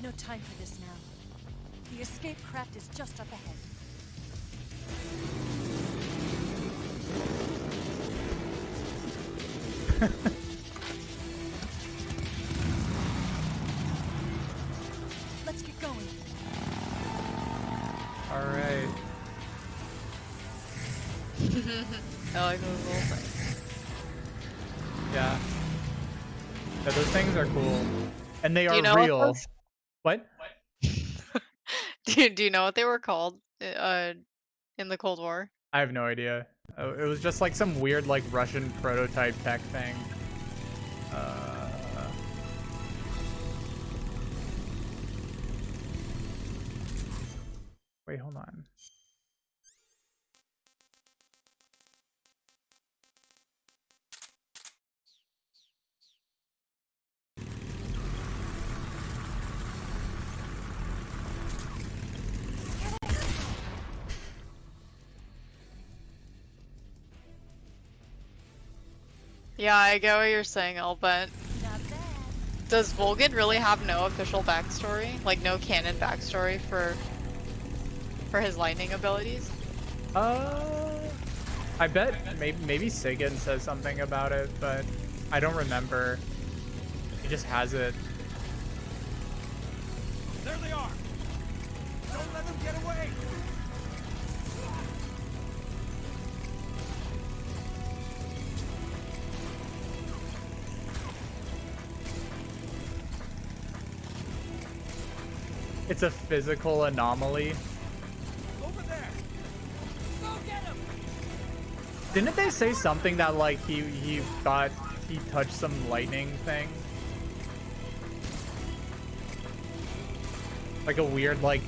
No time for this now. The escape craft is just up ahead. Let's get going. All right. I like those little things. Yeah. Yeah, those things are cool, and they Do you are know what real. those- What? Do you know what they were called in the Cold War? I have no idea. It was just like some weird like Russian prototype tech thing. Wait, hold on. Yeah, I get what you're saying, Albert. Not bad. Does Volgin really have no official backstory? Like no canon backstory for his lightning abilities? I bet maybe Sigyn says something about it, but I don't remember. He just has it. There they are! Don't let them get away! It's a physical anomaly. Over there! Go get him! Didn't they say something that like he touched some lightning thing? Like a weird like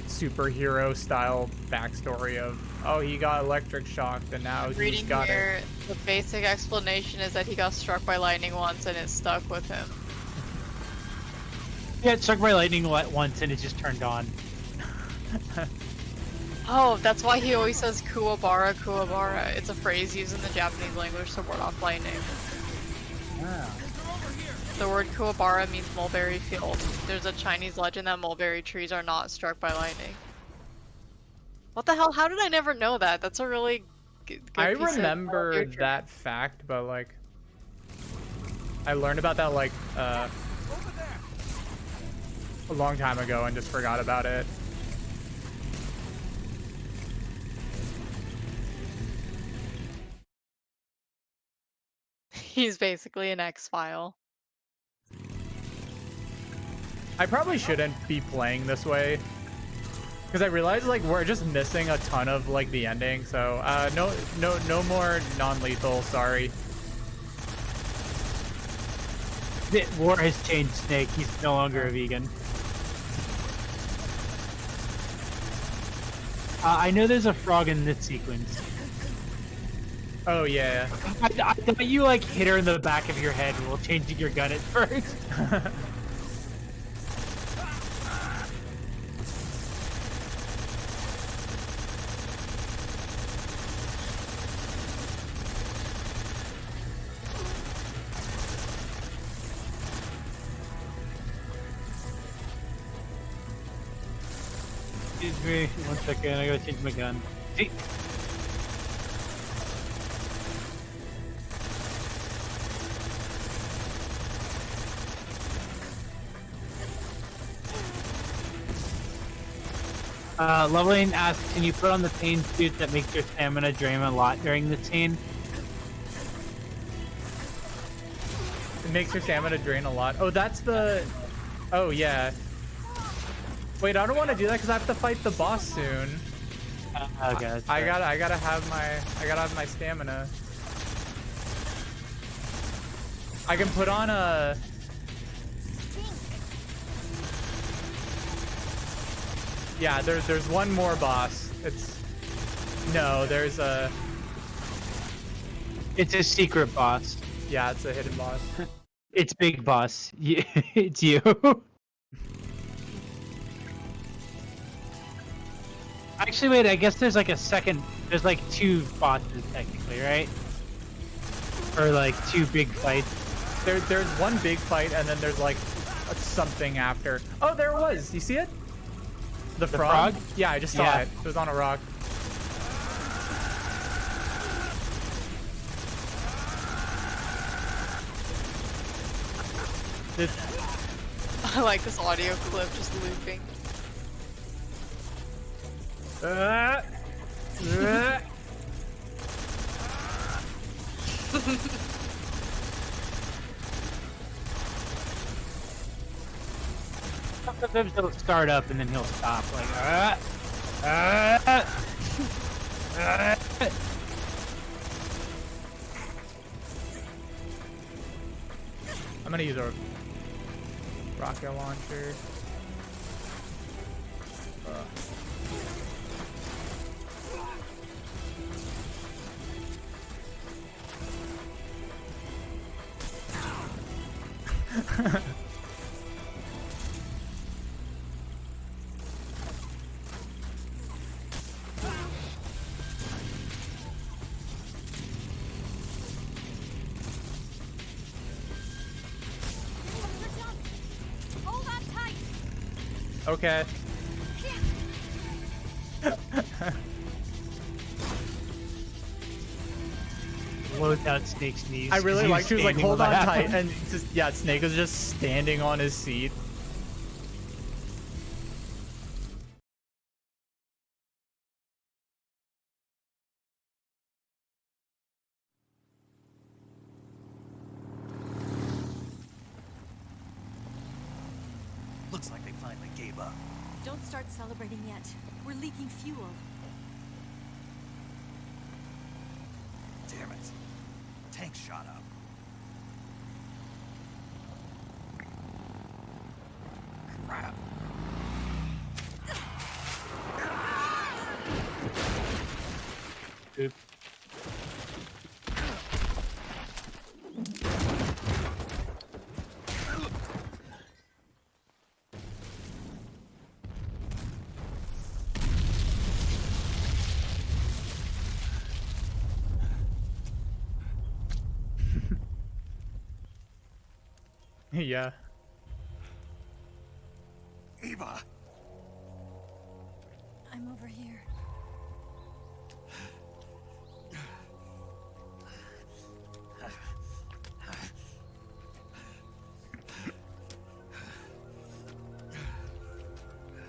superhero style backstory of, oh, he got electric shocked and now he's Reading got here, it. the basic explanation is that he got struck by lightning once and it stuck with him. Yeah, it struck by lightning once and it just turned on. Oh, that's why he always says Kuwabara, Kuwabara. It's a phrase used in the Japanese language to ward off lightning. Wow. The word Kuwabara means mulberry field. There's a Chinese legend that mulberry trees are not struck by lightning. What the hell? How did I never know that? That's a really good I piece of remember literature. that fact, but like I learned about that like a long time ago and just forgot about it. He's basically an X-File. I probably shouldn't be playing this way because I realized like we're just missing a ton of like the ending. So no more non-lethal. Sorry. War has changed Snake. He's no longer a vegan. I know there's a frog in this sequence. Oh yeah. I thought you like hit her in the back of your head while changing your gun at first. Excuse me, 1 second, I gotta change my gun. See? Loveline asks, can you put on the pain suit that makes your stamina drain a lot during the scene? It makes your stamina drain a lot. Oh, that's the... Oh, yeah. Wait, I don't want to do that because I have to fight the boss soon. Okay. I gotta have my stamina. I can put on a... Yeah, there's one more boss. There's a... It's a secret boss. Yeah, it's a hidden boss. It's Big Boss. It's you. Actually, wait, I guess there's like a second... There's like 2 bosses, technically, right? Or like 2 big fights. There's one big fight, and then there's like something after. Oh, there it was. You see it? The frog? Yeah, I just saw it. It was on a rock. I like this audio clip just looping. Sometimes it'll start up and then he'll stop. Like, I'm gonna use a rocket launcher. Okay. blows out Snake's knees. I really like. She was like, "Hold on tight," happened. and just yeah, Snake was just standing on his seat. Looks like they finally gave up. Don't start celebrating yet. We're leaking fuel. Damn it. Tank shot up. Crap. Oops. Yeah. Eva! I'm over here.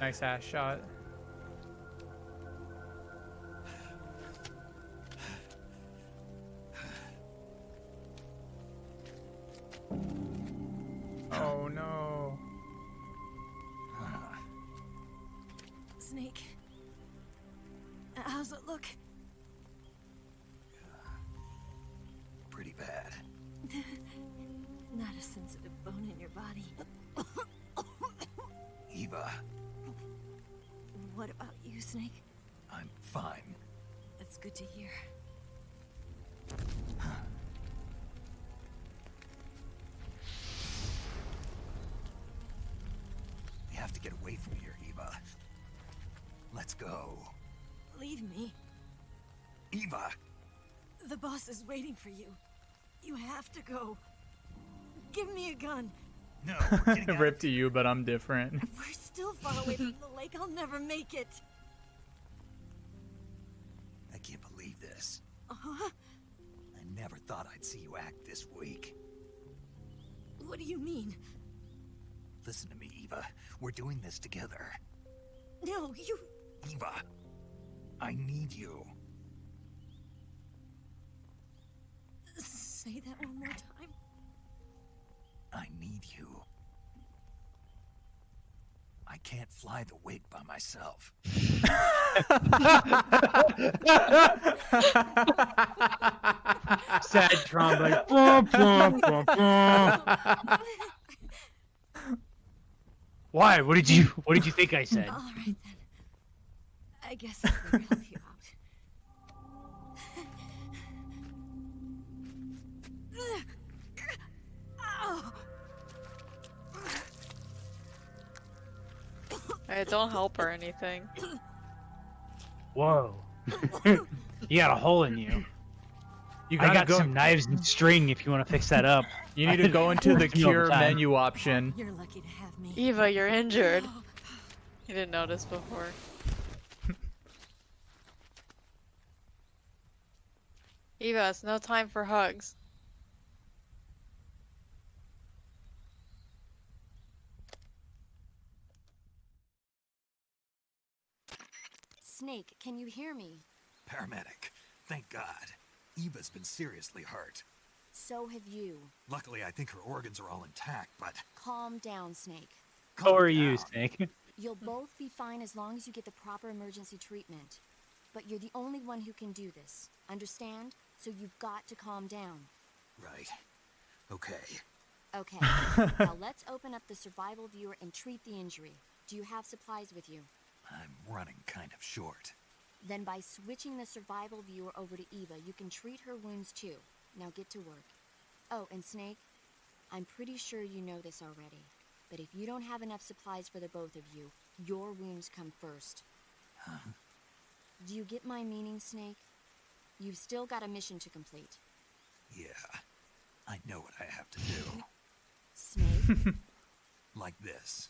Nice ass shot. Oh no. Snake. How's it look? Pretty bad. Not a sensitive bone in your body. Eva, What about you, Snake? I'm fine. That's good to hear. We have to get away from here, Eva. Let's go. Leave me. Eva! The boss is waiting for you. You have to go. Give me a gun. No, we're getting out. Rip to you, but I'm different. If we're still far away from the lake, I'll never make it. I can't believe this. Uh-huh. I never thought I'd see you act this weak. What do you mean? Listen to me, Eva. We're doing this together. No, you... Eva, I need you. Say that one more time. I need you. I can't fly the wig by myself. Sad drum, like. Bum, bum, bum, bum. Why? What did you think I said? All right then. I guess I can help you out. Hey, don't help or anything. Whoa. You got a hole in you. You I gotta got go. some knives and string if you want to fix that up. You need to go into the Me all the cure time. menu option. You're lucky to have me. Eva, you're injured. You didn't notice before. Eva, it's no time for hugs. Snake, can you hear me? Paramedic, thank God. Eva's been seriously hurt. So have you. Luckily, I think her organs are all intact, but... Calm down, Snake. How are calm you, down. Snake? You'll both be fine as long as you get the proper emergency treatment. But you're the only one who can do this. Understand? So you've got to calm down. Right. Okay. Okay. Now let's open up the survival viewer and treat the injury. Do you have supplies with you? I'm running kind of short. Then by switching the survival viewer over to Eva, you can treat her wounds too. Now get to work. Oh, and Snake, I'm pretty sure you know this already. But if you don't have enough supplies for the both of you, your wounds come first. Huh? Do you get my meaning, Snake? You've still got a mission to complete. Yeah. I know what I have to do. Snake? Like this.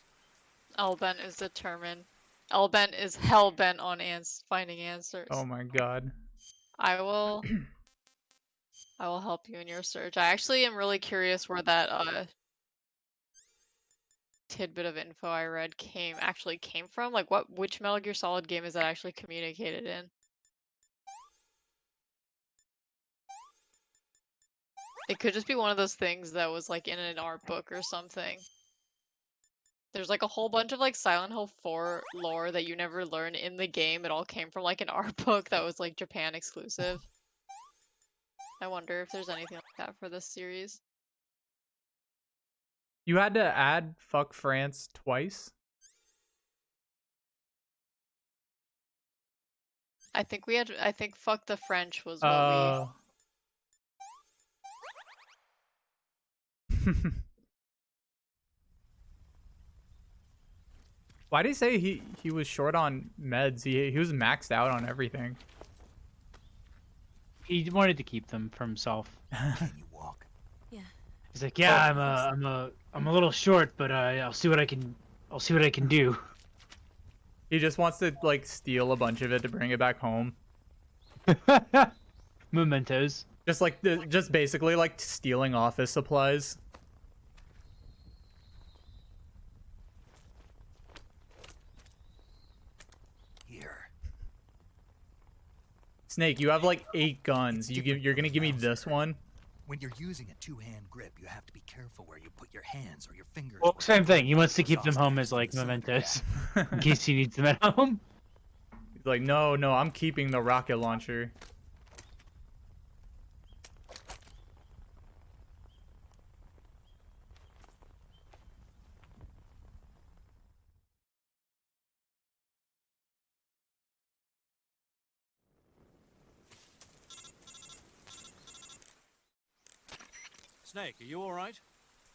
Elbent is determined. Elbent is hell-bent on finding answers. Oh my god. I will help you in your search. I actually am really curious where that tidbit of info I read actually came from. Like which Metal Gear Solid game is that actually communicated in? It could just be one of those things that was like in an art book or something. There's like a whole bunch of like Silent Hill 4 lore that you never learn in the game. It all came from like an art book that was like Japan exclusive. I wonder if there's anything like that for this series. You had to add fuck France twice? I think fuck the French was what Why did he say he was short on meds? He was maxed out on everything. He wanted to keep them for himself. Can you walk? Yeah. He's like, yeah, I'm a little short, but I'll see what I can do. He just wants to like steal a bunch of it to bring it back home. Mementos. Just basically like stealing office supplies. Here. Snake, you have like 8 guns. You're gonna give me this one? When you're using a two-hand grip, you have to be careful where you put your hands or your fingers. Well, will same fall thing. He wants to keep them home exhausted as like from the mementos, in case he needs them at home. He's like, no, I'm keeping the rocket launcher. Snake, are you alright?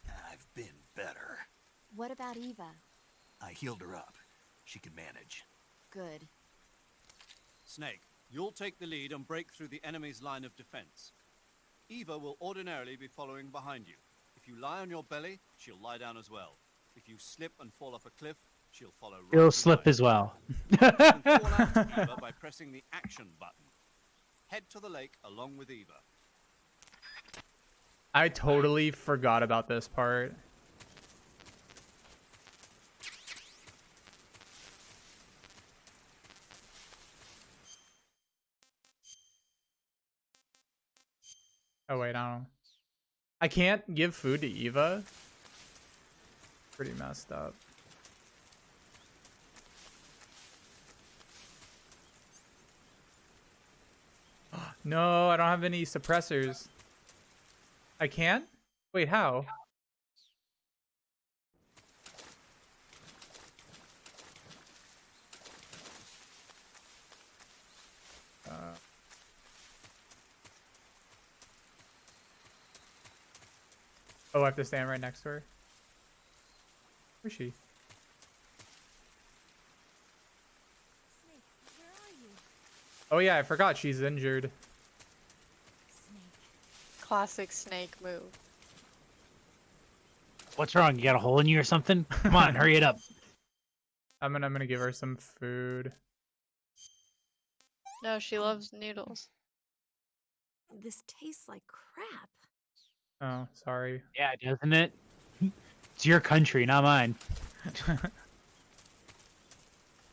I've been better. What about Eva? I healed her up. She can manage. Good. Snake, you'll take the lead and break through the enemy's line of defense. Eva will ordinarily be following behind you. If you lie on your belly, she'll lie down as well. If you slip and fall off a cliff, she'll follow right He'll slip behind as well. you. You can fall out to Eva by pressing the action button. Head to the lake along with Eva. I totally forgot about this part. Oh wait, I don't. I can't give food to Eva. Pretty messed up. No, I don't have any suppressors. I can't? Wait, how? Oh, I have to stand right next to her. Where's she? Snake, where are you? Oh yeah, I forgot she's injured. Snake. Classic Snake move. What's wrong? You got a hole in you or something? Come on, hurry it up. I'm gonna give her some food. No, she loves noodles. This tastes like crap. Oh, sorry. Yeah, doesn't it? It's your country, not mine. Do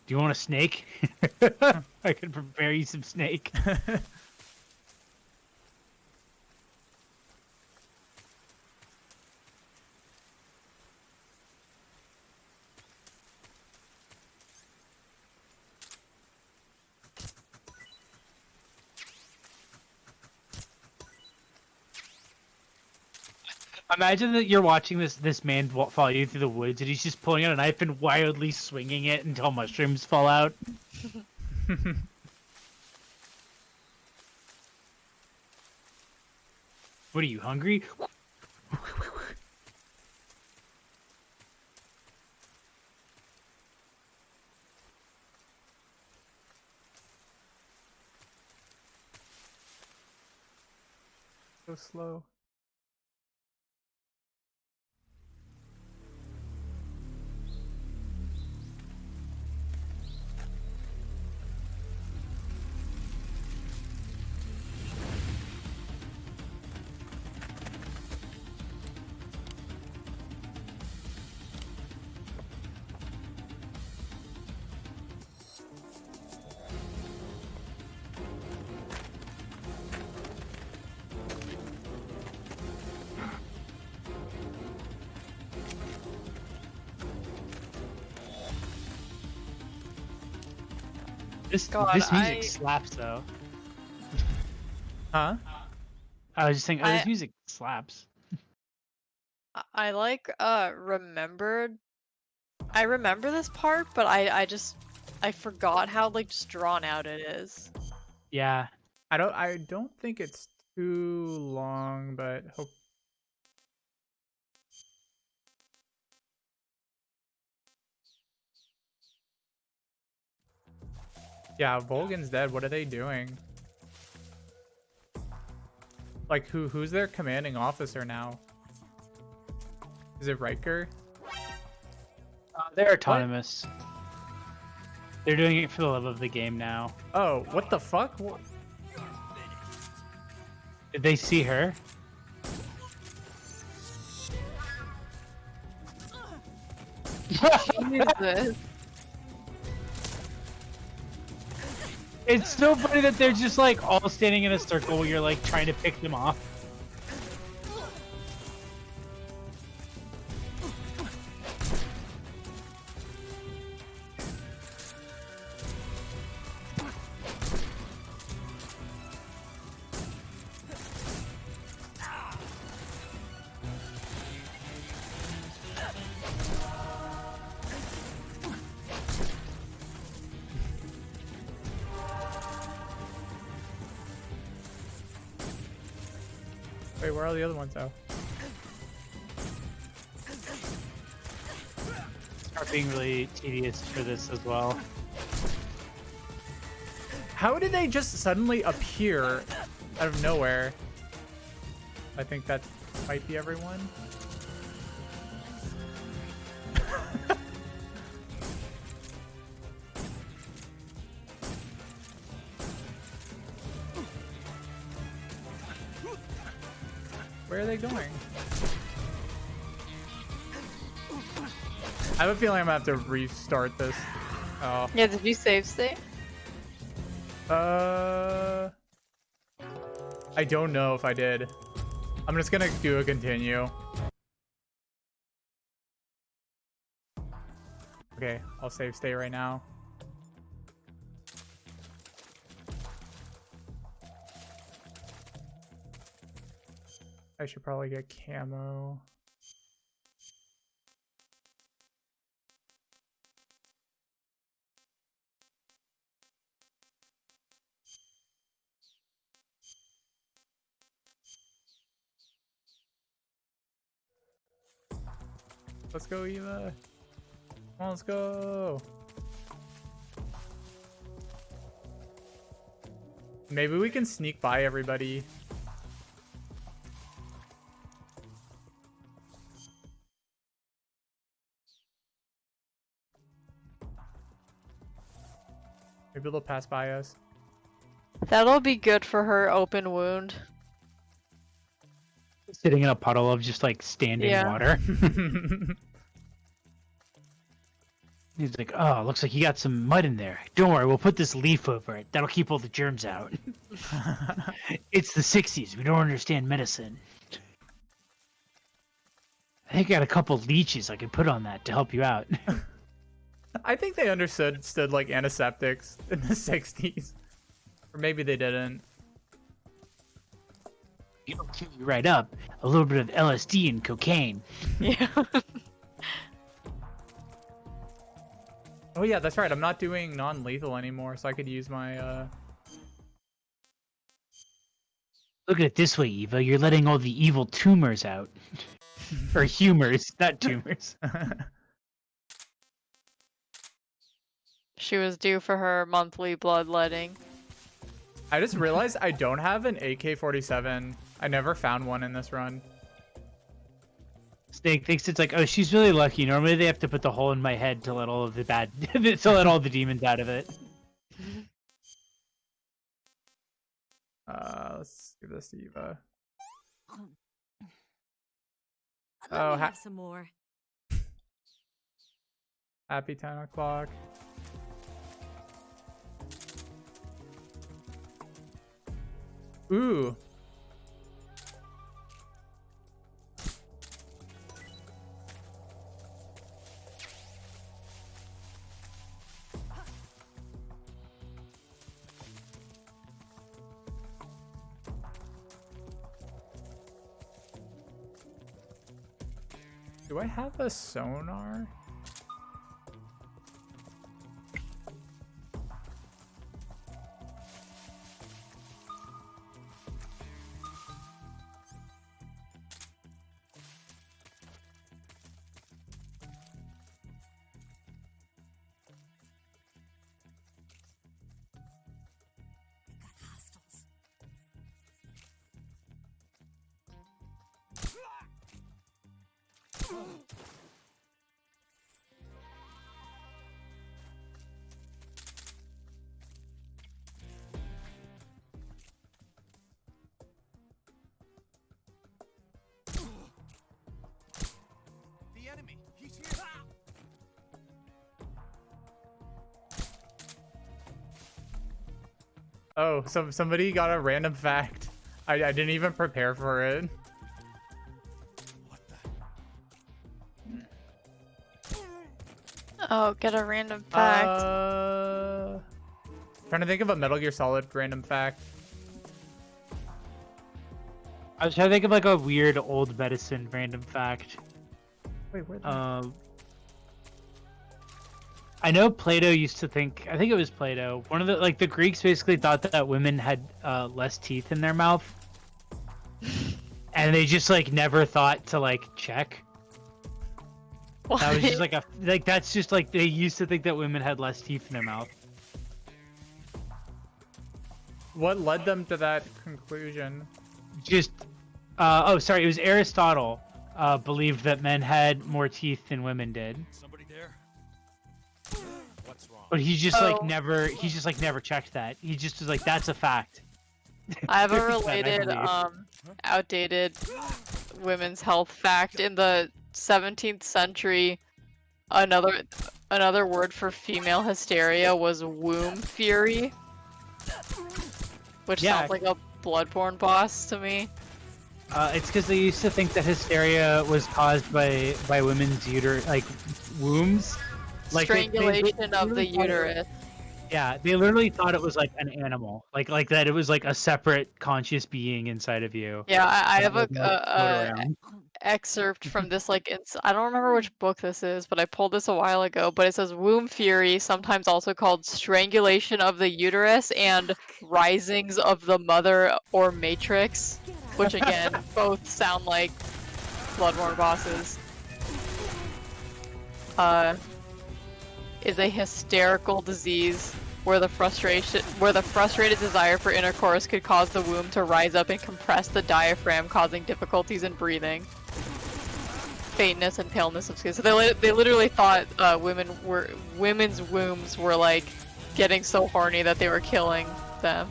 you want a snake? I can prepare you some snake. Imagine that you're watching this man follow you through the woods, and he's just pulling out a knife and wildly swinging it until mushrooms fall out. What are you, hungry? So slow. This God, music slaps though. Huh? I was just saying, this music slaps. I like remembered. I remember this part, but I forgot how like just drawn out it is. Yeah. I don't think it's too long, but hope. Yeah, Volgan's dead. What are they doing? Like who's their commanding officer now? Is it Riker? They're autonomous. They're doing it for the love of the game now. Oh, what the fuck? Did they see her? Jesus. It's so funny that they're just like all standing in a circle where you're like trying to pick them off. Wait, where are the other ones though? Start being really tedious for this as well. How did they just suddenly appear out of nowhere? I think that might be everyone. Where are they going? I have a feeling I'm gonna have to restart this. Oh. Yeah, did you save state? I don't know if I did. I'm just gonna do a continue. Okay, I'll save state right now. I should probably get camo. Let's go, Eva. Come on, let's go. Maybe we can sneak by everybody. Maybe they'll pass by us. That'll be good for her open wound. Sitting in a puddle of just like standing water. He's like, oh, looks like you got some mud in there. Don't worry, we'll put this leaf over it. That'll keep all the germs out. It's the 60s. We don't understand medicine. I think I got a couple leeches I could put on that to help you out. I think they understood like antiseptics in the 60s. Or maybe they didn't. It'll cheer you right up. A little bit of LSD and cocaine. Yeah. Oh yeah, that's right. I'm not doing non-lethal anymore, so I could use my Look at it this way, Eva. You're letting all the evil tumors out. Or humors, not tumors. She was due for her monthly bloodletting. I just realized I don't have an AK-47. I never found one in this run. Snake thinks it's like, oh, she's really lucky. Normally they have to put the hole in my head to let all of the bad, to let all the demons out of it. Let's give this to Eva. Let me have some more. Happy 10 o'clock. Ooh. Do I have a sonar? The enemy, he's here. Oh, somebody got a random fact. I didn't even prepare for it. What the? Oh, get a random fact. Trying to think of a Metal Gear Solid random fact. I was trying to think of like a weird old medicine random fact. Wait, where? I know Plato used to think, I think it was Plato, one of the Greeks basically thought that women had less teeth in their mouth. And they just like never thought to like check. What? That was just like that's just like they used to think that women had less teeth in their mouth. What led them to that conclusion? Just oh sorry, it was Aristotle believed that men had more teeth than women did. Somebody there? What's wrong? But he just like never checked that. He just was like, that's a fact. I have a That I related, believe. outdated women's health fact. In the 17th century, another word for female hysteria was womb fury, which Yeah. sounds like a Bloodborne boss to me. It's because they used to think that hysteria was caused by women's wombs. Like Strangulation of the uterus. Yeah, they literally thought it was like an animal, like that it was like a separate conscious being inside of you. Yeah, I have That would, like, float a around. excerpt from this I don't remember which book this is, but I pulled this a while ago, but it says womb fury, sometimes also called strangulation of the uterus and risings of the mother or matrix, which again both sound like Bloodborne bosses. Is a hysterical disease where the frustrated desire for intercourse could cause the womb to rise up and compress the diaphragm, causing difficulties in breathing, faintness, and paleness of skin. So they literally thought women's wombs were like getting so horny that they were killing them.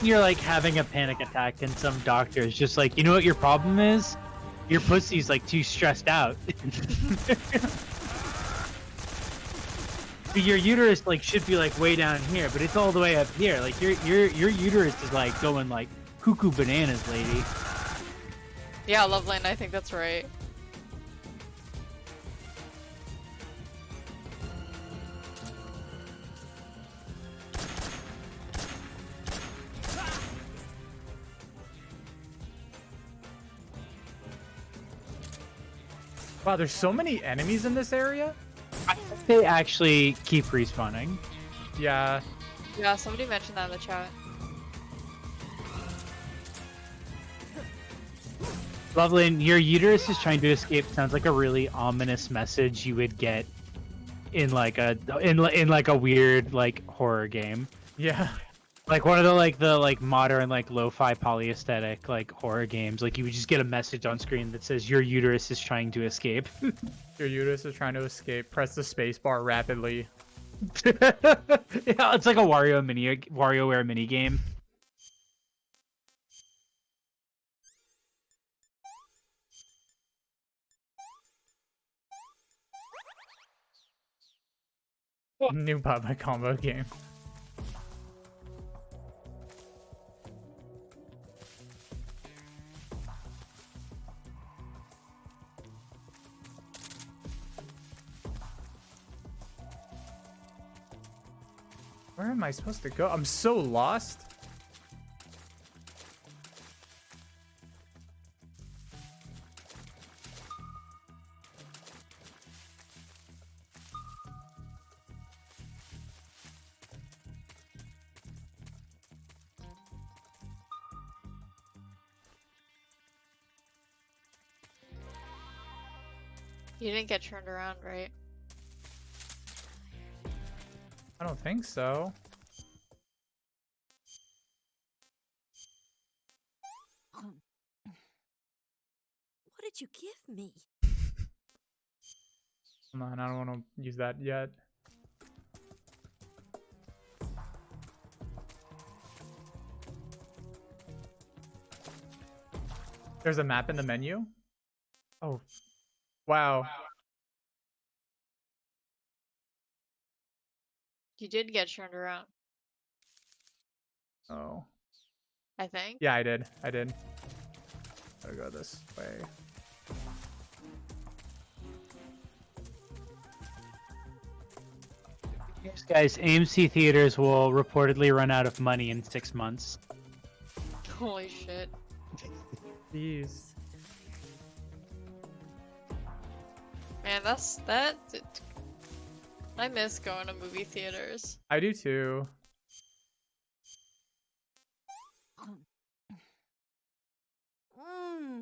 You're like having a panic attack, and some doctor is just like, you know what your problem is? Your pussy's like too stressed out. Your uterus like should be like way down here, but it's all the way up here. Like your uterus is like going like cuckoo bananas, lady. Yeah, Loveland, I think that's right. Wow, there's so many enemies in this area. I think they actually keep respawning. Yeah. Yeah, somebody mentioned that in the chat. Lovely, and your uterus is trying to escape sounds like a really ominous message you would get in like a weird like horror game. Yeah. Like one of the modern like lo-fi polyaesthetic like horror games. Like you would just get a message on screen that says your uterus is trying to escape. Your uterus is trying to escape. Press the space bar rapidly. Yeah, it's like a WarioWare mini game. New Baba combo game. Where am I supposed to go? I'm so lost. You didn't get turned around, right? I don't think so. What did you give me? Come on, I don't want to use that yet. There's a map in the menu? Oh. Wow. You did get turned around, Oh. I think. Yeah, I did. Gotta go this way. Yes, guys, AMC theaters will reportedly run out of money in 6 months. Holy shit. Jeez. Man, I miss going to movie theaters. I do too.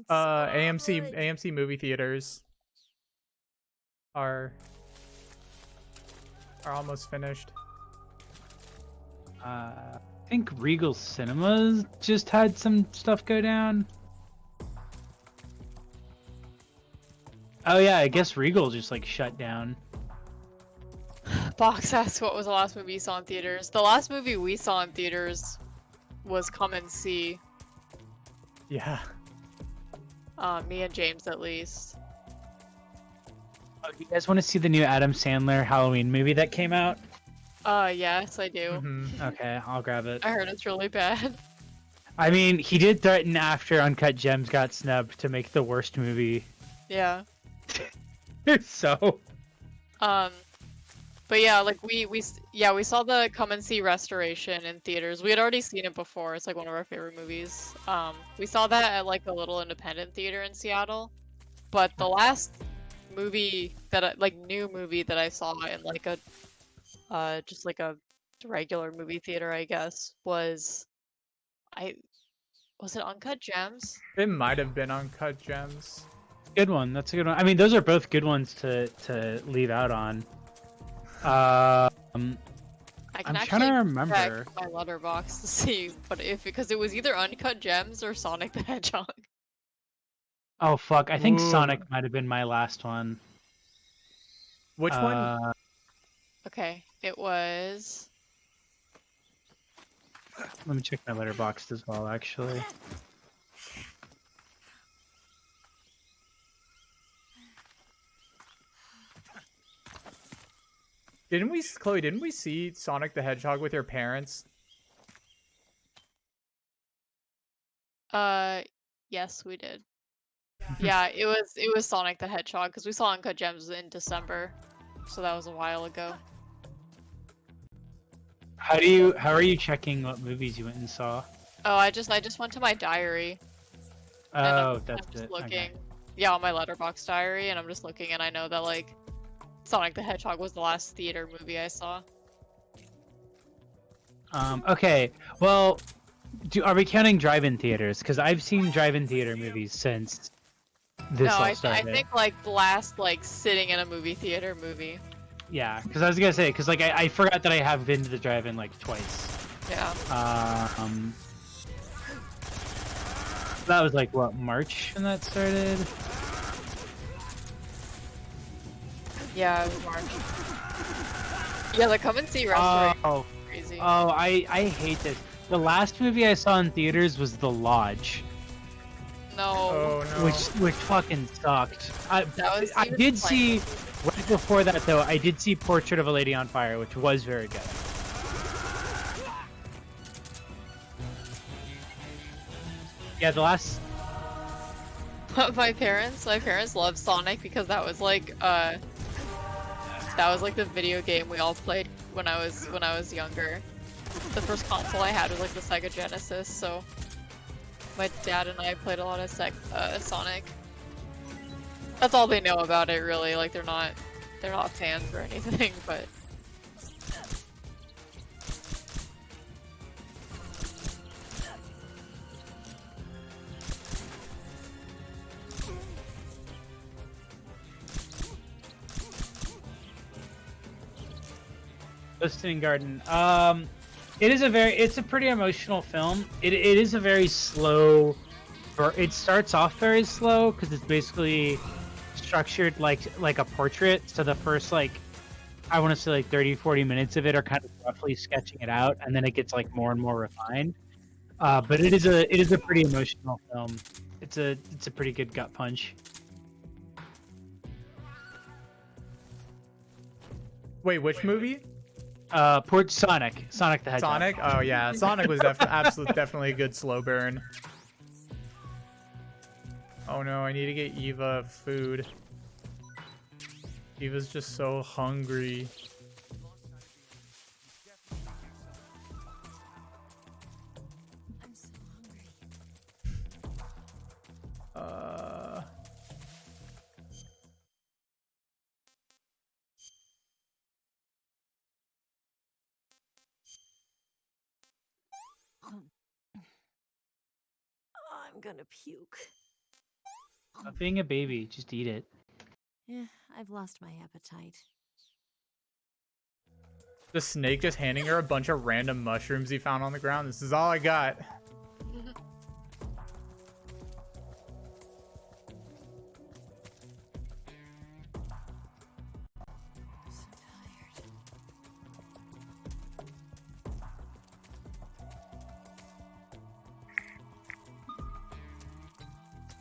AMC movie theaters are almost finished. I think Regal Cinemas just had some stuff go down. Oh yeah, I guess Regal just like shut down. Box asks what was the last movie you saw in theaters. The last movie we saw in theaters was Come and See. Yeah. Me and James at least. Oh, you guys want to see the new Adam Sandler Halloween movie that came out? Yes, I do. Mm-hmm. Okay, I'll grab it. I heard it's really bad. I mean, he did threaten after Uncut Gems got snubbed to make the worst movie. Yeah. So. But yeah, like we saw the Come and See restoration in theaters. We had already seen it before. It's like one of our favorite movies. We saw that at like a little independent theater in Seattle. But the last movie that new movie that I saw in like a just like a regular movie theater, I guess, was it Uncut Gems? It might have been Uncut Gems. Good one. That's a good one. I mean, those are both good ones to leave out on. I can I'm actually trying to remember. check my letterbox to see because it was either Uncut Gems or Sonic the Hedgehog. Oh fuck! I think Ooh. Sonic might have been my last one. Which one? Okay, it was. Let me check my letterbox as well, actually. Chloe, didn't we see Sonic the Hedgehog with your parents? Yes, we did. Yeah, it was Sonic the Hedgehog because we saw Uncut Gems in December, so that was a while ago. How are you checking what movies you went and saw? Oh, I just went to my diary. Oh, that's I'm just it. looking. Okay. Yeah, on my letterbox diary, and I'm just looking, and I know that like Sonic the Hedgehog was the last theater movie I saw. Okay. Well, are we counting drive-in theaters? Because I've seen drive-in theater movies since this all I started. think like the last like sitting in a movie theater movie. Yeah, because I was gonna say, because like I forgot that I have been to the drive-in like twice. Yeah. That was like what, March when that started? Yeah, it was March. Yeah, the Come and See restoration. Oh, Crazy. oh, I hate this. The last movie I saw in theaters was The Lodge. No. Oh no. Which fucking sucked. I even did like- see right before that though. I did see Portrait of a Lady on Fire, which was very good. Yeah, the last. my parents loved Sonic because that was like the video game we all played when I was younger. The first console I had was like the Sega Genesis, so my dad and I played a lot of Sonic. That's all they know about it, really. Like they're not fans or anything, but. Listening Garden. It's a pretty emotional film. It is a very slow. It starts off very slow because it's basically structured like a portrait. So the first I want to say 30-40 minutes of it are kind of roughly sketching it out, and then it gets like more and more refined. But it is a pretty emotional film. It's a pretty good gut punch. Wait, which movie? Sonic the Hedgehog. Sonic? Oh yeah, Sonic was definitely a good slow burn. Oh no, I need to get Eva food. Eva's just so hungry. I'm so hungry. I'm gonna puke. Stop being a baby, just eat it. Yeah, I've lost my appetite. The snake just handing her a bunch of random mushrooms he found on the ground. This is all I got. I'm so tired.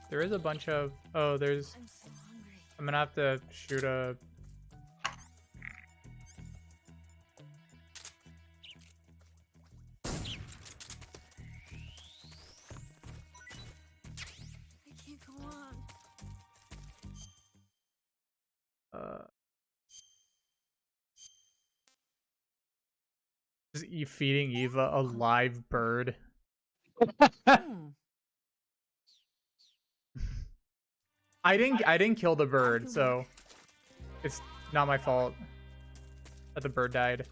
There is a bunch of... Oh, there's... I'm so hungry. I'm gonna have to shoot a... Just feeding Eva a live bird. Hmm. I didn't kill the bird, so it's not my fault that the bird died.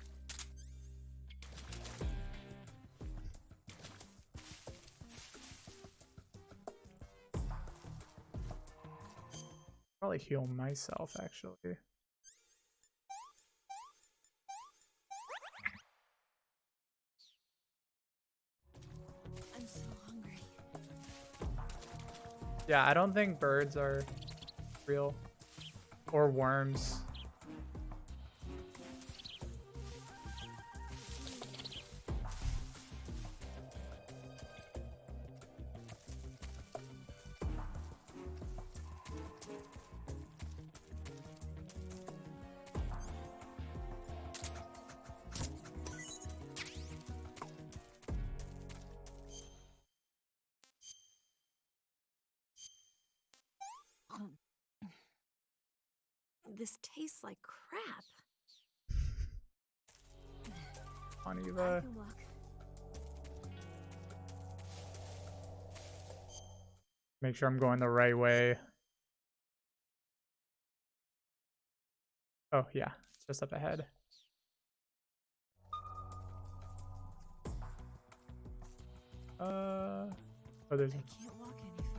Probably heal myself actually. I'm so hungry. Yeah, I don't think birds are real. Or worms. This tastes like crap. On I Eva. can walk. Make sure I'm going the right way. Oh yeah, just up ahead. Oh, there's I can't walk any farther.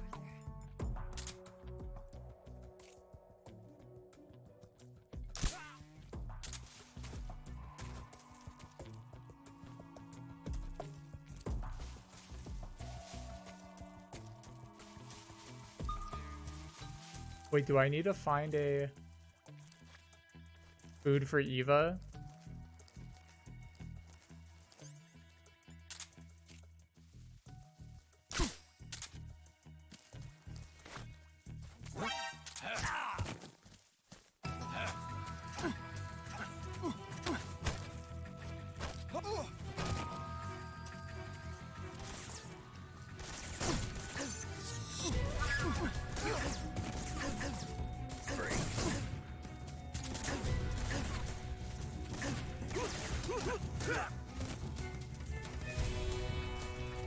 Wait, do I need to find a food for Eva?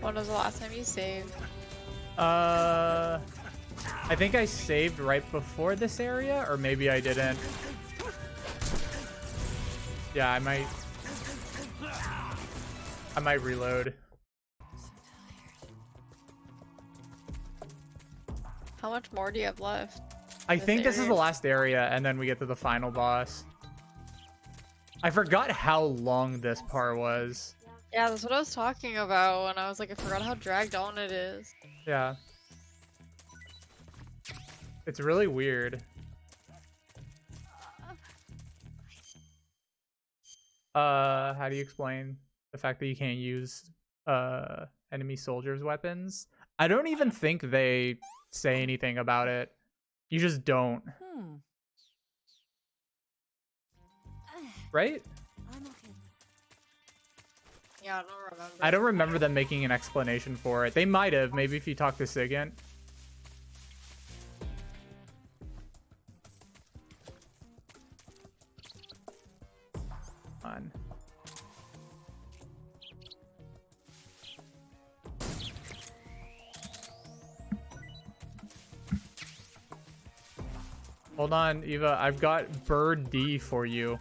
When was the last time you saved? I think I saved right before this area, or maybe I didn't. Yeah, I might reload. How much more do you have left? I think this is area? the last area, and then we get to the final boss. I forgot how long this part was. Yeah, that's what I was talking about when I was like, I forgot how dragged on it is. Yeah. It's really weird. How do you explain the fact that you can't use enemy soldiers' weapons? I don't even think they say anything about it. You just don't. Right? I'm okay. Yeah, I don't remember. I don't remember them making an explanation for it. They might have, maybe if you talk to Sigint. On. Hold on, Eva. I've got Bird D for you.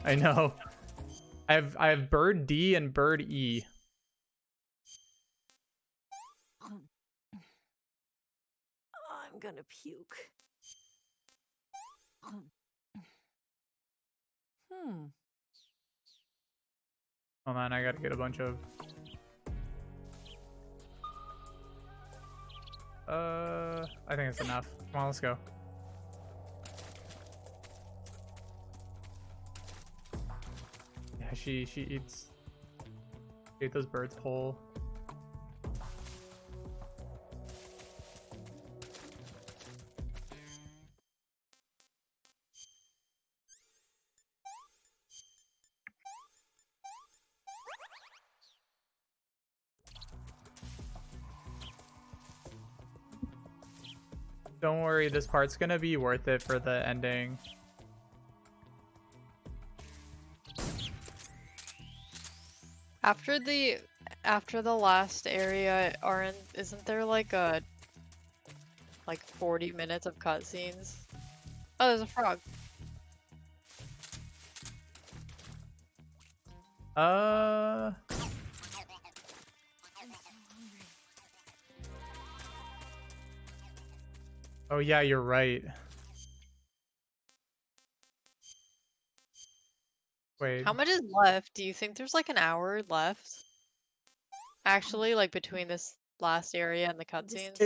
I know. I have Bird D and Bird E. I'm gonna puke. Hold on, I gotta get a bunch of... I think it's enough. Come on, let's go. Yeah, she eats... She ate those birds whole. Don't worry, this part's gonna be worth it for the ending. After the last area, isn't there like 40 minutes of cutscenes? Oh, there's a frog. Oh yeah, you're right. Wait. How much is left? Do you think there's like an hour left? Actually, like between this last area and the cutscenes?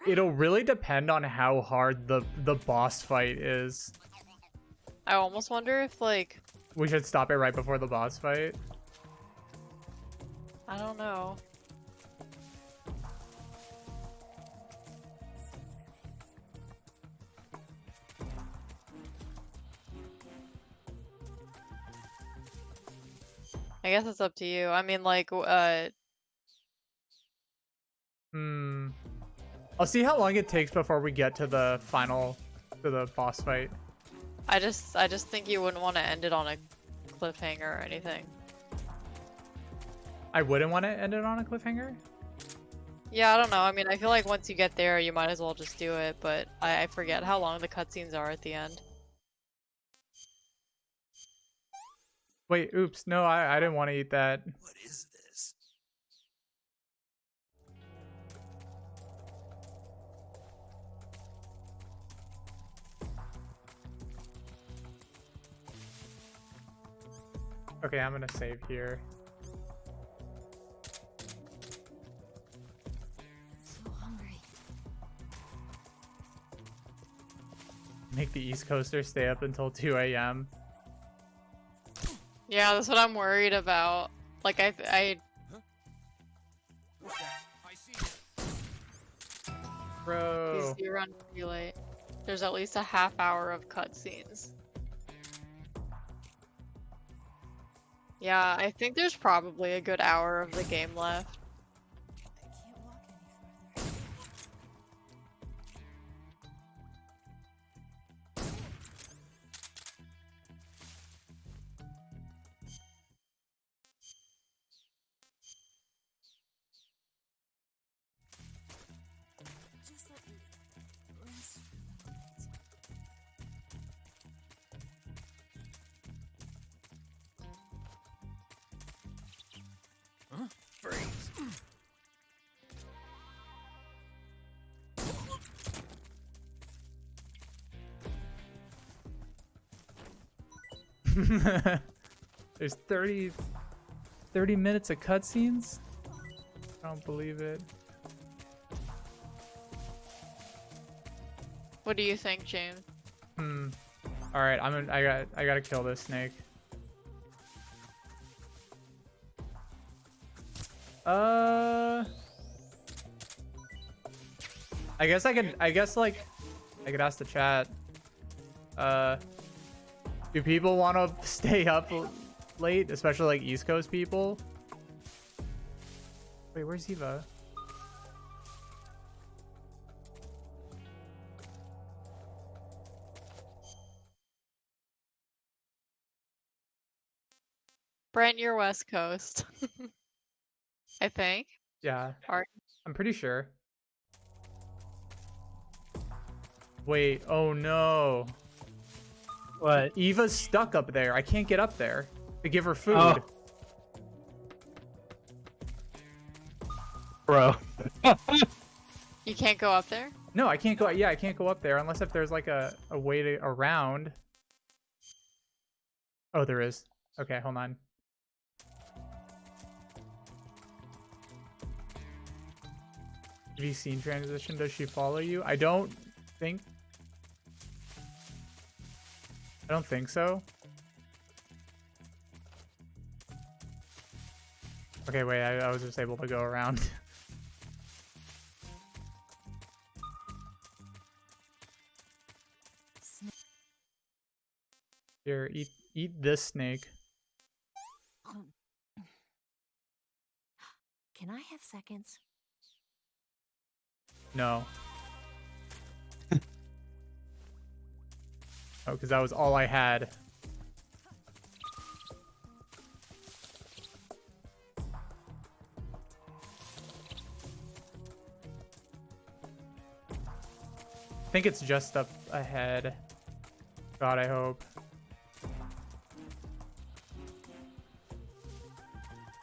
It'll really depend on how hard the boss fight is. I almost wonder if like We should stop it right before the boss fight. I don't know. I guess it's up to you. I mean, like, I'll see how long it takes before we get to the boss fight. I just think you wouldn't want to end it on a cliffhanger or anything. I wouldn't want to end it on a cliffhanger? Yeah, I don't know. I mean, I feel like once you get there, you might as well just do it, but I forget how long the cutscenes are at the end. Wait, oops, no, I didn't want to eat that. What is this? Okay, I'm gonna save here. So hungry. Make the East Coasters stay up until 2 a.m. Yeah, that's what I'm worried about. Like, I Bro. you run pretty late. There's at least a half hour of cutscenes. Yeah, I think there's probably a good hour of the game left. I can't walk any further. Just let me rest for the moment. Freeze. There's 30 minutes of cutscenes? I don't believe it. What do you think, James? All right, I gotta kill this snake. I guess I could ask the chat. Do people want to stay up late, especially like East Coast people? Wait, where's Eva? Brent, you're West Coast. I think. Yeah, Are I'm pretty sure. Wait, oh no. What? Eva's stuck up there. I can't get up there to give her food. Oh. Bro. you can't go up there? No, I can't go. Yeah, I can't go up there unless if there's like a way to around. Oh, there is. Okay, hold on. Have you seen Transition? Does she follow you? I don't think so. Okay, wait, I was just able to go around. Here, eat this snake. Can I have seconds? No. Oh, because that was all I had. I think it's just up ahead. God, I hope.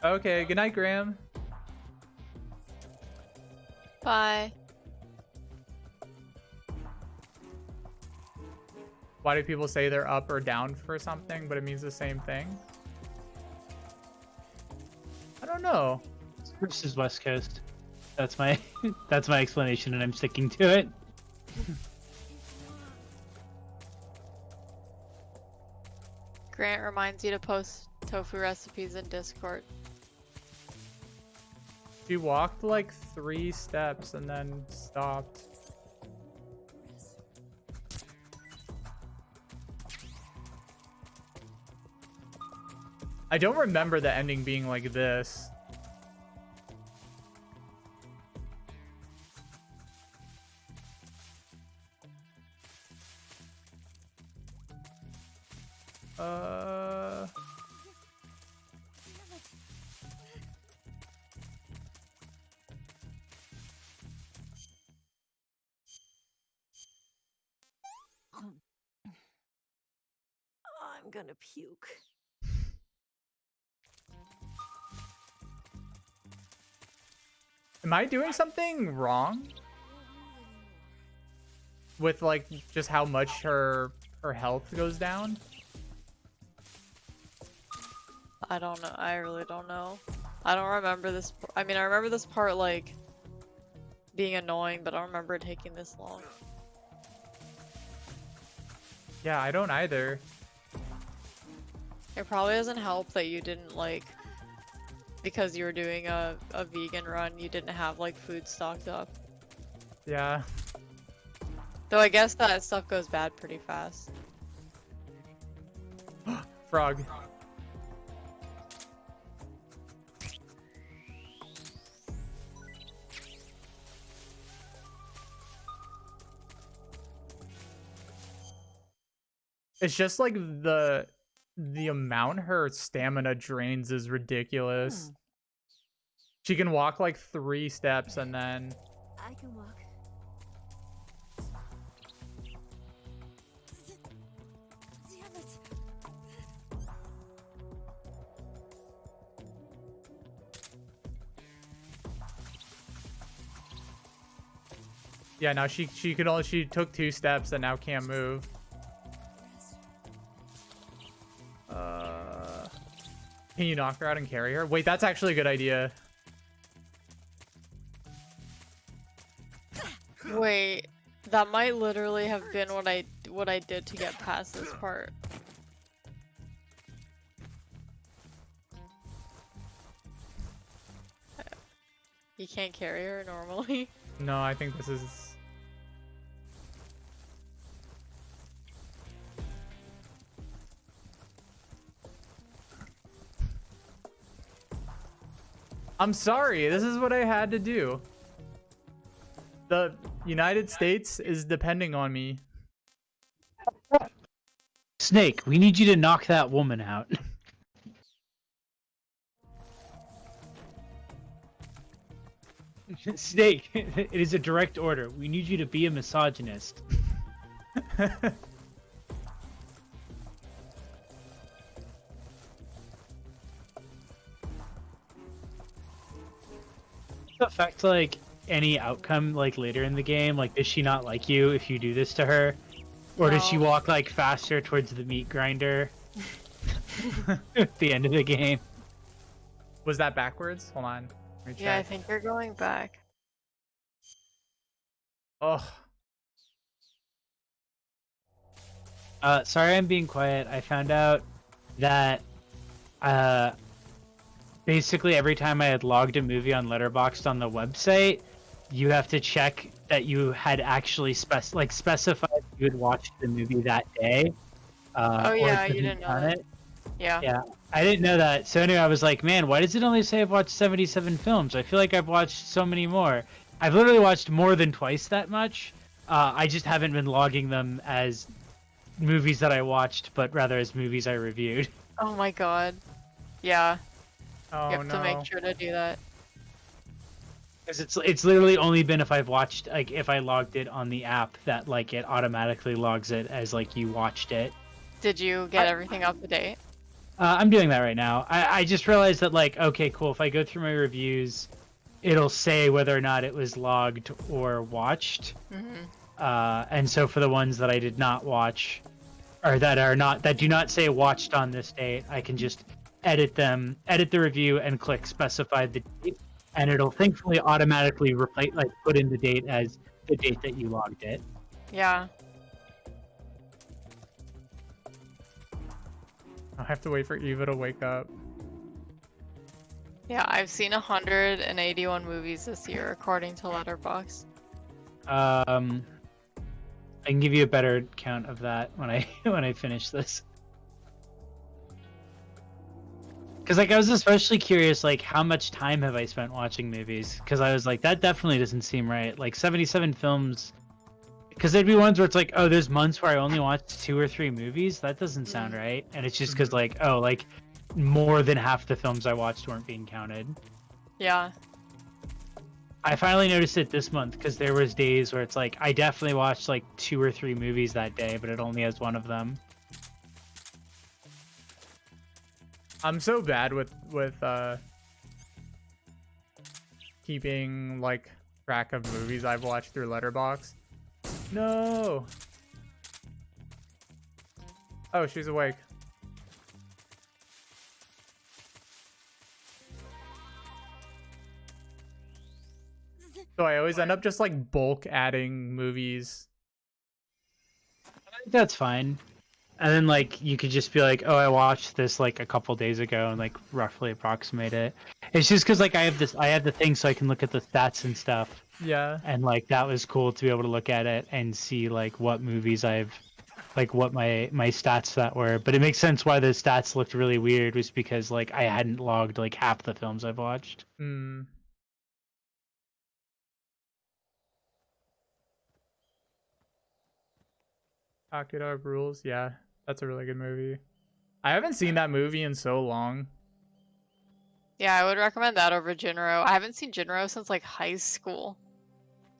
Okay, good night, Graham. Bye. Why do people say they're up or down for something, but it means the same thing? I don't know. This is West Coast. That's my that's my explanation, and I'm sticking to it. Grant reminds you to post tofu recipes in Discord. She walked like 3 steps and then stopped. I don't remember the ending being like this. I'm gonna puke. Am I doing something wrong? With like just how much her health goes down? I don't know. I really don't know. I don't remember this. I mean, I remember this part like being annoying, but I don't remember it taking this long. Yeah, I don't either. It probably doesn't help that you didn't like, because you were doing a vegan run, you didn't have like food stocked up. Yeah. Though I guess that stuff goes bad pretty fast. Frog. It's just like the amount her stamina drains is ridiculous. She can walk like 3 steps and then I can walk. Damn it. yeah, now she took 2 steps and now can't move. Can you knock her out and carry her? Wait, that's actually a good idea. Wait, that might literally have been what I did to get past this part. You can't carry her normally. No, I think this is... I'm sorry, this is what I had to do. The United States is depending on me. Snake, we need you to knock that woman out. Snake, it is a direct order. We need you to be a misogynist. Affect like any outcome like later in the game? Like, does she not like you if you do this to her, or does she No. walk like faster towards the meat grinder at the end of the game? Was that backwards? Hold on. Let me Yeah, I check. think you're going back. Oh, Sorry, I'm being quiet. I found out that basically every time I had logged a movie on Letterboxd on the website, you have to check that you had actually specified you had watched the movie that day. Oh or yeah, if you didn't know done that. it. Yeah. Yeah, I didn't know that. So anyway, I was like, man, why does it only say I've watched 77 films? I feel like I've watched so many more. I've literally watched more than twice that much. I just haven't been logging them as movies that I watched, but rather as movies I reviewed. Oh my god. Yeah, Oh you have to no. make sure to do that. Because it's literally only been if I've watched, like, if I logged it on the app that, like, it automatically logs it as, like, you watched it. Did you get everything up to date? I'm doing that right now. I just realized that, like, okay, cool, if I go through my reviews, it'll say whether or not it was logged or watched. And so for the ones that I did not watch, or that do not say watched on this date, I can just edit the review, and click specify the date, and it'll thankfully automatically replace, like, put in the date as the date that you logged it. Yeah. I have to wait for Eva to wake up. Yeah, I've seen 181 movies this year, according to Letterboxd. I can give you a better count of that when I finish this. Because, like, I was especially curious, like, how much time have I spent watching movies? Because I was like, that definitely doesn't seem right. Like, 77 films. Because there'd be ones where it's like, oh, there's months where I only watched 2 or 3 movies. That doesn't sound right. And it's just because, like, oh, like, more than half the films I watched weren't being counted. Yeah. I finally noticed it this month because there was days where it's like, I definitely watched, like, 2 or 3 movies that day, but it only has one of them. I'm so bad with keeping, like, track of movies I've watched through Letterboxd. No. Oh, she's awake. So I always end up just, like, bulk adding movies. That's fine. And then, like, you could just be like, oh, I watched this, like, a couple days ago, and, like, roughly approximate it. It's just because, like, I have the thing so I can look at the stats and stuff. Yeah. And, like, that was cool to be able to look at it and see, like, what movies like, what my stats that were. But it makes sense why the stats looked really weird was because, like, I hadn't logged, like, half the films I've watched. Pocket Dog Rules, yeah, that's a really good movie. I haven't seen that movie in so long. Yeah, I would recommend that over Jinro. I haven't seen Jinro since, like, high school.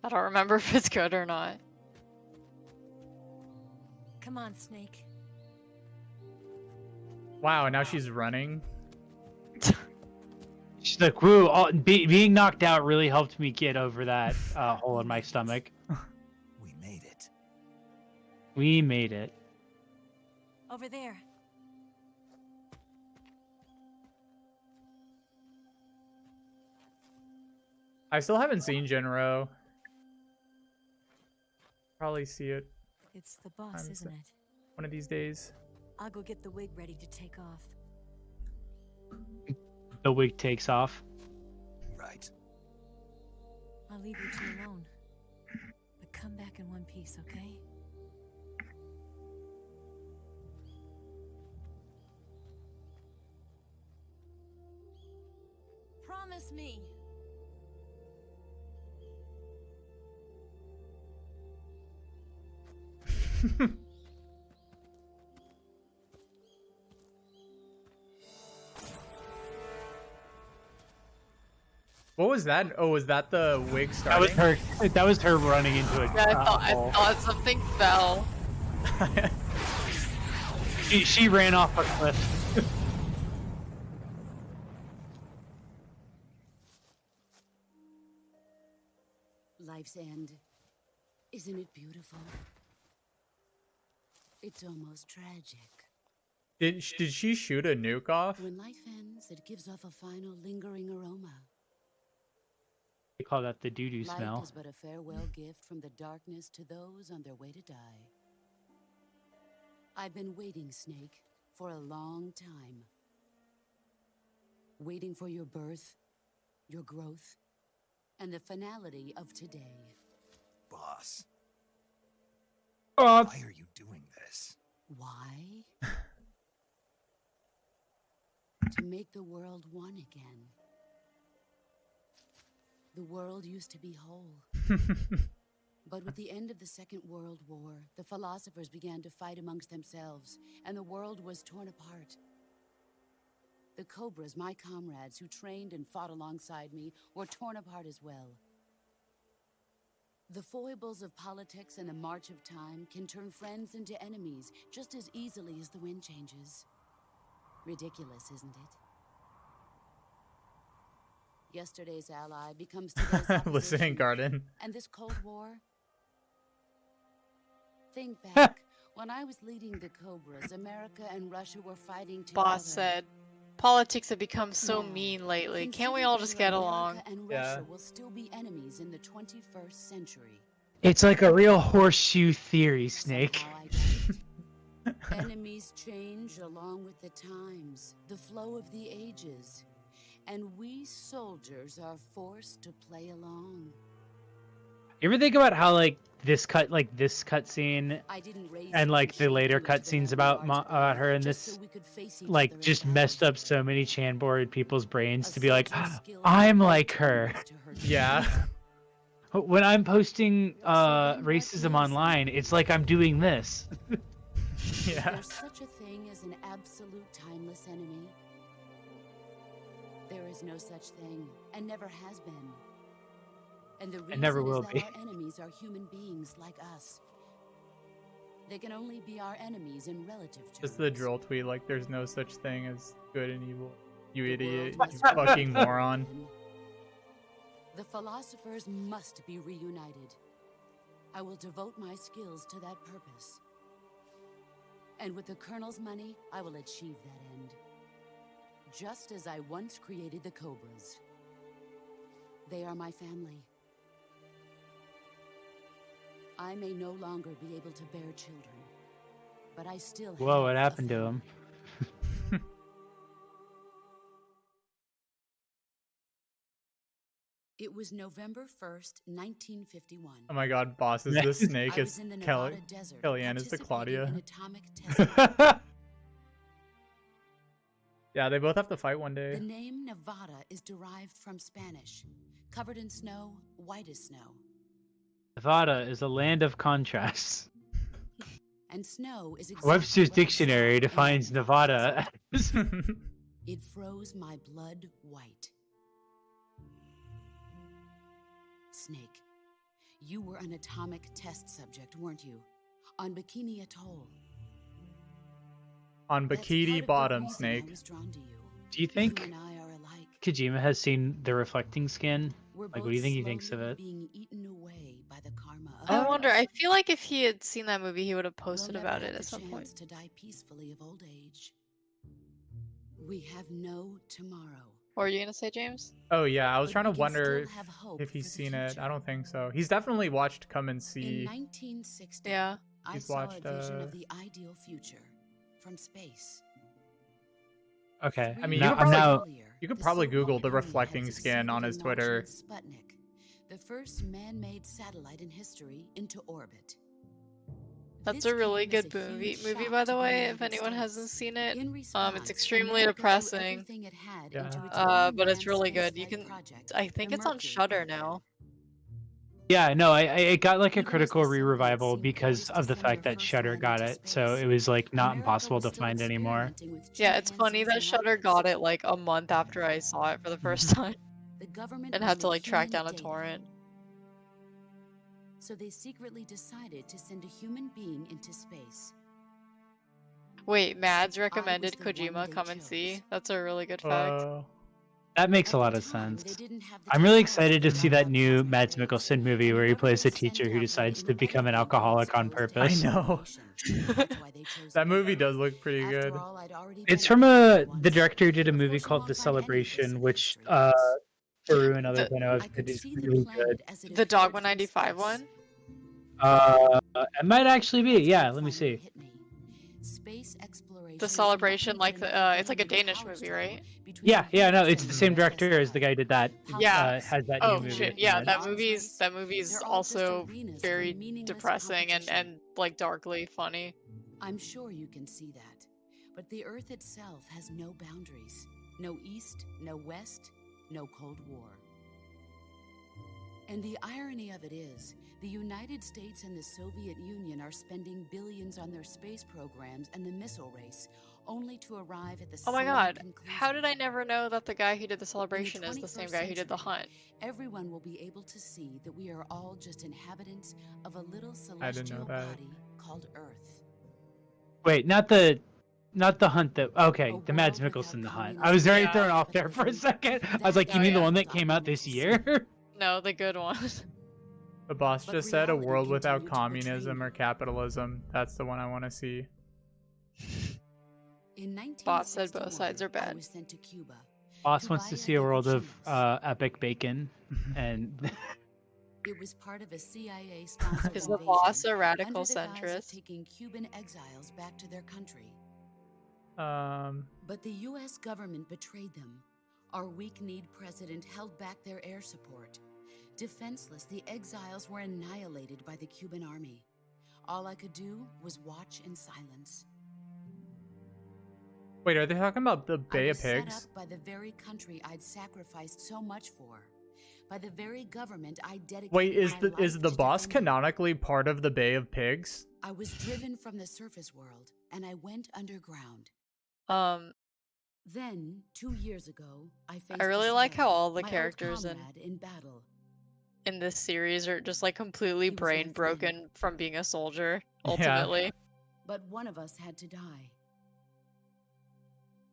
I don't remember if it's good or not. Come on, Snake. Wow, and now she's running. She's like, woo, being knocked out really helped me get over that hole in my stomach. We made it. We made it. Over there. I still haven't seen Jinro. Probably see it It's the boss, isn't it? one of these days. I'll go get the wig ready to take off. The wig takes off. Right. I'll leave you two alone. But come back in one piece, okay? Promise me. What was that? Oh, was that the wig That was starting? her. That was her running into a Yeah, I hole. thought something fell. She ran off a cliff. Life's end. Isn't it beautiful? It's almost tragic. Did she shoot a nuke off? When life ends, it gives off a final lingering aroma. They call that the doo-doo Light smell. is but a farewell gift from the darkness to those on their way to die. I've been waiting, Snake, for a long time. Waiting for your birth, your growth, and the finality of today. Boss. Oh, Why are you doing this? Why? To make the world one again. The world used to be whole. But with the end of the Second World War, the philosophers began to fight amongst themselves, and the world was torn apart. The Cobras, my comrades who trained and fought alongside me, were torn apart as well. The foibles of politics and the march of time can turn friends into enemies just as easily as the wind changes. Ridiculous, isn't it? Yesterday's ally becomes today's opposition. Listening garden. And this Cold War? Think back. When I was leading the Cobras, America and Russia were fighting together. Boss said, politics have become so Now, mean lately. Can't we consider all just get whether along? America and Russia will still be enemies in the 21st century. It's like a real horseshoe theory, Snake. Somehow I doubt it. Enemies change along with the times, the flow of the ages, and we soldiers are forced to play along. You ever think about how like this cutscene I didn't raise and you like to the shape later you into the cutscenes man you about are her in today, just this so we could face each like other just in messed battle. up so many Chanboard people's brains A to be like, soldier's skills I'm are like her. tools to her Yeah. When I'm posting then what racism is online, it's like I'm doing this. Yeah. There's such a thing as an absolute timeless enemy. There is no such thing, and never has been. And the reason never is will that be. our enemies are human beings like us. They can only be our enemies in relative terms. Just the drill tweet, like there's no such thing as good and evil. You The idiot. world You must fucking be moron. reunited. The philosophers must be reunited. I will devote my skills to that purpose. And with the Colonel's money, I will achieve that end. Just as I once created the Cobras. They are my family. I may no longer be able to bear children, but I still have Whoa, what a happened to him? family. It was November 1st, 1951. Oh my god, boss is the snake I was is in the Nevada Kelly. desert, Kellyanne is the participating in Claudia. atomic testing. Yeah, they both have to fight one The day. name Nevada is derived from Spanish. Covered in snow, white as snow. Nevada is a land of contrasts. And snow is exactly Webster's what I saw dictionary in that defines Nevada as It froze my blood white. Snake, you were an atomic test subject, weren't you? On Bikini Atoll. On That's Bikini part of the Bottom, reason Snake. I was drawn to you. Do you You think and I are alike. Kojima has seen the reflecting skin? We're Like, both what do you think he thinks of slowly it? being eaten away by the karma of I others. wonder, I feel like if he had seen that movie, he would have We'll posted never about have it at the some chance point. to die peacefully of old age. We have no tomorrow. What were you gonna say, James? Oh yeah, I was But trying to we can wonder still have hope if he's for the seen it. future. I don't think so. He's definitely watched Come and In See. 1960, Yeah. I He's saw watched, a vision uh, of the ideal future from space. Okay. I mean, now, you could I'm probably- now You could The probably Soviet Google the Union had reflecting skin on succeeded his in Twitter. launching Sputnik, the first man-made satellite in history, into orbit. That's This a really came as good a movie, huge movie shock by to the the way, if United anyone States. hasn't seen it. In response, It's extremely America threw depressing. everything it had Yeah. into its own But it's manned really good. You spaceflight can, project, I think the it's on Mercury Shudder program. now. Yeah, no, it got like a Even as critical the Soviets re-revival seemed because poised to of the send fact their that first Shudder man got into it, so space, it was like not America impossible was to still find anymore. experimenting with Yeah, it's funny chimpanzees that and Shudder rockets. got it like a month after I saw it for the first time The government and had to wanted like track human down a data. torrent. So they secretly decided to send a human being into space. Wait, Mads I was recommended the one Kojima they come and chose. see. That's a really good fact. That makes At a the lot of time, they sense. didn't have the I'm really technology excited to see map that out new cosmic Mads rays, Mikkelsen movie and where he whoever plays they a teacher sent who out would decides to become an inevitably be alcoholic on exposed to I purpose. know. radiation. That's why they chose That me. movie does look pretty After good. all, I'd already It's been from alcoholic the once. director who did a Of movie course, you called won't The find any of this Celebration, in which history. Faru and others The I know I have said could is see the really planet good. as it the Dog appeared from 195 space. one? It might actually be. That's Yeah, when let me finally see. hit me. Space exploration The is Celebration, nothing like but the another it's like a game of Danish power movie, struggle right? between Yeah, the yeah, no, United it's the and same the director as USSR. the guy who did that. Yeah. Has that Oh new movie shit, at the yeah, end. that Arms movie's race, that movie's they're all just also arenas for very meaningless depressing and competition. like darkly funny. I'm sure you can see that. But the Earth itself has no boundaries. No East, no West, no Cold War. And the irony of it is, the United States and the Soviet Union are spending billions on their space programs and the missile race, only to arrive at the Oh my same god, conclusion. how did I never know that the guy who did the In celebration is the same 21st guy who did the century, hunt? everyone will be able to see that we are all just inhabitants of a little I didn't know celestial that. body called Earth. Wait, not the hunt that. Okay, A the Mads world without Mikkelsen the hunt. I communism was very Yeah. thrown off there for a second. I was like, you Oh, mean the yeah. one that came out this year? No, the good one. The boss But just said a reality world without continued to betray communism me. or capitalism. That's the one I want to see. In Boss said both 1961, sides are I bad. was sent to Cuba. Boss wants to buy see a world of Chinos. epic bacon, and It was part of a CIA-sponsored Is the invasion boss a radical under the guise of centrist? taking Cuban exiles back to their country. Um, But the U.S. government betrayed them. Our weak-kneed president held back their air support. Defenseless, the exiles were annihilated by the Cuban army. All I could do was watch in silence. wait, are they talking about the I Bay was of set Pigs? up by the very country I'd sacrificed so much for. By the very government I dedicated Wait, is my the life to boss defending. canonically part of the Bay of Pigs? I was driven from the surface world, and I went underground. Then, 2 years ago, I faced I really the like how Sorrow, all the my old characters comrade in battle. in this series are just like completely He was my brain friend. broken from being a soldier, Yeah. ultimately. But one of us had to die.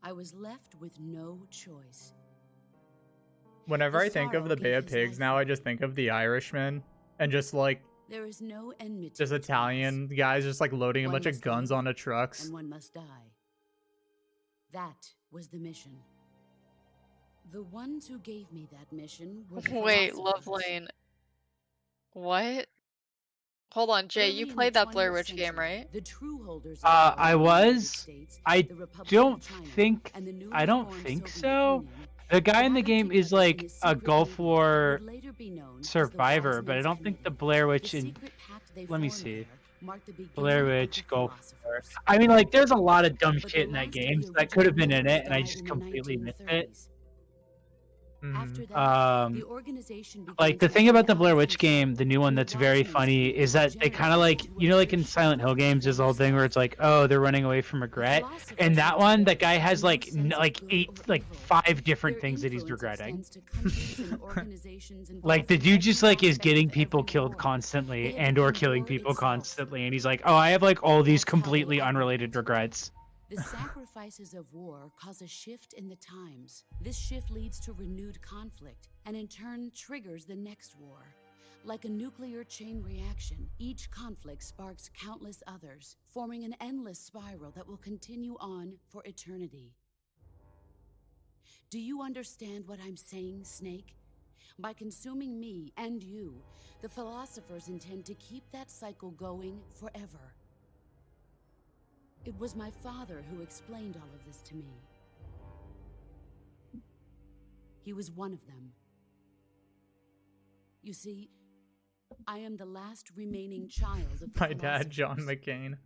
I was left with no choice. Whenever The I think of Sorrow the Bay gave of his Pigs life now, for I me. just think of the Irishman and just like There is no enmity just between us. Italian guys just like loading a One bunch of must guns live, onto trucks. and one must die. That was the mission. The ones who gave me that mission were the Wait, philosophers. Lovelane. What? Hold on, Jay, Early you in the played that Blair 20th Witch game, century, right? The true holders of I power in the United was. States, I the Republic of don't China, think. and the newly I don't formed think Soviet so. Union The guy in the gathered game is together in like a a secret Gulf meeting that War would later be known as the survivor, Wise but I Men's don't think the Committee. Blair The Witch in. secret pact they Let me formed see. there marked the beginning Blair of the Witch, Gulf War. philosophers. I mean, like, there's a lot of dumb But shit the in that last of game the that could have been original in it, members and I died just in the completely missed it. 1930s. Mhm. After that, the organization began Like the to thing move about the out Blair of Witch control, game, the new one and the that's very Wise Men's funny Committee is that they kind of like, degenerated you know, like into a in Silent Hill very games, there's the whole thing where it's like, oh, they're running away from regret. philosophers And that have one, that developed guy has no like sense of like good 8, or like evil. 5 different Their things that he's influence regretting. extends to countries and organizations Like involved the in dude just every like is aspect getting of people every killed war. constantly They have and or become killing war people itself. constantly, and he's like, oh, I have like all these That's how they completely unrelated operate. regrets. The sacrifices of war cause a shift in the times. This shift leads to renewed conflict, and in turn triggers the next war. Like a nuclear chain reaction, each conflict sparks countless others, forming an endless spiral that will continue on for eternity. Do you understand what I'm saying, Snake? By consuming me and you, the philosophers intend to keep that cycle going forever. It was my father who explained all of this to me. He was one of them. You see, I am the last remaining child of the My dad, John philosophers. McCain.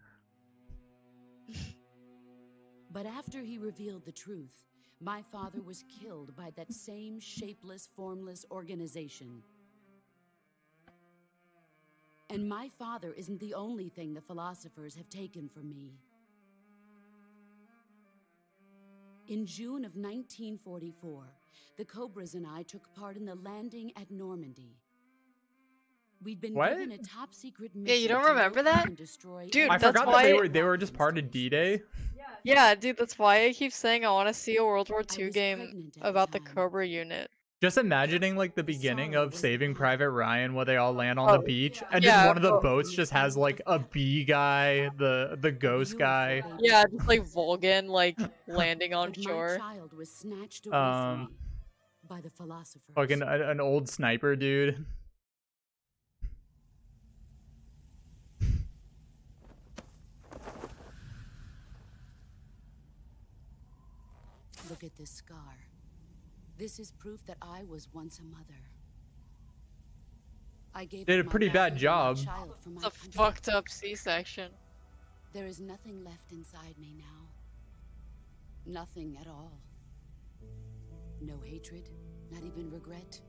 But after he revealed the truth, my father was killed by that same shapeless, formless organization. And my father isn't the only thing the philosophers have taken from me. In June of 1944, the Cobras and I took part in the landing at Normandy. We'd been What? given a top secret mission. Yeah, you don't to remember locate that? and destroy Dude, I every that's forgot that why- they were just part of D-Day. Yeah, dude, that's why I keep saying I want to see a World War I II was game pregnant at the about the time. Cobra unit. Just imagining like the beginning Sorrow of was Saving the Private Ryan where they all land on Oh, the beach and yeah, just one of the oh. boats just has like a bee guy, the ghost guy. Yeah, just like Volgan, like landing on But my shore. child was snatched away from me by the philosophers. Fucking an old sniper dude. Look at this scar. This is proof that I was once a mother. I gave Did up a my pretty life bad and my job. child for my It's a country. fucked up C-section. There is nothing left inside me now. Nothing at all. No hatred, not even regret.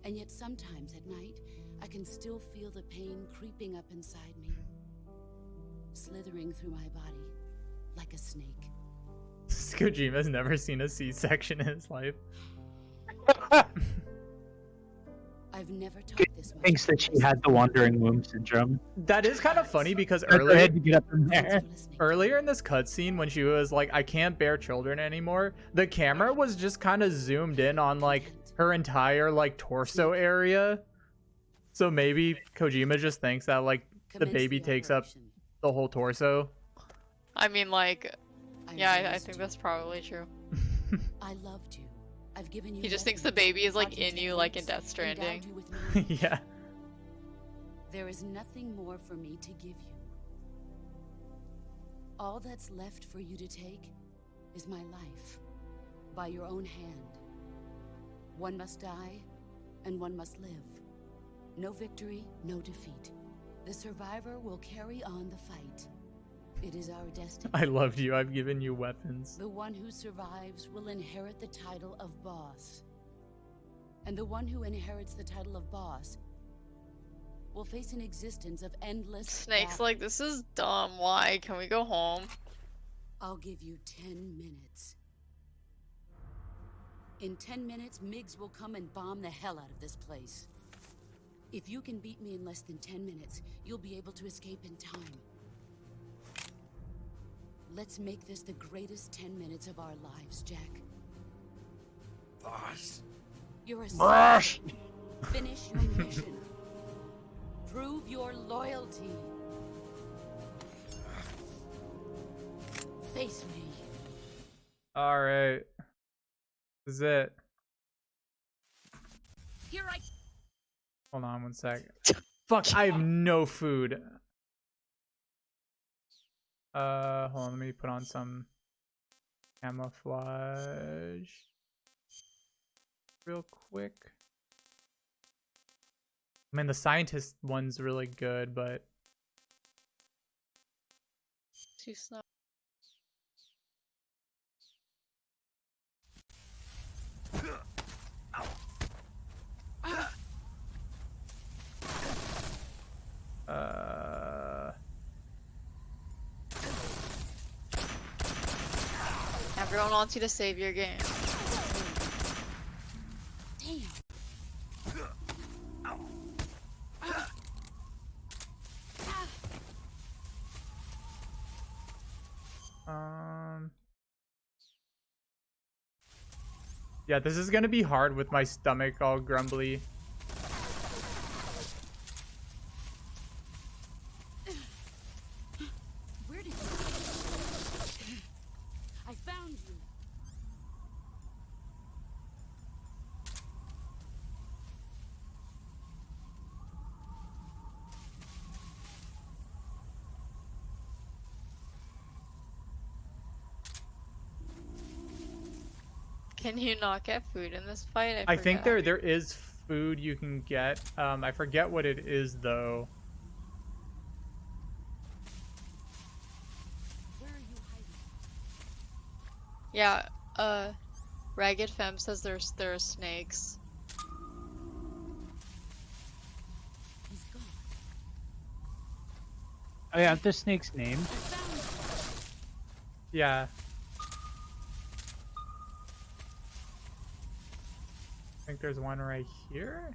And yet sometimes at night, I can still feel the pain creeping up inside me, slithering through my body like a snake. Kojima's never seen a C-section in his life. I've never talked this much. Thinks that she had the wandering womb syndrome. That is kind of funny because Her earlier, head to get up in there. earlier in this cutscene when she was like, I can't bear children anymore, the camera was just kind of zoomed in on like her entire like torso area. So maybe Kojima just thinks that like the baby takes up the whole torso. I mean, like, yeah, I think that's probably true. I loved you. I've given you. He just thinks the baby is like in you, like in Death Stranding. Yeah. There is nothing more for me to give you. All that's left for you to take is my life, by your own hand. One must die, and one must live. No victory, no defeat. The survivor will carry on the fight. It is our destiny. I loved you. I've given you weapons. The one who survives will inherit the title of boss. And the one who inherits the title of boss will face an existence of endless Snake's battle. like, this is dumb. Why? Can we go home? I'll give you 10 minutes. In 10 minutes, Miggs will come and bomb the hell out of this place. If you can beat me in less than 10 minutes, you'll be able to escape in time. Let's make this the greatest 10 minutes of our lives, Jack. Boss. You're a Boss. Finish your mission. Prove your loyalty. Face me. All right. This is it. Here I. Hold on 1 sec. Fuck, I have no food. Hold on, let me put on some camouflage real quick. I mean, the scientist one's really good, but Too slow. Everyone wants you to save your game. yeah, this is gonna be hard with my stomach all grumbly. Where did you? I found you. Can you not get food in this fight? I think forget. there is food you can get. I forget what it is though. Where are you hiding? Yeah, Ragged Femme says there are snakes. He's gone. Oh yeah, aren't the snake's name? I found you. Yeah. I think there's one right here.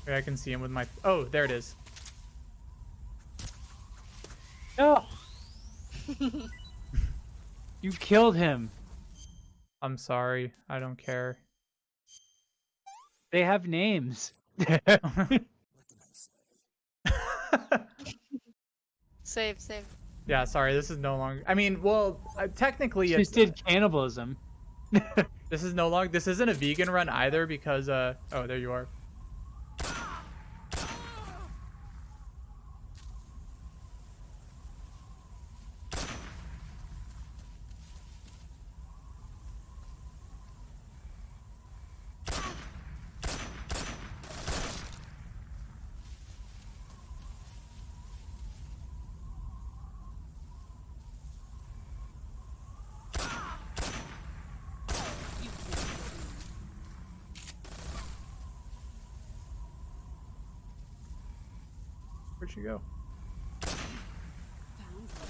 Wait, I can see him with my. Oh, there it is. No. You killed him. I'm sorry. I don't care. They have names. Save. Yeah, sorry. This is no longer. I mean, well, technically, You it's, just did cannibalism. this is no longer. This isn't a vegan run either because. Oh, there you are. Where'd she go? Found her.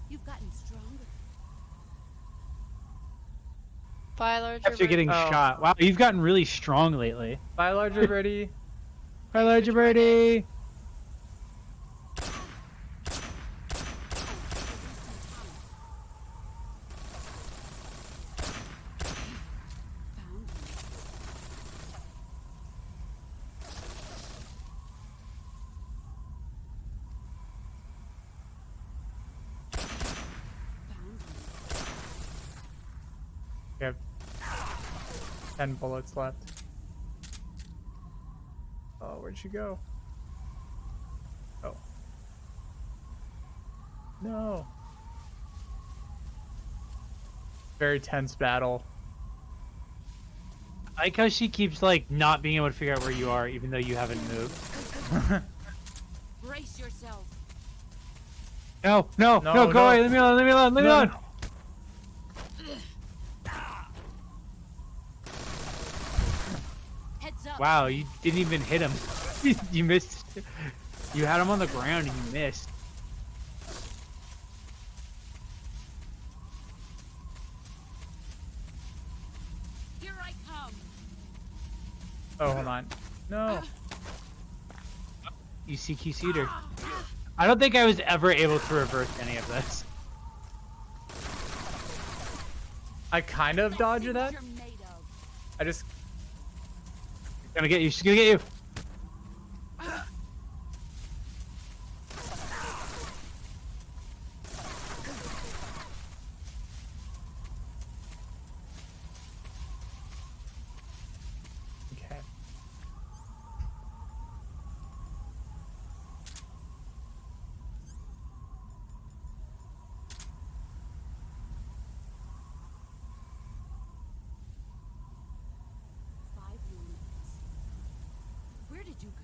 You've gotten stronger. Bye, larger. After getting Oh. shot. Wow, you've gotten really strong lately. Bye, larger birdie. Bye, larger birdie. Found her. Found her. We have 10 bullets left. Oh, where'd she go? Oh. No. Very tense battle. I like how she keeps like not being able to figure out where you are, even though you haven't moved. Brace yourself. No, no, No, no, go no. away. Leave me alone. Leave me alone. Leave me No, alone. Heads up. Wow, you didn't even hit him. You missed. You had him on the ground and you missed. Here I come. Oh, hold on. No. You CQC'd her. I don't think I was ever able to reverse any of this. I kind of dodged that. What you're made of. I just. She's gonna get you. She's gonna get you. Okay. Five more minutes. Where did you go?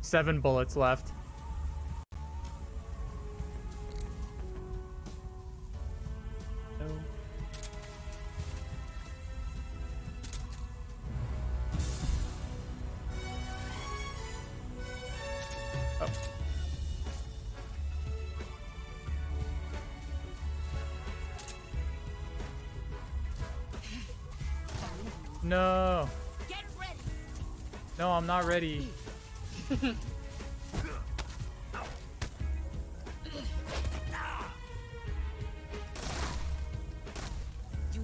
7 bullets left. No. Oh. No. Get ready. No, I'm not ready. You'd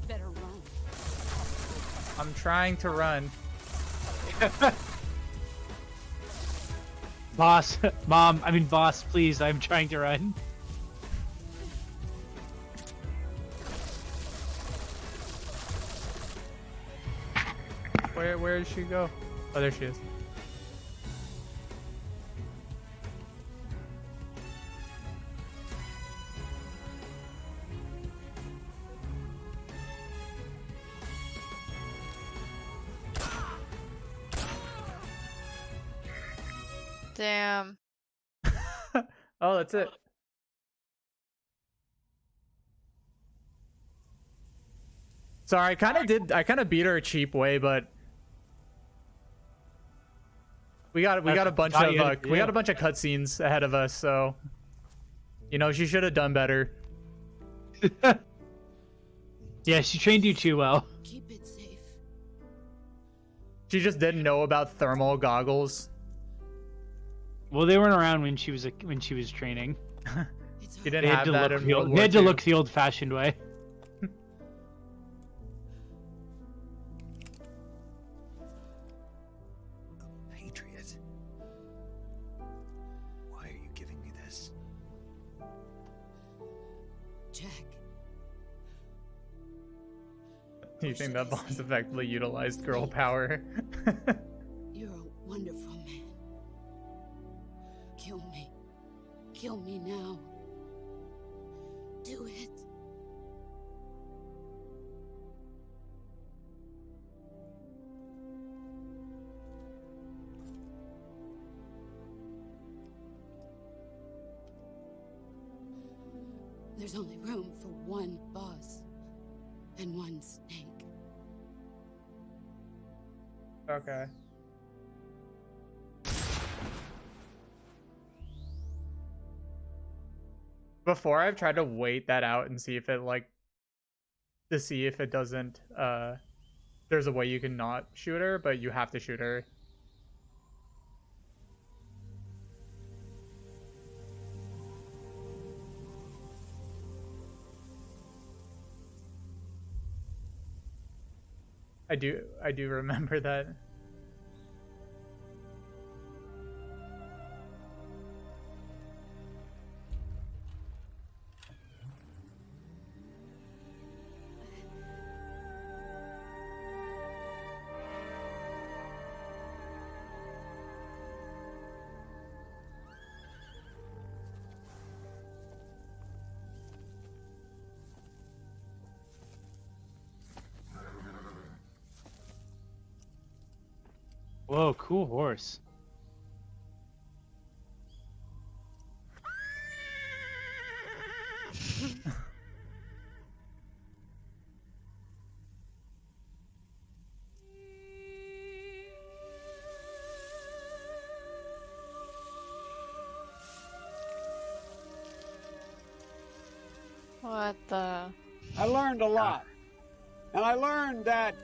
better run. I'm trying to run. Boss, boss, please, I'm trying to run. Where did she go? Oh, there she is. Damn. Oh, that's it. Sorry, I kind of beat her a cheap way, but we got a bunch of we got a bunch of cutscenes ahead of us, so you know, she should have done better. Yeah, she trained you too well. Keep it safe. She just didn't know about thermal goggles. Well, they weren't around when she was training. It's She hard. didn't have that in World War They had to II. look the old-fashioned way. A patriot? Why are you giving me this? Jack. You think that boss effectively utilized girl power? You're a wonderful man. Kill me. Kill me now. Do it. There's only room for one boss and one snake. Okay. Before I've tried to wait that out and see if it to see if it doesn't there's a way you can not shoot her, but you have to shoot her. I do remember that. Whoa, cool horse. What the? I learned a lot. And I learned that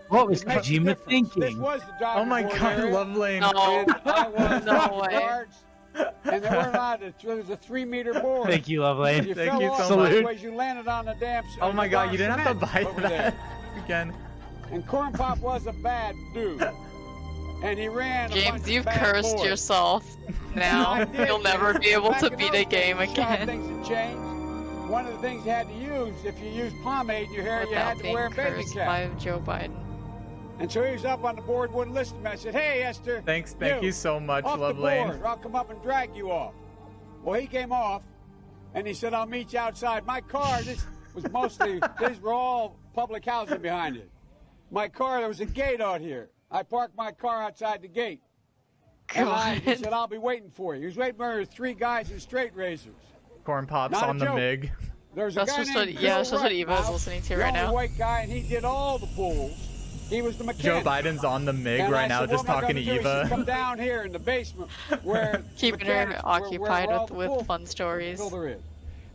What was it makes a Kojima difference. This thinking? was the diving Oh my board god, area, Love Lane. No. and I was No on way. guards, and they weren't allowed to. There was a 3-meter board. Thank you, Lovelane. You Thank fell you off so much. sideways, you landed on the damn. Oh my god, you didn't have to buy over that there. again. And Corn Pop was a bad dude, and he ran. a bunch James, of you've bad cursed boards. yourself. I Now did, you'll never James. be able Back to in beat those a game days, you saw how again. things had changed. One of the things you had to use, if you used pomade in your hair, you had Without to being wear a baby cursed cap. by Joe Biden. And so he was up on the board, wouldn't listen to me. I said, "Hey, Esther, Thank you so much, off Love the Lane. board, or I'll come up and drag you off." Well, he came off, and he said, "I'll meet you outside." My car, this was mostly, these were all public housing behind it. My car, there was a gate out here. I parked my car outside the gate. And he said, "I'll be waiting for you." He was waiting for 3 guys in straight razors. Corn Pops Not a on the joke. MiG. There's a That's guy just named what, Bill that's just what Rutt, Eva is now, listening to the right only now. white guy, and he did all the pools. He was the Joe mechanic. Biden's on the MiG And right I now, said, just "What am I talking gonna to do?" He said, Eva. "Come down here in the basement where Keeping mechanics- her where occupied all the with pool fun stories. filter is.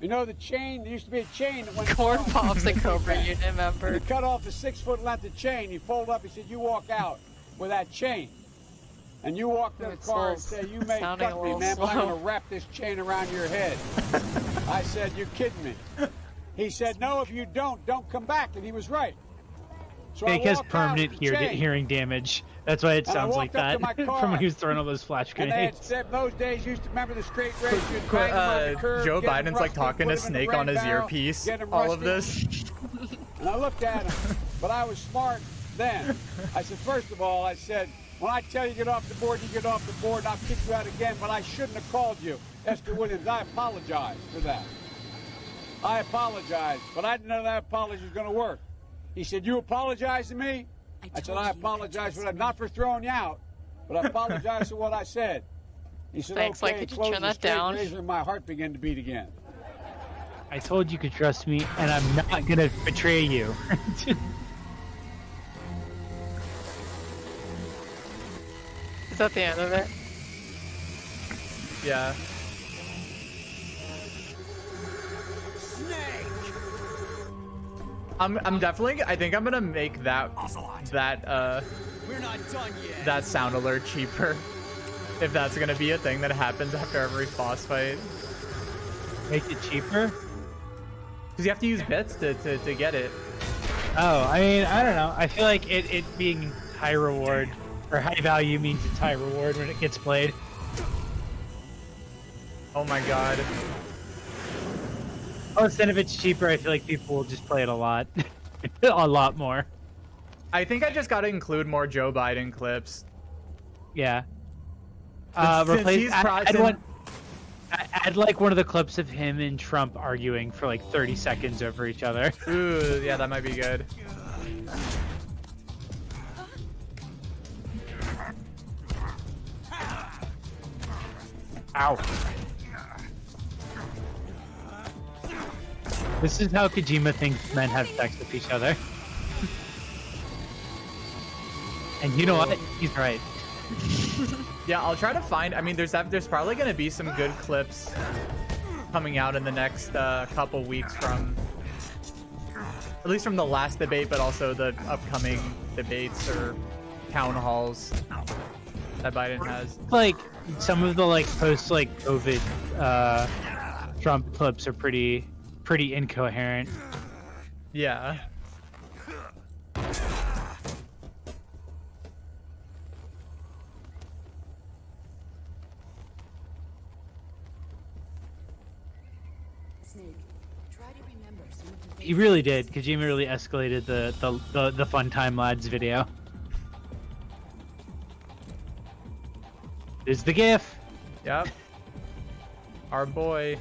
You know the chain? There used to be a chain that went Corn across Pops the and Cobra fence. Unit And member. he cut off the 6-foot length of chain. He folded up. He said, "You walk out with that chain." And you walk to the It's car a and say, "You may sounding cut a me, little man, but I'm slow. going to wrap this chain around your head." I said, "You're kidding me." He said, "No, if you don't come back." And he was right. So I Jake has walked out permanent with the chain. hearing damage. That's why it And I sounds like walked up that to my from car. when he was throwing all those flash And they had grenades. said those days used to remember the straight razor. You'd bang them on the curb, Joe get 'em Biden's like rusted, talking put to 'em in the Snake on red his barrel, earpiece. get 'em All of rusted. this. And I looked at him, but I was smart then. I said, first of all, I said, when I tell you to get off the board, you get off the board, and I'll kick you out again, but I shouldn't have called you, Esther Williams. I apologize for that. I apologize, but I didn't know that apology was going to work. He said, "You apologize to me?" I said, "I apologize for that, not for throwing you out, but I apologize for what I said." He said, Thanks, "Okay," like, could you closed turn the that straight down? razor, and my heart began to beat again. I told you could trust me, and I'm not gonna betray you. Is that the end of it? Yeah. I'm definitely, I think I'm gonna make that We're not done yet. that sound alert cheaper. If that's gonna be a thing that happens after every boss fight. Make it cheaper? Because you have to use bits to get it. Oh, I mean, I don't know. I feel like it being high reward or high value means it's high reward when it gets played. Oh my god. Oh, instead if it's cheaper, I feel like people will just play it a lot. A lot more. I think I just gotta include more Joe Biden clips. Yeah. Since Replace, he's add like one of the clips of him and Trump arguing for like 30 seconds over each other. Ooh, yeah, that might be good. Ow. This is how Kojima thinks men have sex with each other. And you know what? He's right. Yeah, I'll try to find. I mean, there's probably gonna be some good clips coming out in the next couple weeks from, at least from the last debate, but also the upcoming debates or town halls that Biden has. Like some of the post COVID Trump clips are pretty incoherent. Yeah. He really did. Kojima really escalated the Fun Time Lads video. There's the GIF. Yep. Our boy.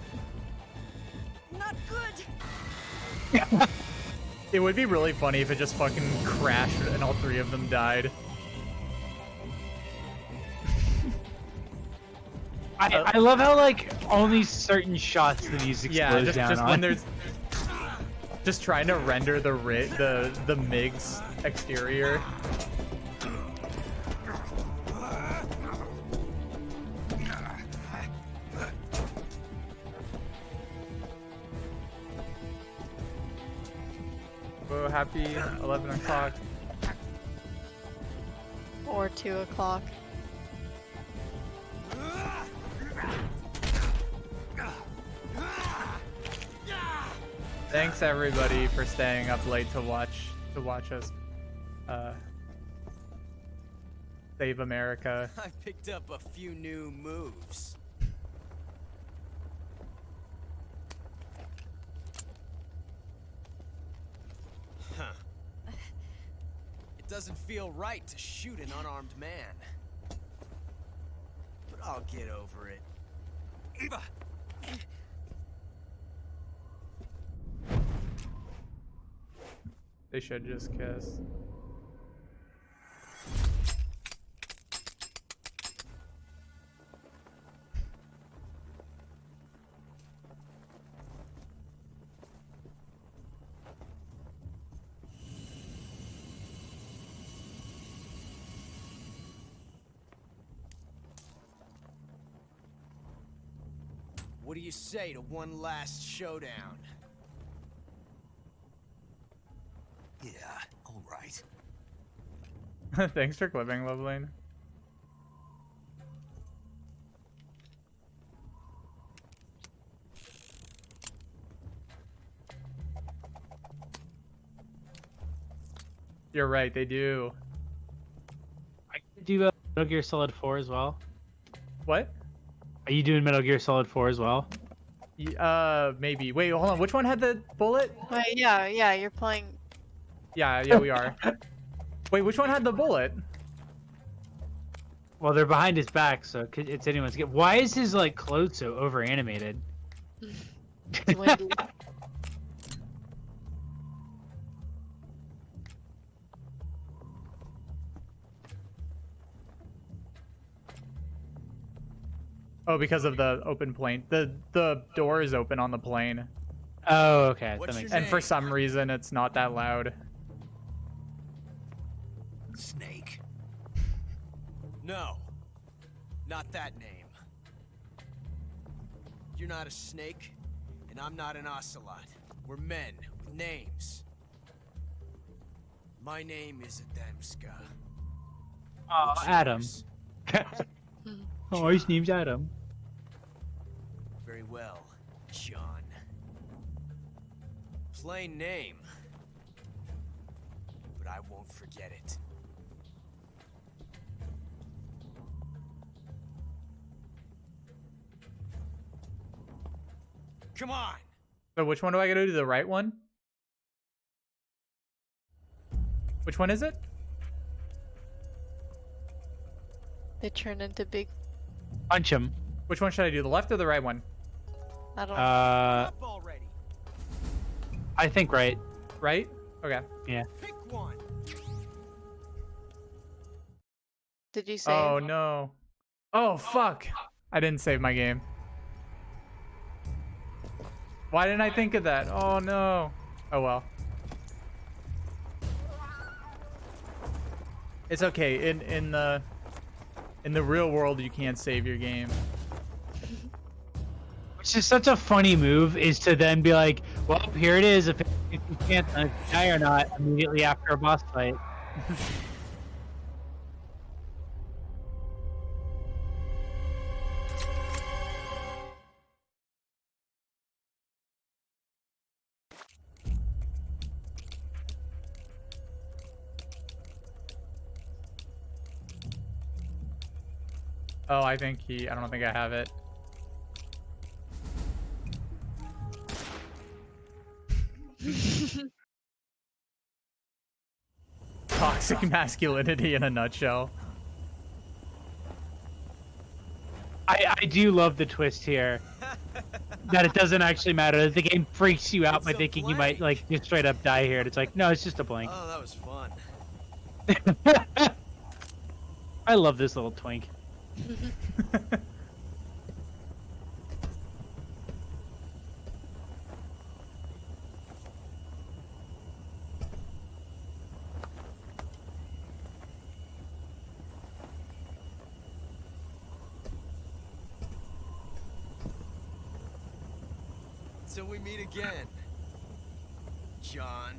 Not good. It would be really funny if it just fucking crashed and all three of them died. I love how only certain shots the music slows down just on. when there's just trying to render the MiG's exterior. Oh, happy 11 o'clock. Or 2 o'clock. Thanks everybody for staying up late to watch us save America. I picked up a few new moves. Huh. It doesn't feel right to shoot an unarmed man. But I'll get over it. Eva! They should just kiss. What do you say to one last showdown? Yeah, all right. Thanks for clipping, Loveline. You're right, they do. I could do Metal Gear Solid 4 as well. What? Are you doing Metal Gear Solid 4 as well? Maybe. Wait, hold on. Which one had the bullet? Wait, yeah, you're playing. Yeah, we are. Wait, which one had the bullet? Well, they're behind his back, so it's anyone's guess. Why is his clothes so over animated? It's windy. Oh, because of the open plane. The door is open on the plane. Oh, okay. What's That makes your And sense. for some reason, it's not that loud. Snake. No. Not that name. You're not a snake, and I'm not an ocelot. We're men with names. My name is Adamska. Oh, What's Adam. yours? Oh, his name's Adam. Very well, John. Plain name. But I won't forget it. Come on! So which one do I gotta do? The right one? Which one is it? They turn into big. Punch him. Which one should I do? The left or the right one? I don't. Up already. I think right. Right? Okay. Yeah. Pick one. Did you save? Oh no. Oh fuck. I didn't save my game. Why didn't I think of that? Oh no. Oh well. It's okay. In the real world, you can't save your game. Which is such a funny move, is to then be like, well, here it is. If you can't die or not immediately after a boss fight. Oh, I don't think I have it. Toxic masculinity in a nutshell. I do love the twist here. That it doesn't actually matter. That the game freaks you out by thinking you might like just straight up die here. And it's like, no, it's just a blank. Oh, that was fun. I love this little twink. Till we meet again, John.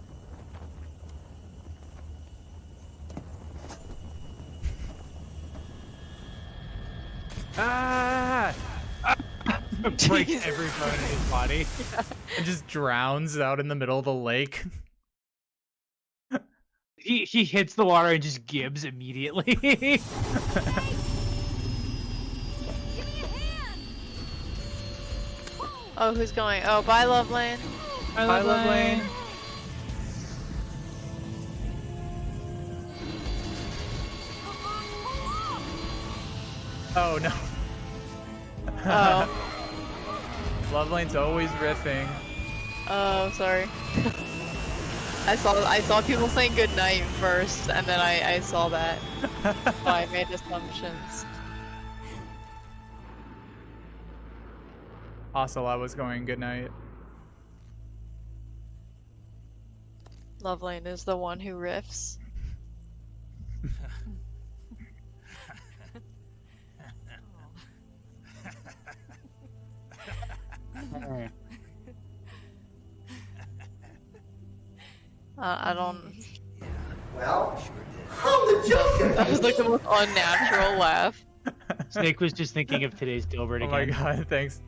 Ah! Breaks every bone in his body. And just drowns out in the middle of the lake. He hits the water and just gibbs immediately. Oh, who's going? Oh, bye, Loveland. Bye, Loveland. Oh no. Oh. Lovelane's always riffing. Oh, sorry. I saw people saying goodnight first, and then I saw that. So I made assumptions. Ocelot was going good night. Lovelane is the one who riffs. I don't. Well, I'm the Joker. That was like the most unnatural laugh. Snake was just thinking of today's Dilbert again. Oh my god, thanks.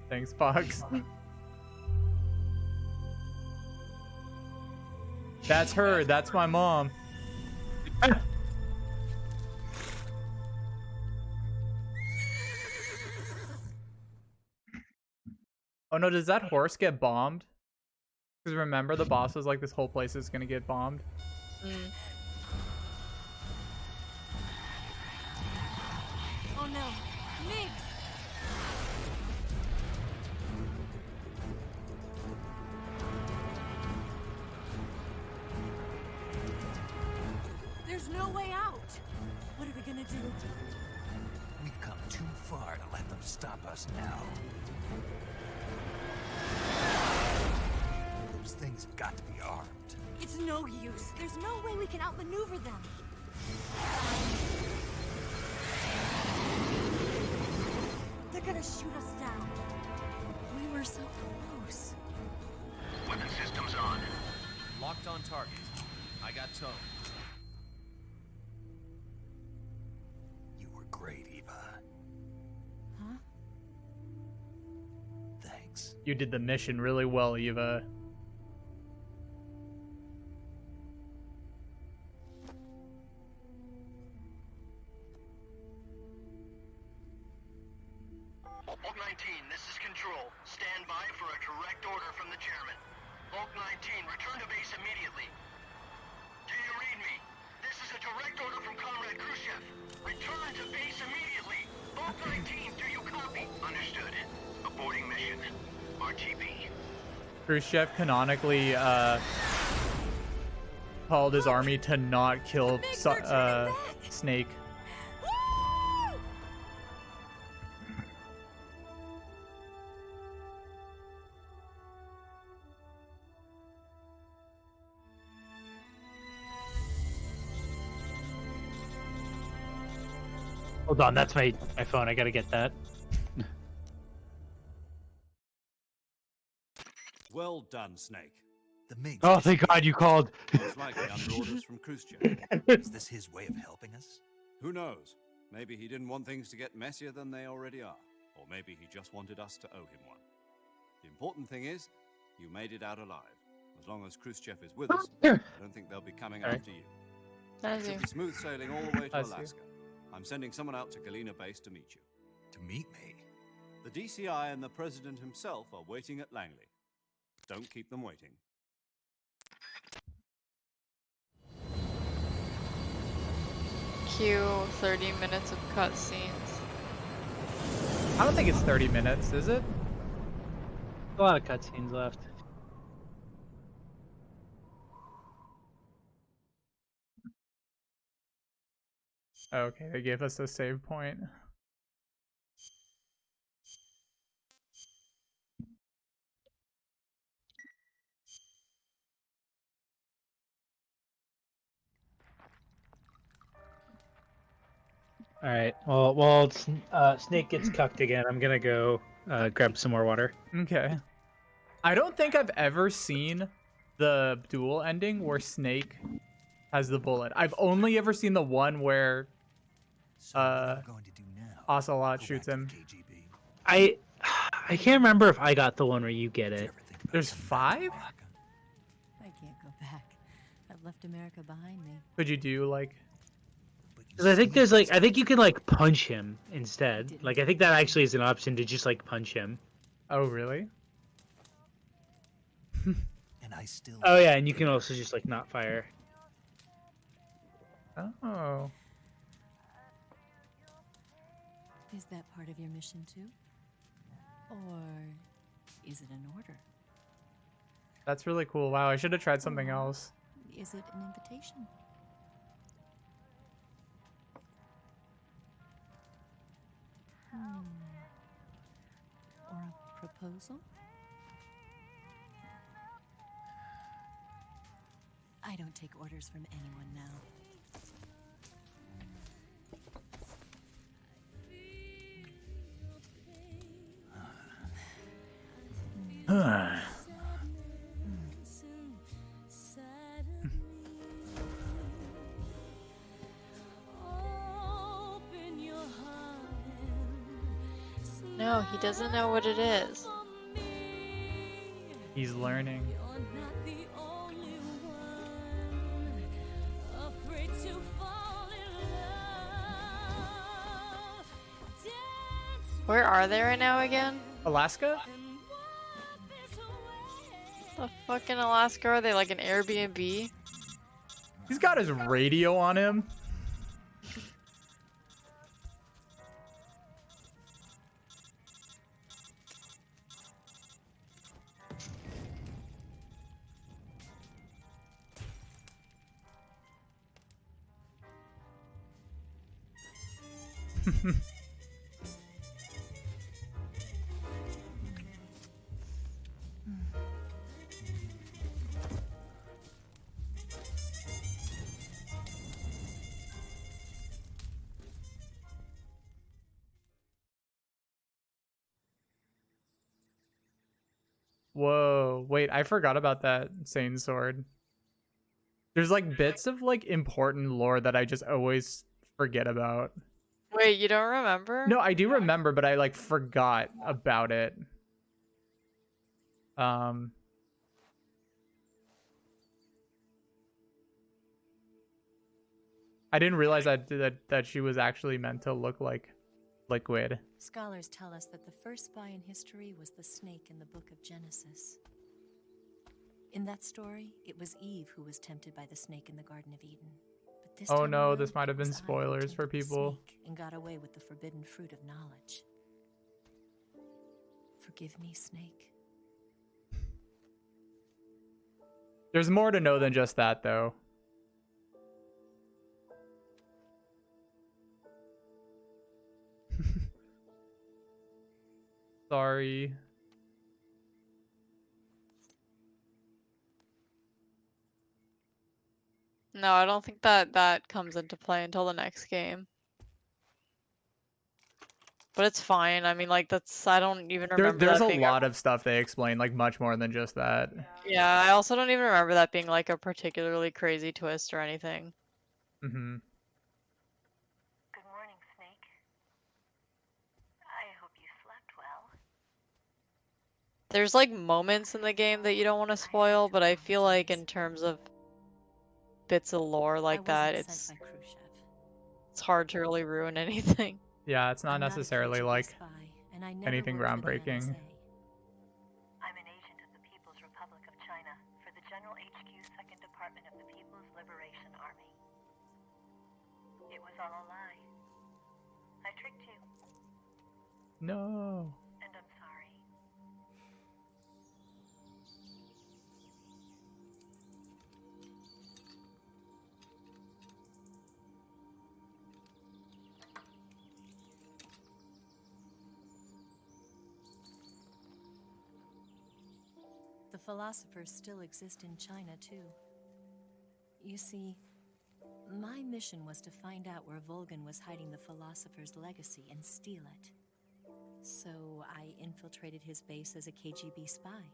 Thanks, Fox. That's her, that's my mom. Oh no, does that horse get bombed? Because remember, the boss was like, this whole place is gonna get bombed. Mm. Oh no, Migs! There's no way out. What are we gonna do? We've come too far to let them stop us now. Those things have got to be armed. It's no use. There's no way we can outmaneuver them. They're gonna shoot us down. We were so close. Weapon systems on. Locked on target. I got tone. You were great, Eva. Huh? Thanks. You did the mission really well, Eva. Bulk 19, this is Control. Stand by for a direct order from the chairman. Bulk 19, return to base immediately. Do you read me? This is a direct order from Comrade Khrushchev. Return to base immediately. Bulk 19, do you copy? Understood. Aborting mission. RTB. Khrushchev canonically called his army to not kill Snake. Hold on, that's my phone. I gotta get that. Well done, Snake. The Mings. Oh, thank God you called. Most likely under orders from Khrushchev. Is this his way of helping us? Who knows? Maybe he didn't want things to get messier than they already are. Or maybe he just wanted us to owe him one. The important thing is, you made it out alive. As long as Khrushchev is with us, I don't think they'll be coming after you. That's Should you. be smooth sailing all the way to That's you. Alaska. I'm sending someone out to Galena Base to meet you. To meet me? The DCI and the President himself are waiting at Langley. Don't keep them waiting. Cue 30 minutes of cutscenes. I don't think it's 30 minutes, is it? A lot of cutscenes left. Okay, they gave us a save point. All right. Well, Snake gets cucked again. I'm gonna go grab some more water. Okay. I don't think I've ever seen the duel ending where Snake has the bullet. I've only ever seen the one where Ocelot shoots him. I can't remember if I got the one where you get it. There's 5? I can't go back. I've left America behind me. Could you do like? Because I think there's like I think you can like punch him instead. Like I think that actually is an option to just like punch him. Oh really? And I still. Oh yeah, and you can also just like not fire. Oh. Is that part of your mission too? Or is it an order? That's really cool. Wow, I should have tried something else. Is it an invitation? Or a proposal? I don't take orders from anyone now. No, he doesn't know what it is. He's learning. Where are they right now again? Alaska? The fuck in Alaska are they? Like an Airbnb? He's got his radio on him. Whoa, wait, I forgot about that Sane sword. There's like bits of like important lore that I just always forget about. Wait, you don't remember? No, I do remember, but I like forgot about it. I didn't realize that she was actually meant to look like liquid. Scholars tell us that the first spy in history was the snake in the book of Genesis. In that story, it was Eve who was tempted by the snake in the Garden of Eden. But this Oh time no, around, this might have it was been I who spoilers tempted for the people. snake and got away with the forbidden fruit of knowledge. Forgive me, Snake. There's more to know than just that, though. Sorry. No, I don't think that comes into play until the next game. But it's fine. I mean, like, that's, I don't even There's remember that a being lot of stuff they explain, like much more than just that. Yeah, I also don't even remember that being like a particularly crazy twist or anything. Mm-hmm. Good morning, Snake. I hope you slept well. There's like moments in the game that you don't want to spoil, but I feel like in terms of bits of lore like that, it's hard to really ruin anything. Yeah, it's not I'm not a necessarily KGB like spy, and I never anything worked for the groundbreaking. NSA. I'm an agent of the People's Republic of China for the General HQ 2nd Department of the People's Liberation Army. It was all a lie. I tricked you, No. and I'm sorry. The philosophers still exist in China, too. You see, my mission was to find out where Volgan was hiding the philosopher's legacy and steal it. So I infiltrated his base as a KGB spy.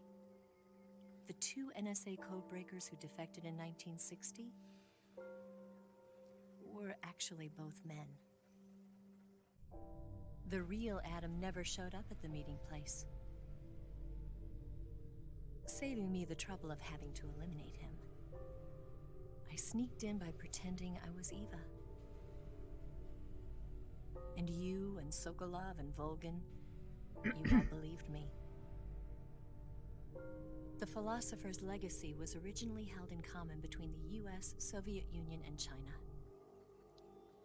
The 2 NSA codebreakers who defected in 1960 were actually both men. The real Adam never showed up at the meeting place, saving me the trouble of having to eliminate him. I sneaked in by pretending I was Eva. And you and Sokolov and Volgan, you all believed me. The philosopher's legacy was originally held in common between the US, Soviet Union, and China.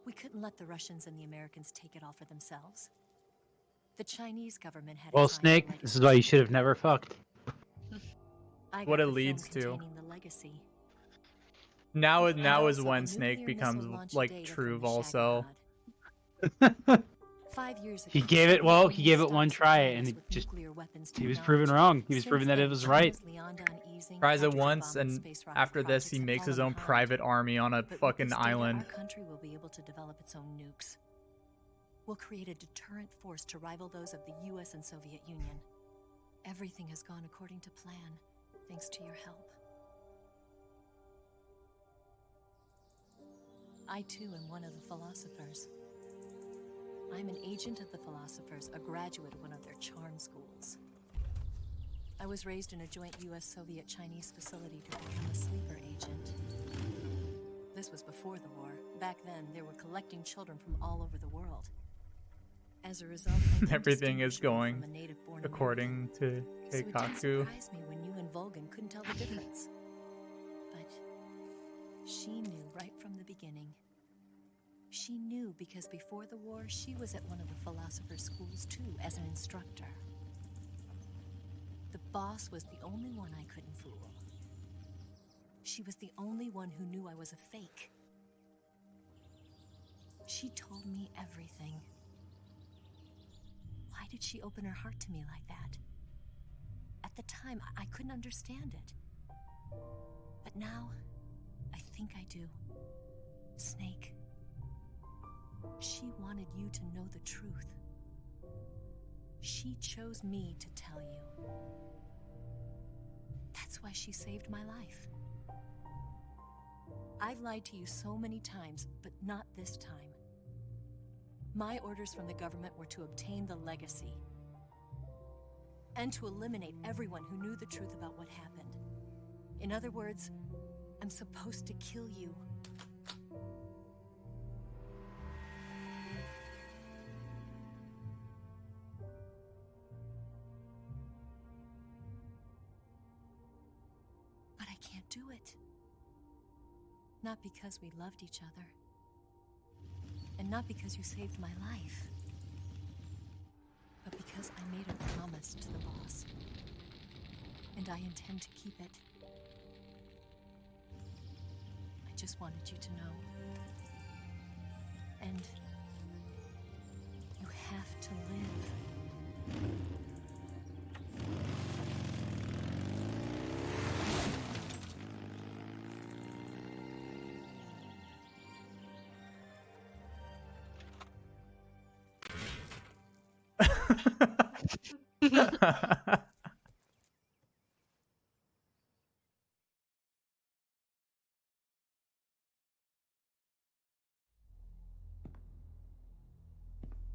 We couldn't let the Russians and the Americans take it all for themselves. The Chinese government had Well, assigned Snake, the this is why you should have never fucked. I What got it the film leads to. containing the legacy. Now And is also when a Snake nuclear missile becomes launch like data true from the also. Shagohod. 5 years ago, He gave it, well, he Soviet gave it Union one stopped try, supplying and us it with just, nuclear weapons he was technology. proven wrong. He was Since proven that it then, was right. China's Liaodong Easing, Tries it hydrogen once, bomb, and space rocket after this, projects he have makes his fallen own behind. private army on a But with fucking this data, island. our country will be able to develop its own nukes. We'll create a deterrent force to rival those of the US and Soviet Union. Everything has gone according to plan, thanks to your help. I too am one of the philosophers. I'm an agent of the philosophers, a graduate of one of their charm schools. I was raised in a joint US-Soviet-Chinese facility to become a sleeper agent. This was before the war. Back then, they were collecting children from all over the world. As a result, Everything is going according to So it didn't Keikaku. surprise me when you and Volgan couldn't tell the difference. But she knew right from the beginning. She knew because before the war, she was at one of the philosopher's schools too, as an instructor. The boss was the only one I couldn't fool. She was the only one who knew I was a fake. She told me everything. Why did she open her heart to me like that? At the time, I couldn't understand it. But now, I think I do. Snake. She wanted you to know the truth. She chose me to tell you. That's why she saved my life. I've lied to you so many times, but not this time. My orders from the government were to obtain the legacy and to eliminate everyone who knew the truth about what happened. In other words, I'm supposed to kill you. But I can't do it. Not because we loved each other. And not because you saved my life. But because I made a promise to the boss. And I intend to keep it. I just wanted you to know. And you have to live.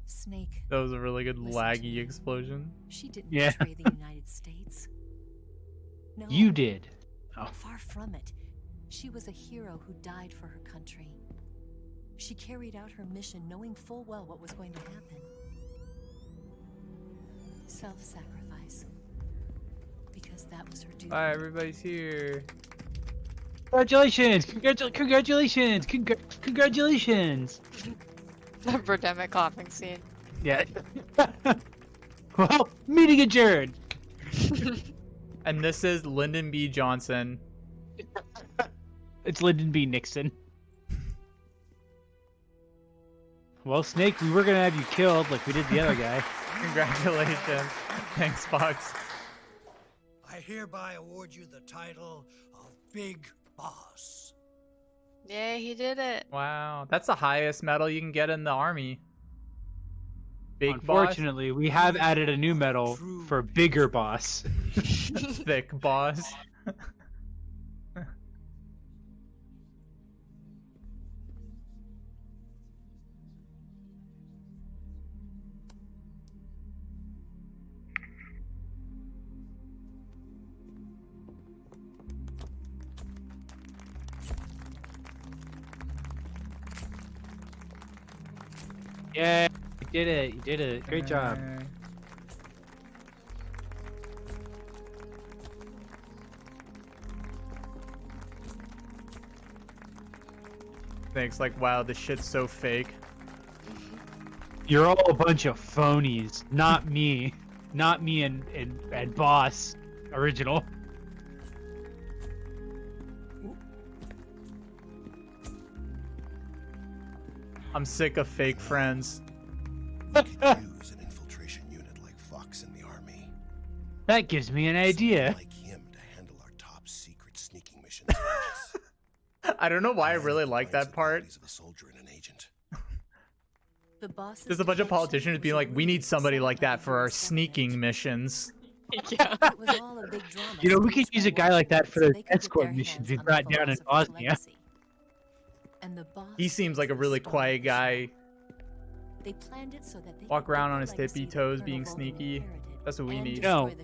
Snake. That was a really good Listen to laggy me. explosion. She didn't Yeah. betray the United States. No. You did. Oh. Far from it. She was a hero who died for her country. She carried out her mission knowing full well what was going to happen. Self-sacrifice. Because that was her duty. Alright, everybody's here. Congratulations! Congratulations! Congratulations! The Birdemic coughing scene. Yeah. Well, meeting adjourned. And this is Lyndon B. Johnson. It's Lyndon B. Nixon. Well, Snake, we were gonna have you killed like we did the other guy. Congratulations. Thanks, Fox. I hereby award you the title of Big Boss. Yay, he did it. Wow, that's the highest medal you can get in the army. Big Unfortunately, we have added a new medal for Bigger Boss. boss. Thick boss. Yeah, you did it. You did it. Great job. Thanks, like, wow, this shit's so fake. You're all a bunch of phonies. Not me. Not me and Boss original. I'm sick of fake friends. Use an infiltration unit like Fox in the army. That gives me an idea. Like him to handle our top secret sneaking missions. I don't know why I really like that part. Of a soldier and an agent. The boss's There's a bunch of politicians being like, we need somebody like that for our sneaking missions. Yeah. It was all a big drama. You know, we could use a guy like that for so the they could get escort their missions hands we on the brought down in philosopher's Bosnia. legacy. And the boss He seems like a really stole quiet the guy. They planned it so that they Walk could around get on the his tippy legacy that toes Colonel being Volgan sneaky. inherited That's what we and need. No, destroy the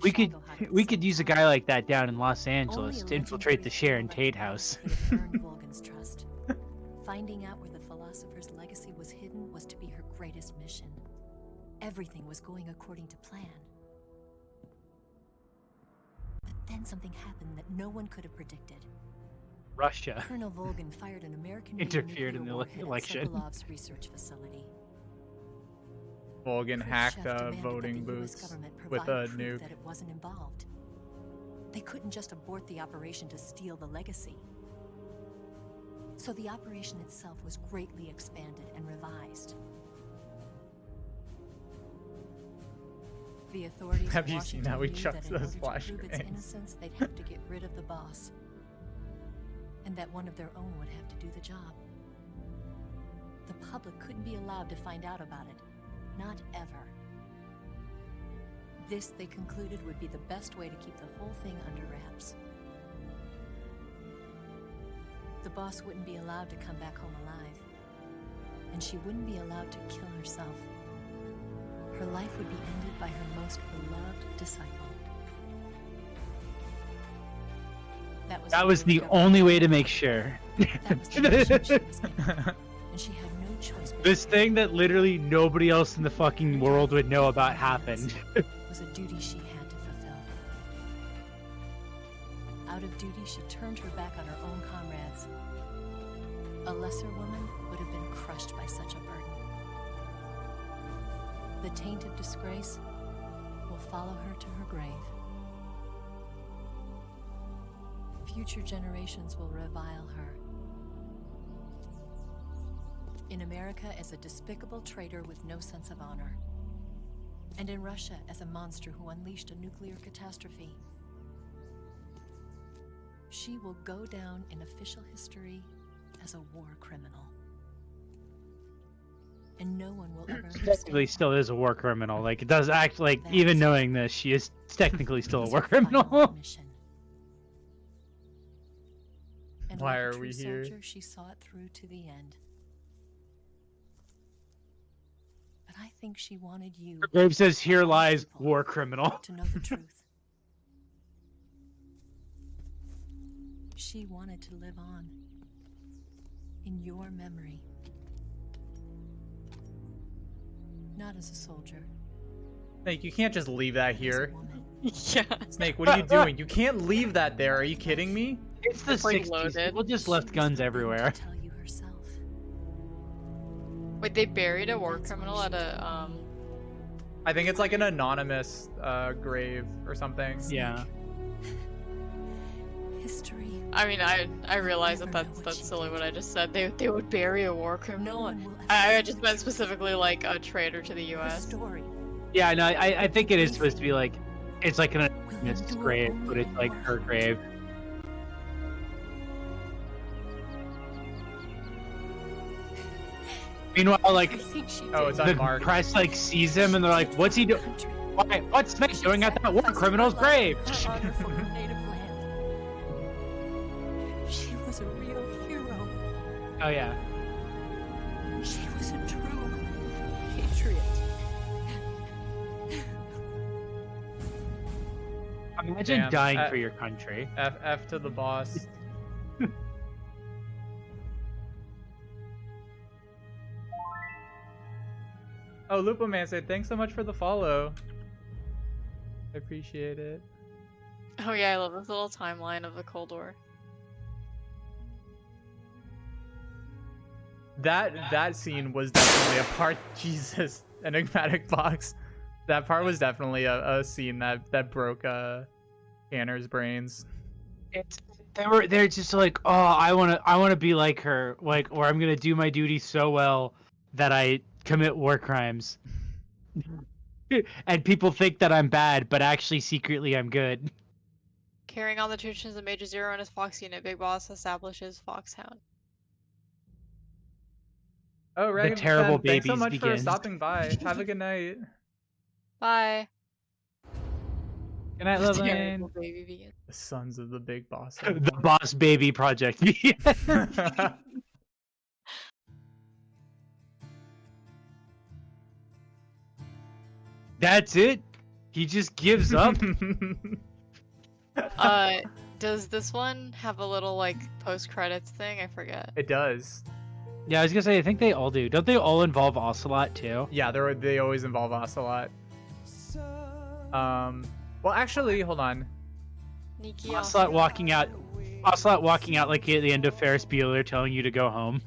we could Shagohod use a guy like that down in Los Angeles Only to a infiltrate the legendary Sharon hero like Tate house. Volgan could earn Volgan's trust. Finding out where the philosopher's legacy was hidden was to be her greatest mission. Everything was going according to plan. But then something happened that no one could have predicted. Russia Colonel Volgan fired an American interfered in the election. Sokolov's research facility. Volgan Khrushchev hacked a demanded that voting the US booth government with a provide proof nuke. that it wasn't involved. They couldn't just abort the operation to steal the legacy. So the operation itself was greatly expanded and revised. The authorities Have in you seen Washington how he knew chucks that in those order to prove its flashbangs? innocence, they'd have to get rid of the boss. And that one of their own would have to do the job. The public couldn't be allowed to find out about it. Not ever. This, they concluded, would be the best way to keep the whole thing under wraps. The boss wouldn't be allowed to come back home alive. And she wouldn't be allowed to kill herself. Her life would be ended by her most beloved disciple. That was the only way to make sure. That was the mission she was given, and she had no choice but This thing that literally nobody else in the fucking world would know about happened. was a duty she had to fulfill. Out of duty, she turned her back on her own comrades. A lesser woman would have been crushed by such a burden. The taint of disgrace will follow her to her grave. Future generations will revile her. In America as a despicable traitor with no sense of honor. And in Russia as a monster who unleashed a nuclear catastrophe. She will go down in official history as a war criminal. and no one will ever She technically still is a war criminal. Like, it does act like, even knowing this, she is technically still a war criminal. And Why like a are true we here? soldier, she saw it through to the end. But I think she wanted you Graves says, "Here lies war criminal." to know the truth. She wanted to live on in your memory. Not as a soldier. Snake, you can't just leave that here. Yeah. Snake, what are you doing? You can't leave that there. Are you kidding me? It's the like 60s. loaded. People just left guns everywhere. Tell you herself. Wait, they buried a war criminal at a I think it's like an anonymous grave or something. Yeah. History. I mean, I realize that that's silly what I just said. They would bury a war criminal. No one will I just meant specifically like a traitor to the U.S. story. Yeah, no, I think it is supposed to be like, it's like an anonymous grave, but it's like her grave. Meanwhile, like, Oh, it's the unmarked. press like sees him and they're like, "What's he doing? What's Snake doing at that war criminal's grave?" Honor for her native land. She was a real hero. Oh yeah. She was a true patriot. Imagine Damn. dying for your country. F to the boss. Oh, Lupo Man said, thanks so much for the follow. I appreciate it. Oh yeah, I love this little timeline of the Cold War. That scene was definitely a part. Jesus, enigmatic box. That part was definitely a scene that broke Tanner's brains. They're just like, oh, I wanna be like her, like, or I'm gonna do my duty so well that I commit war crimes. And people think that I'm bad, but actually secretly I'm good. Carrying on the traditions of Major Zero and his Fox unit, Big Boss establishes Foxhound. Oh, right. terrible Thanks so babies much for begins. stopping by. Have a good night. Bye. Good night, The Loveland. terrible baby begins. The sons of the big boss. The Boss Baby Project. That's it. He just gives up. Does this one have a little like post-credits thing? I forget. It does. Yeah, I was gonna say, I think they all do. Don't they all involve Ocelot too? Yeah, they always involve Ocelot. Well, actually, hold on. Nikki Ocelot walking out like at the end of Ferris Bueller, telling you to go home.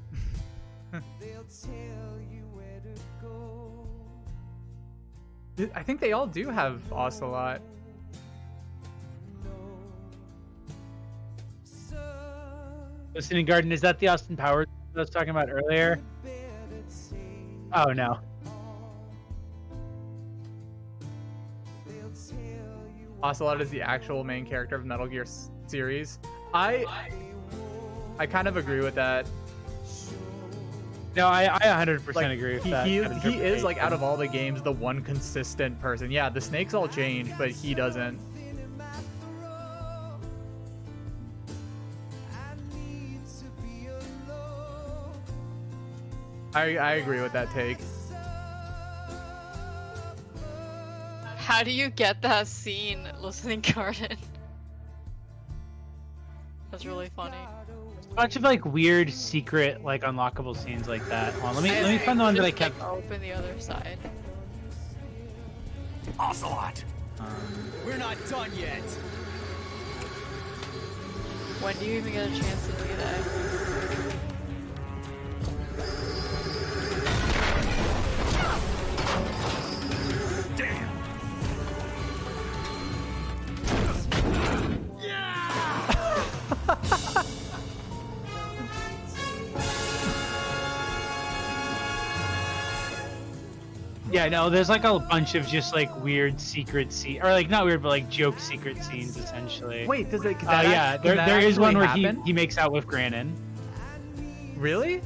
I think they all do have Ocelot. Listening Garden, is that the Austin Powers I was talking about earlier? Oh no. Ocelot is the actual main character of Metal Gear series. I kind of agree with that. No, I 100% Like, agree with he, that. he is like out of all the games the one consistent person. Yeah, the snakes all change, but he doesn't. I agree with that take. How do you get that scene, Listening Garden? That's really funny. A bunch of like weird secret like unlockable scenes like that. Hold on, let me find the one that I kept. Open the other side. Ocelot! We're not done yet. When do you even get a chance to do that? Yeah, no, there's like a bunch of just like weird secret scenes, or like not weird, but like joke secret scenes essentially. Wait, does it? Yeah, there is one where he makes out with Granin. Really?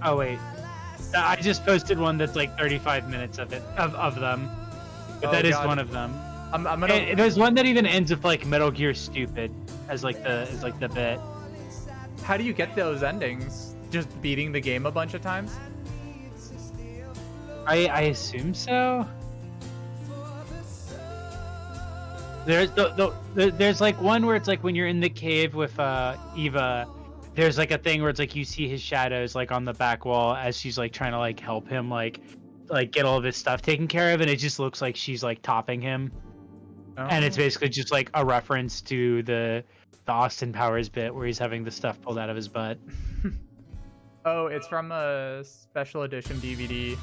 Oh wait, I just posted one that's like 35 minutes of it of them, but Oh, that is God. one of them. I'm gonna. And there's one that even ends with like Metal Gear Stupid as like the bit. How do you get those endings? Just beating the game a bunch of times? I assume so. There's like one where it's like when you're in the cave with Eva, there's like a thing where it's like you see his shadows like on the back wall as she's like trying to like help him like get all of his stuff taken care of, and it just looks like she's like topping him. And it's basically just like a reference to the Austin Powers bit where he's having the stuff pulled out of his butt. Oh, it's from a special edition DVD.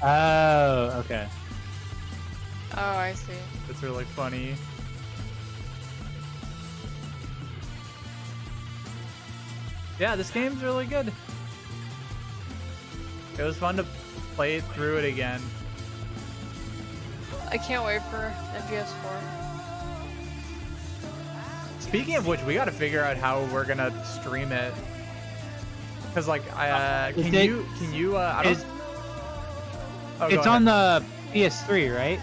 Oh, okay. Oh, I see. It's really funny. Yeah, this game's really good. It was fun to play through it again. I can't wait for PS4. Speaking of which, we gotta figure out how we're gonna stream it. Cause like, can you? I don't. Oh, It's on the PS3, right?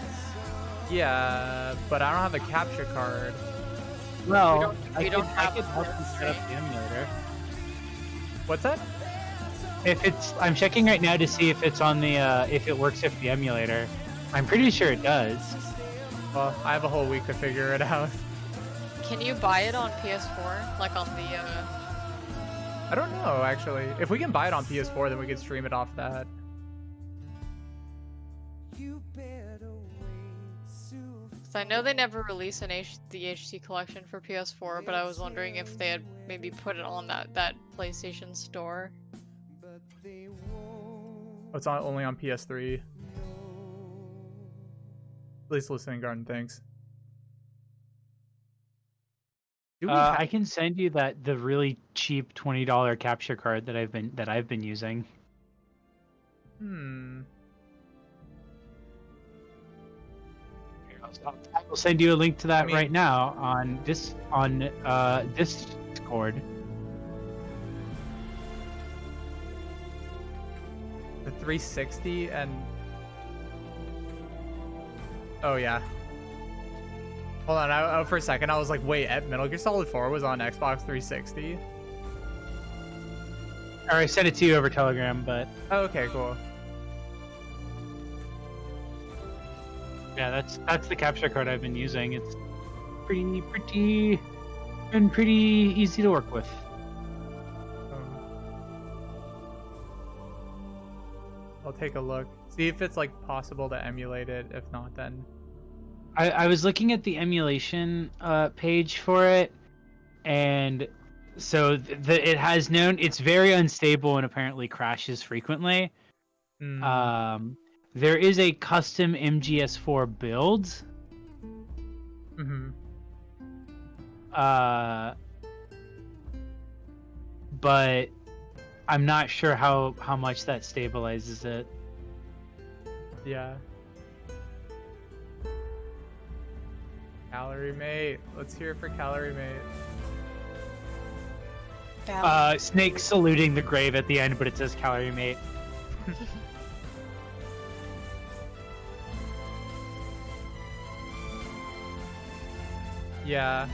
Yeah, but I don't have a capture card. Well, we don't I could help you set up the emulator. What's that? I'm checking right now to see if it's on the if it works with the emulator. I'm pretty sure it does. Well, I have a whole week to figure it out. Can you buy it on PS4? Like on the I don't know, actually. If we can buy it on PS4, then we can stream it off that. I know they never released the HD collection for PS4, but I was wondering if they had maybe put it on that PlayStation store. Oh, it's only on PS3. At least Listening Garden, thanks. I can send you the really cheap $20 capture card that I've been using. I will send you a link to that right now on this Discord. The 360 and... Oh, yeah. Hold on, for a second I was like, wait, Metal Gear Solid 4 was on Xbox 360? Or I sent it to you over Telegram, but... Oh, okay, cool. Yeah, that's the capture card I've been using. It's pretty easy to work with. I'll take a look. See if it's like possible to emulate it. If not, then I was looking at the emulation page for it, and so it has known it's very unstable and apparently crashes frequently. There is a custom MGS4 build. But I'm not sure how much that stabilizes it. yeah. Calorie Mate. Let's hear it for Calorie Mate. Snake saluting the grave at the end, but it says Calorie Mate. Yeah.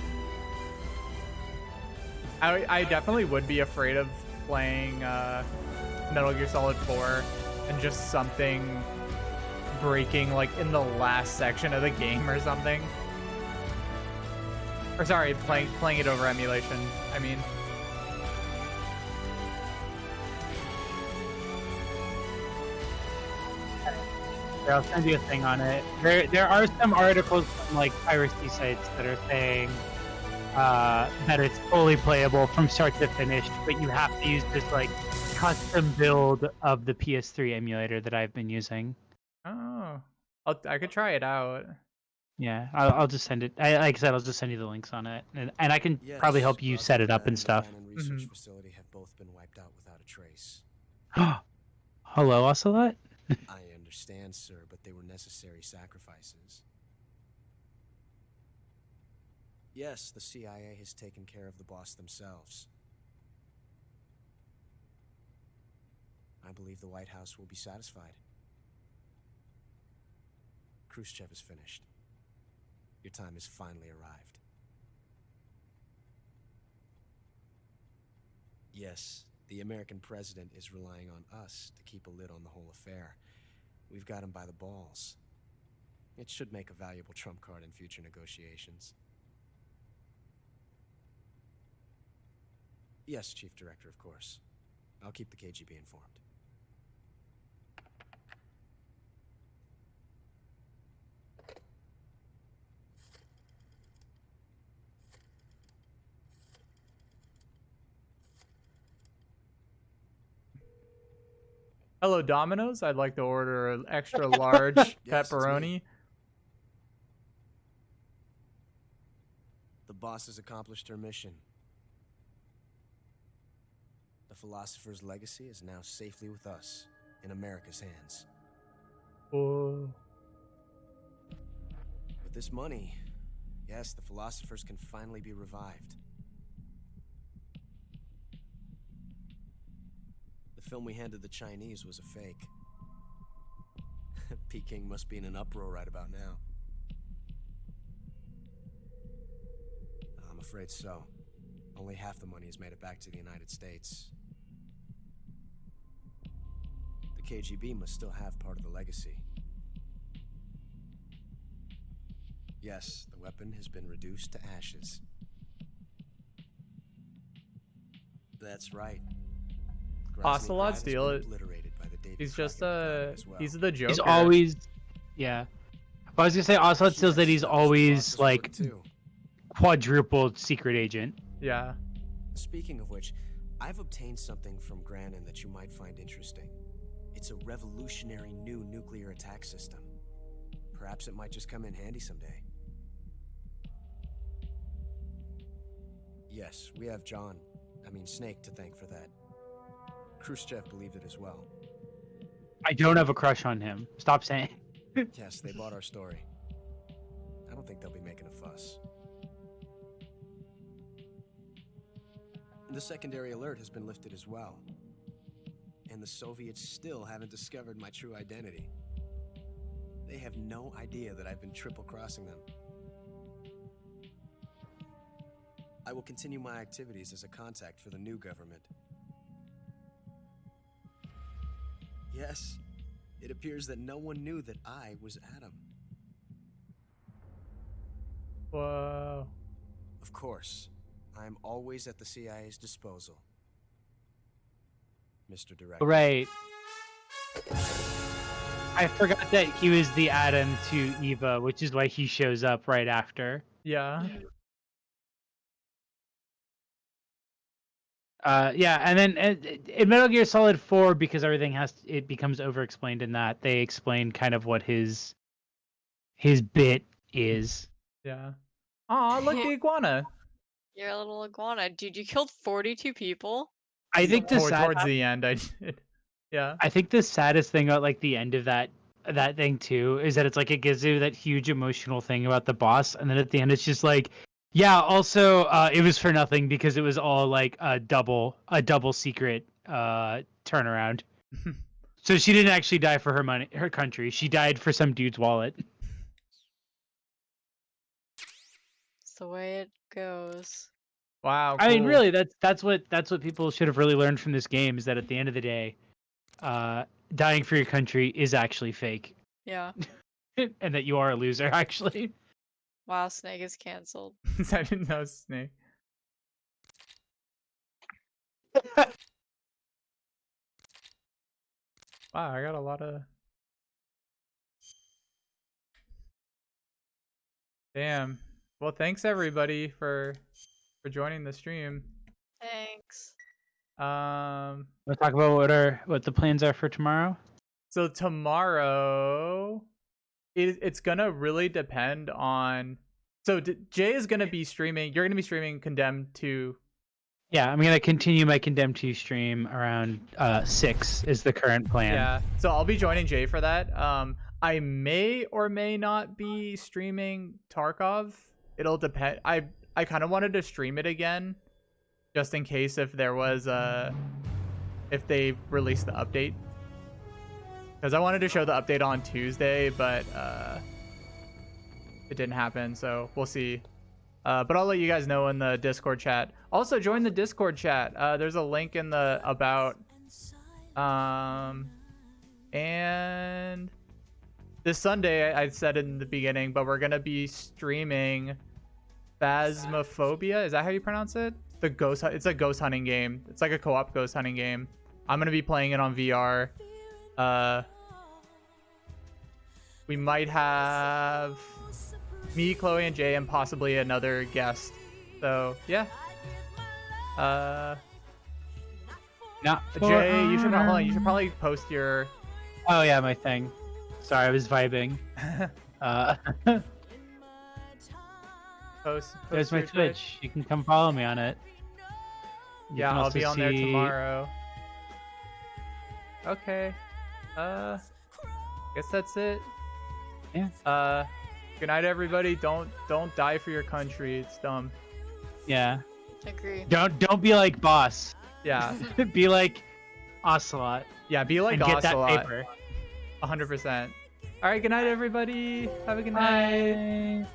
I definitely would be afraid of playing Metal Gear Solid 4 and just something breaking like in the last section of the game or something. Or sorry, playing it over emulation, I mean. Here, I'll send you a thing on it. There are some articles from like piracy sites that are saying that it's fully playable from start to finish, but you have to use this like custom build of the PS3 emulator that I've been using. Oh, I could try it out. Yeah, I'll just send it. Like I said, I'll just send you the links on it, and I can probably help you set it up and stuff. Research facility have both been wiped out without a trace. Hello, Ocelot. I understand, sir, but they were necessary sacrifices. Yes, the CIA has taken care of the boss themselves. I believe the White House will be satisfied. Khrushchev is finished. Your time has finally arrived. Yes, the American president is relying on us to keep a lid on the whole affair. We've got him by the balls. It should make a valuable trump card in future negotiations. Yes, Chief Director, of course. I'll keep the KGB informed. Hello, Domino's. I'd like to order an extra large Yes, it's pepperoni. me. The boss has accomplished her mission. The philosopher's legacy is now safely with us, in America's hands. Whoa. With this money, yes, the philosophers can finally be revived. The film we handed the Chinese was a fake. Peking must be in an uproar right about now. I'm afraid so. Only half the money has made it back to the United States. The KGB must still have part of the legacy. Yes, the weapon has been reduced to ashes. That's right. Ocelot's deal. Obliterated by the David He's just Crockett as well. he's the Joker. He's always, yeah. I was gonna say Ocelot steals that he's always like quadrupled secret agent. Yeah. Speaking of which, I've obtained something from Granin that you might find interesting. It's a revolutionary new nuclear attack system. Perhaps it might just come in handy someday. Yes, we have Snake to thank for that. Khrushchev believed it as well. I don't have a crush on him. Stop saying. Yes, they bought our story. I don't think they'll be making a fuss. The secondary alert has been lifted as well. And the Soviets still haven't discovered my true identity. They have no idea that I've been triple-crossing them. I will continue my activities as a contact for the new government. Yes, it appears that no one knew that I was Adam. Whoa. Of course, I am always at the CIA's disposal, Mr. Director. Right. I forgot that he was the Adam to Eva, which is why he shows up right after. Yeah. Yeah, and then in Metal Gear Solid 4, because everything it becomes over-explained in that, they explain kind of what his bit is. Yeah. Aw, look, the iguana. You're a little iguana. Dude, you killed 42 people? I think towards the end, I did. Yeah. I think the saddest thing about like the end of that thing too is that it's like it gives you that huge emotional thing about the boss, and then at the end it's just like, yeah. Also, it was for nothing because it was all like a double secret turnaround. So she didn't actually die for her country. She died for some dude's wallet. It's the way it goes. Wow. I mean, cool. really, that's what people should have really learned from this game, is that at the end of the day, dying for your country is actually fake. Yeah. And that you are a loser, actually. Wow, Snake is canceled. I didn't know Snake. Wow, I got a lot of... Damn. Well, thanks everybody for joining the stream. Thanks. We'll talk about what the plans are for tomorrow. So tomorrow, it's gonna really depend on. So Jay is gonna be streaming. You're gonna be streaming Condemned 2. Yeah, I'm gonna continue my Condemned 2 stream around 6 is the current plan. Yeah. So I'll be joining Jay for that. I may or may not be streaming Tarkov. It'll depend. I kind of wanted to stream it again, just in case if there was if they release the update. Because I wanted to show the update on Tuesday, but it didn't happen, so we'll see. But I'll let you guys know in the Discord chat. Also, join the Discord chat. There's a link in the about. And this Sunday, I said in the beginning, but we're going to be streaming Phasmophobia. Is that how you pronounce it? It's a ghost hunting game. It's like a co-op ghost hunting game. I'm going to be playing it on VR. We might have me, Chloe, and Jae, and possibly another guest. So yeah. Jae, you should hold on. You should probably post your. Oh yeah, my thing. Sorry, I was vibing. Post There's my Twitch. You can come follow me on it. Yeah, I'll be on there tomorrow. Okay. Guess that's it. Yeah. Good night, everybody. Don't die for your country. It's dumb. Yeah. Agree. Don't be like Boss. Yeah. Be like Ocelot. Yeah, be like and Ocelot. Get that paper. 100%. All right. Good night, everybody. Have a good night. Bye.